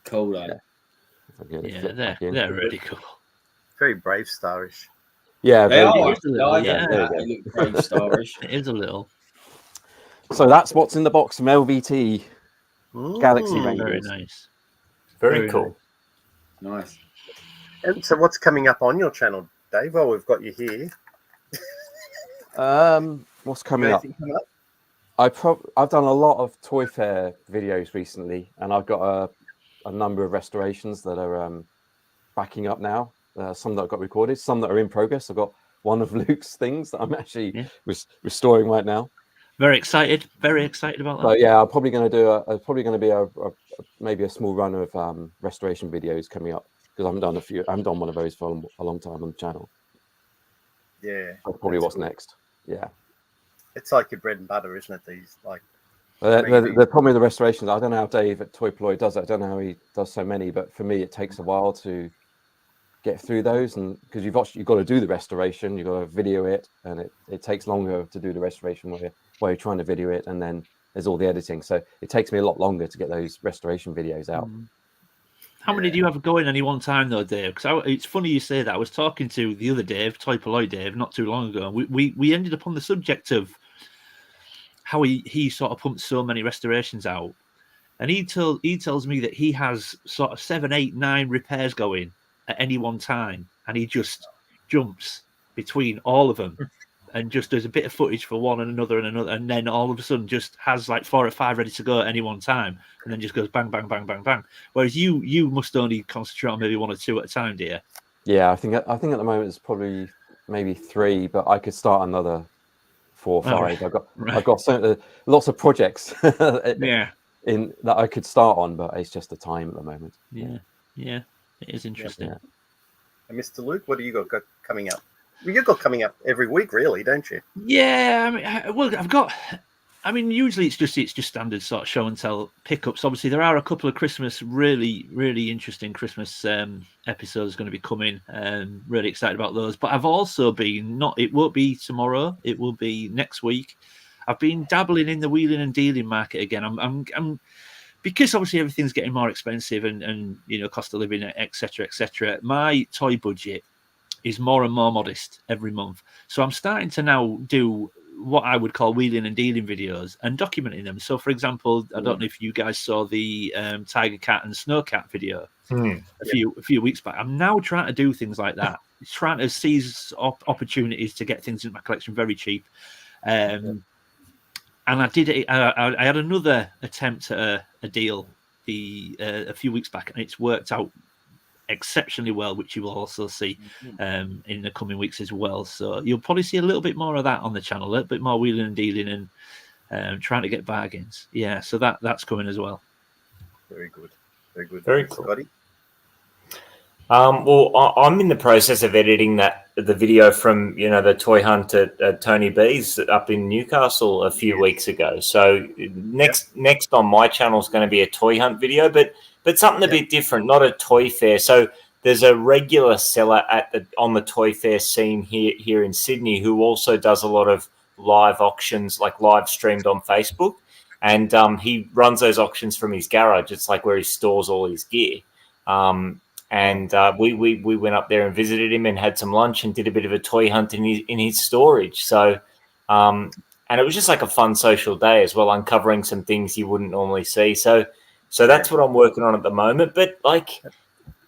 Cool though. Yeah. If I get it Yeah, flipped back in. they're really cool. Very Brave Starish. Yeah, They very are. good. Yeah, there you go. They look Brave Starish. It is a little. So that's what's in the box from LVT Galaxy Ooh. Rangers. Very nice. Very Very cool. Nice. And so, what's coming up on your channel, Dave? Well, we've got you here. What's coming up? Anything coming up? I've done a lot of Toy Fair videos recently, and I've got a number of restorations that are backing up now. Some that I've got recorded, some that are in progress. I've got one of Luke's things that I'm actually restoring right now. Very excited. Very excited about that. So yeah, I'm probably going to do maybe a small run of restoration videos coming up, because I haven't done one of those for a long time on the channel. Yeah. That's probably what's next. Yeah. It's like your bread and butter, isn't it? These like. The problem with the restorations, I don't know how Dave at Toy Ploy does it. I don't know how he does so many, but for me, it takes a while to get through those, and because you've got to do the restoration, you've got to video it, and it takes longer to do the restoration while you're trying to video it, and then there's all the editing. So it takes me a lot longer to get those restoration videos out. How many do you have going any one time though, Dave? Because it's funny you say that. I was talking to the other Dave, Toy Ploy Dave, not too long ago. And we ended up on the subject of how he sort of pumps so many restorations out, and he tells me that he has sort of 7, 8, 9 repairs going at any one time, and he just jumps between all of them and just does a bit of footage for one and another, and then all of a sudden just has like 4 or 5 ready to go at any one time, and then just goes bang, bang, bang, bang, bang. Whereas you must only concentrate on maybe 1 or 2 at a time, dear. Yeah, I think at the moment it's probably maybe 3, but I could start another 4 or 5. Right. I've got lots of projects Yeah, in that I could start on, but it's just the time at the moment. yeah, it is interesting. Yeah. And Mr. Luke, what do you got coming up? Well, you've got coming up every week, really, don't you? Yeah, I mean, usually it's just standard sort of show and tell pickups. Obviously, there are a couple of Christmas, really, really interesting Christmas episodes going to be coming. Really excited about those. But I've also been it won't be tomorrow. It will be next week. I've been dabbling in the wheeling and dealing market again. I'm because obviously everything's getting more expensive and cost of living, etc. My toy budget is more and more modest every month. So I'm starting to now do what I would call wheeling and dealing videos and documenting them. So, for example, I don't know if you guys saw the Tiger Cat and Snow Cat video a few weeks back. I'm now trying to do things like that, trying to seize opportunities to get things in my collection very cheap. And I did it. I had another attempt at a deal a few weeks back, and it's worked out exceptionally well, which you will also see in the coming weeks as well. So you'll probably see a little bit more of that on the channel, a little bit more wheeling and dealing and trying to get bargains. Yeah, so that's coming as well. Very good. Very good. Very cool. Scotty? Well, I'm in the process of editing the video from the toy hunt at Tony B's up in Newcastle a few weeks ago. So next on my channel is going to be a toy hunt video, but something a bit different, not a toy fair. So there's a regular seller on the toy fair scene here in Sydney who also does a lot of live auctions, like live streamed on Facebook, and he runs those auctions from his garage. It's like where he stores all his gear. And we went up there and visited him and had some lunch and did a bit of a toy hunt in his storage. So, and it was just like a fun social day as well, uncovering some things you wouldn't normally see. So that's what I'm working on at the moment. But like,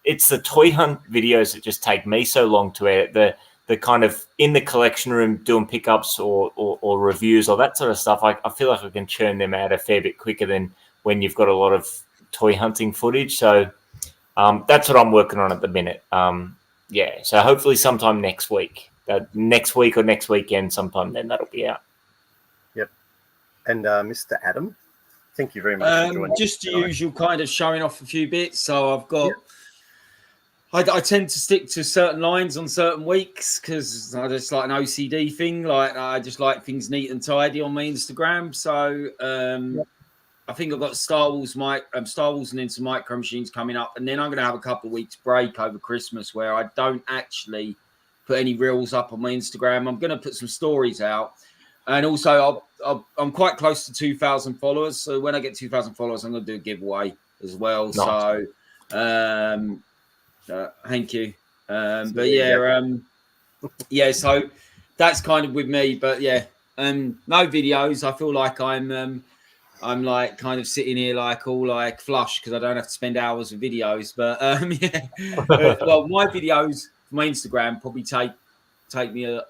it's the toy hunt videos that just take me so long to edit. The kind of in the collection room doing pickups or reviews or that sort of stuff. I feel like I can churn them out a fair bit quicker than when you've got a lot of toy hunting footage. So. That's what I'm working on at the minute. yeah, so hopefully sometime next week. Next week or next weekend, sometime then that'll be out. Yep. And Mr. Adam, thank you very much for joining. Just the usual kind of showing off a few bits. So I've got. Yep. I tend to stick to certain lines on certain weeks because I just like an OCD thing. Like I just like things neat and tidy on my Instagram. So I think I've got Star Wars and then some Micro Machines coming up, and then I'm going to have a couple of weeks break over Christmas where I don't actually put any reels up on my Instagram. I'm going to put some stories out, and also I'm quite close to 2,000 followers. So when I get 2,000 followers, I'm going to do a giveaway as well. Nice. So. Thank you. But yeah, so that's kind of with me. But yeah, no videos. I feel like I'm like kind of sitting here like all like flush because I don't have to spend hours with videos. But yeah, well, my videos for my Instagram probably take me a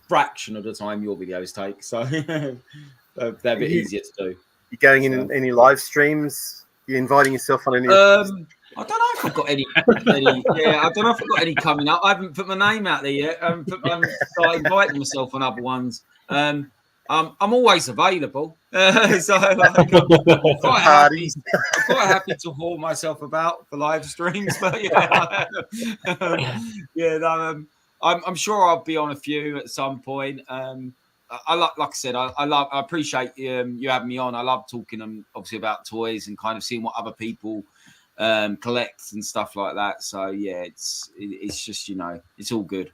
fraction of the time your videos take. So they're a bit easier to do. You going in any live streams? You inviting yourself on any? I don't know if I've got any. I don't know if I've got any coming up. I haven't put my name out there yet. I haven't started inviting myself on other ones. I'm always available, so I'm quite happy to haul myself about for live streams. But I'm sure I'll be on a few at some point. Like I said, I appreciate you having me on. I love talking obviously about toys and kind of seeing what other people collect and stuff like that. So yeah, it's just it's all good.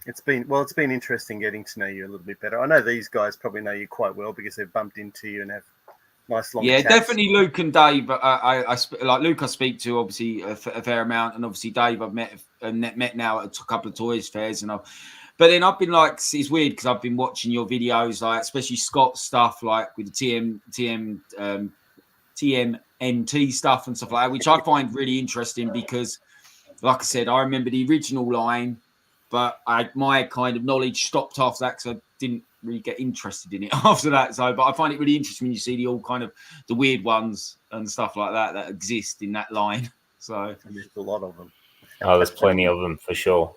It's been interesting getting to know you a little bit better. I know these guys probably know you quite well because they've bumped into you and have nice long chats. Definitely Luke and Dave. But I like Luke. I speak to obviously a fair amount, and obviously Dave I've met now at a couple of toys fairs, but then I've been like, it's weird because I've been watching your videos, like especially Scott's stuff, like with the TMNT stuff and stuff like that, which I find really interesting because, like I said, I remember the original line, but my kind of knowledge stopped after that because I didn't really get interested in it after that. So, but I find it really interesting when you see all kind of the weird ones and stuff like that exist in that line. So there's a lot of them. Oh, there's plenty of them for sure.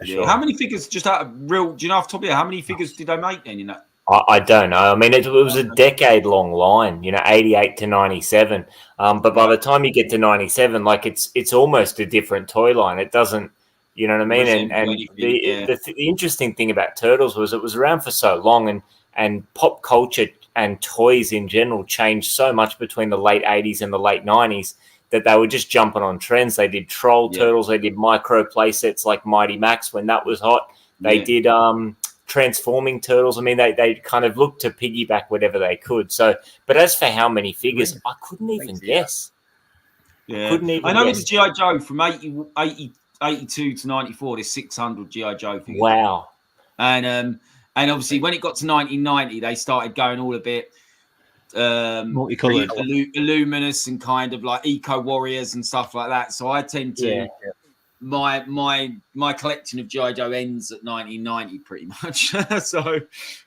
Sure. How many figures, just out of real, do you know off the top of your head, how many figures did they make then in that? I don't know. I mean, it was a decade-long line, 88 to 97. But by the time you get to 97, like it's almost a different toy line. It doesn't, you know what I mean? And the interesting thing about Turtles was it was around for so long, and pop culture and toys in general changed so much between the late 80s and the late 90s. That they were just jumping on trends. They did troll turtles. They did micro play sets like Mighty Max when that was hot. They did transforming turtles. I mean, they kind of looked to piggyback whatever they could. So, but as for how many figures, I couldn't even guess. Yeah, I know with the G.I. Joe from 82 to 94, there's 600 G.I. Joe figures. Wow. And obviously when it got to 1990, they started going all a bit multicolored, Illuminous and kind of like Eco Warriors and stuff like that. So I tend to my collection of G.I. Joe ends at 1990 pretty much. So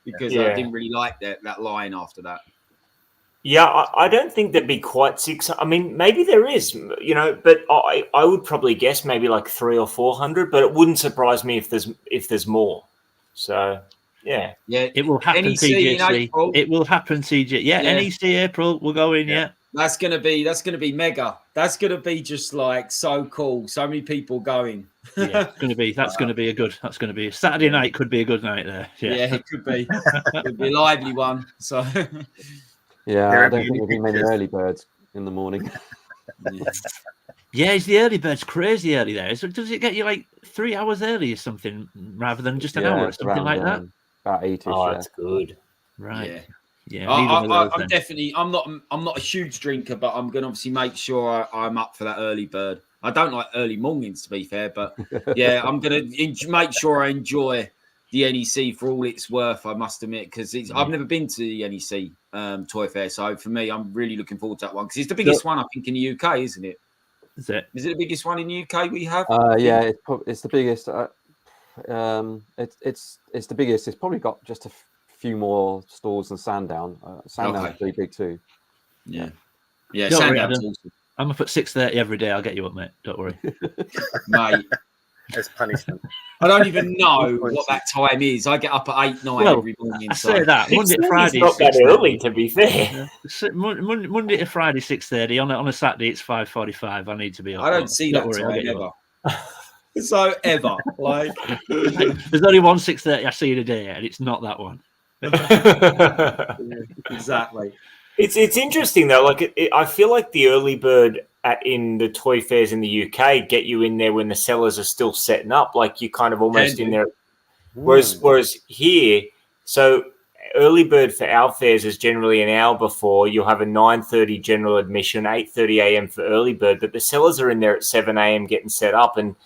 because I didn't really like that line after that. Yeah, I don't think there'd be quite 6. I mean, maybe there is, but I would probably guess maybe like 300 or 400. But it wouldn't surprise me if there's more. So. Yeah, it will happen. TGC. It will happen. TG. Yeah, NEC April. We'll go in. Yeah, that's gonna be mega. That's gonna be just like so cool. So many people going. Yeah, it's gonna be. That's gonna be a good. That's gonna be a Saturday night. Could be a good night there. Yeah, it could be. Could be a lively one. So. Yeah, I don't think there'll be many early birds in the morning. Yeah, is the early bird's crazy early there? Does it get you like 3 hours early or something rather than just an hour or something like that? About 8ish. Oh, that's good. Right. Yeah. I'm definitely. I'm not a huge drinker, but I'm going to obviously make sure I'm up for that early bird. I don't like early mornings, to be fair, but yeah, I'm going to make sure I enjoy the NEC for all it's worth. I must admit, because I've never been to the NEC Toy Fair, so for me, I'm really looking forward to that one because it's the biggest one I think in the UK, isn't it? Is it the biggest one in the UK we have? Yeah, it's the biggest. It's the biggest. It's probably got just a few more stalls than Sandown. Sandown's pretty big too. Yeah. Sandown's awesome. I'm up at 6:30 every day. I'll get you up, mate. Don't worry, mate. as punishment. I don't even know what that time is. I get up at 8, 9 every morning. I say that Monday to 6:30 Friday, is not that 6:30. early, to be fair. Yeah. Monday to Friday, 6:30. On a Saturday, it's 5:45. I need to be up. I don't see that worry, I'll get time you ever. up. So ever, like There's only one 6:30 I see in a day, and it's not that one. exactly. It's interesting though. Like I feel like the early bird in the toy fairs in the UK get you in there when the sellers are still setting up. Like you're kind of almost in there. Whereas here, so early bird for our fairs is generally an hour before. You'll have a 9:30 general admission, 8:30 a.m. for early bird, but the sellers are in there at 7 a.m. getting set up and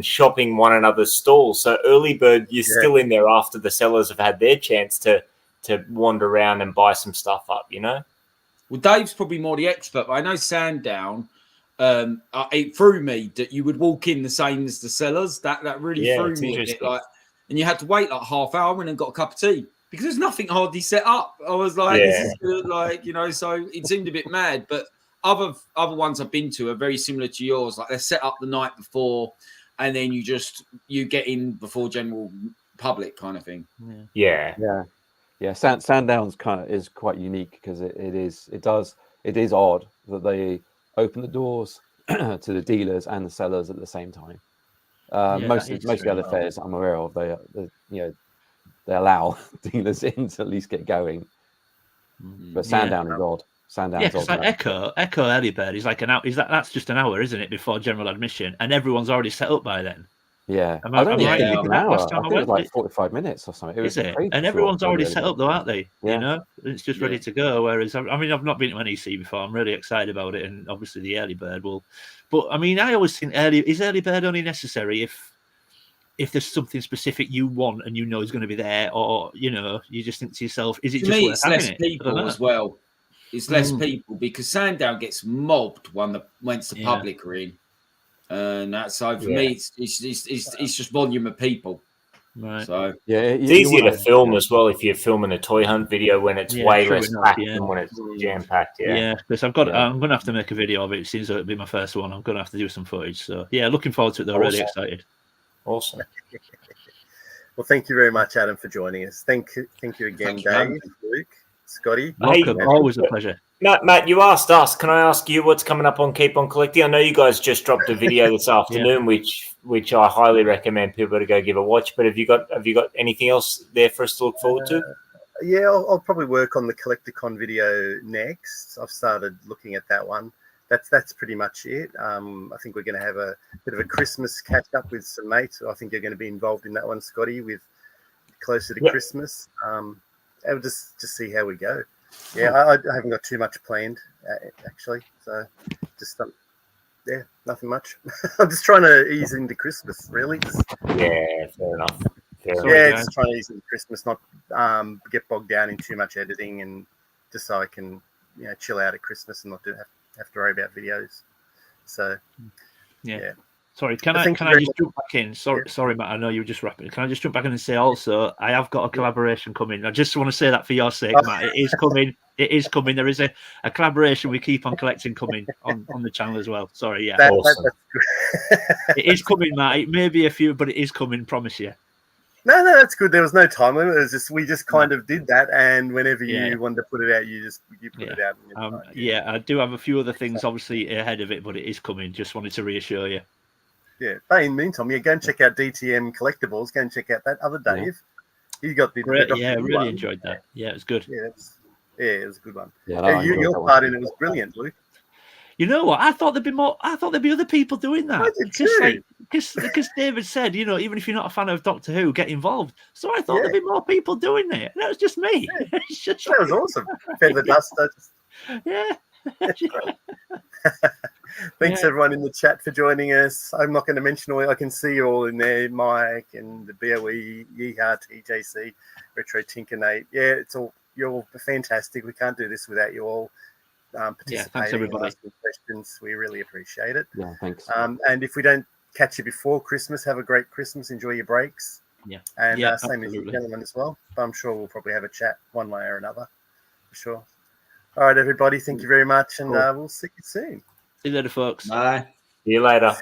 shopping one another's stalls. So early bird, you're still in there after the sellers have had their chance to wander around and buy some stuff up, you know? Well, Dave's probably more the expert, but I know Sandown, it threw me that you would walk in the same as the sellers. That really threw me a bit. Like, and you had to wait like half hour and then got a cup of tea because there's nothing hardly set up. I was like, this is good, like, you know, so it seemed a bit mad. But other ones I've been to are very similar to yours. Like they're set up the night before and then you get in before general public kind of thing. Yeah, Sandown's is quite unique because it is odd that they open the doors to the dealers and the sellers at the same time. Most of the other fairs I'm aware of, they allow dealers in to at least get going. But Sandown is odd. Sandow's because like Echo Early Bird is like an hour. That's just an hour, isn't it, before general admission, and everyone's already set up by then. Yeah, I don't think it's an hour. I think it's like 45 minutes or something. Is it? And everyone's already set up, though, aren't they? Yeah. You know, it's just ready to go. Whereas, I mean, I've not been to an EC before. I'm really excited about it, and obviously the early bird will. But I mean, I always think is early bird only necessary if there's something specific you want and you know is going to be there, or you know, you just think to yourself, is it just worth having it? People as well. It's less people because Sandown gets mobbed once the public are in. And that's so for me, it's just volume of people. Right. So it's easier to film as well if you're filming a toy hunt video when it's way less packed than when it's jam packed. Yeah, because I'm going to have to make a video of it. It seems like it'll be my first one. I'm going to have to do some footage. So yeah, looking forward to it. Though, really excited. Awesome. Well, thank you very much, Adam, for joining us. Thank you again, Dave, Luke, Scotty. Welcome. Always a pleasure. Matt, you asked us. Can I ask you what's coming up on Keep On Collecting? I know you guys just dropped a video this afternoon, which I highly recommend people to go give a watch. But have you got anything else there for us to look forward to? Yeah, I'll probably work on the Collecticon video next. I've started looking at that one. That's pretty much it. I think we're going to have a bit of a Christmas catch up with some mates. I think you're going to be involved in that one, Scotty, with closer to Christmas. I'll just see how we go. Yeah, I haven't got too much planned, actually. So just, nothing much. I'm just trying to ease into Christmas, really. Fair enough. Just trying to ease into Christmas, not get bogged down in too much editing, and just so I can, chill out at Christmas and not have to worry about videos. So, yeah. Sorry, can I just jump back in? Sorry, Matt. I know you were just wrapping. Can I just jump back in and say also, I have got a collaboration coming. I just want to say that for your sake, Matt. It is coming. It is coming. There is a collaboration we Keep On Collecting coming on the channel as well. Sorry, yeah. Awesome. It is coming, Matt. It may be a few, but it is coming. Promise you. No, that's good. There was no time limit. It was just we just kind of did that, and whenever you wanted to put it out, you put it out. I do have a few other things obviously ahead of it, but it is coming. Just wanted to reassure you. Yeah, but in the meantime, go and check out DTM Collectibles. Go and check out that other Dave. He got the great. Really enjoyed that. Yeah, it was good. Yeah, it was a good one. Your part in it was brilliant, Luke. You know what? I thought there'd be more. I thought there'd be other people doing that. I did too. Because David said, even if you're not a fan of Doctor Who, get involved. So I thought there'd be more people doing it. That was just me. Yeah. That was awesome. Feather duster. Yeah. Thanks everyone in the chat for joining us. I'm not going to mention all. I can see you all in there, Mike and the BOE, Yeehaw, TJC, Retro Tinkernate. Yeah, it's all you're all fantastic. We can't do this without you all participating. Thanks everybody. Asking questions. We really appreciate it. Yeah, thanks. And if we don't catch you before Christmas, have a great Christmas. Enjoy your breaks. Yeah, and same as you gentlemen as well. But I'm sure we'll probably have a chat one way or another, for sure. All right, everybody. Thank you very much, and we'll see you soon. See you later, folks. Bye. See you later.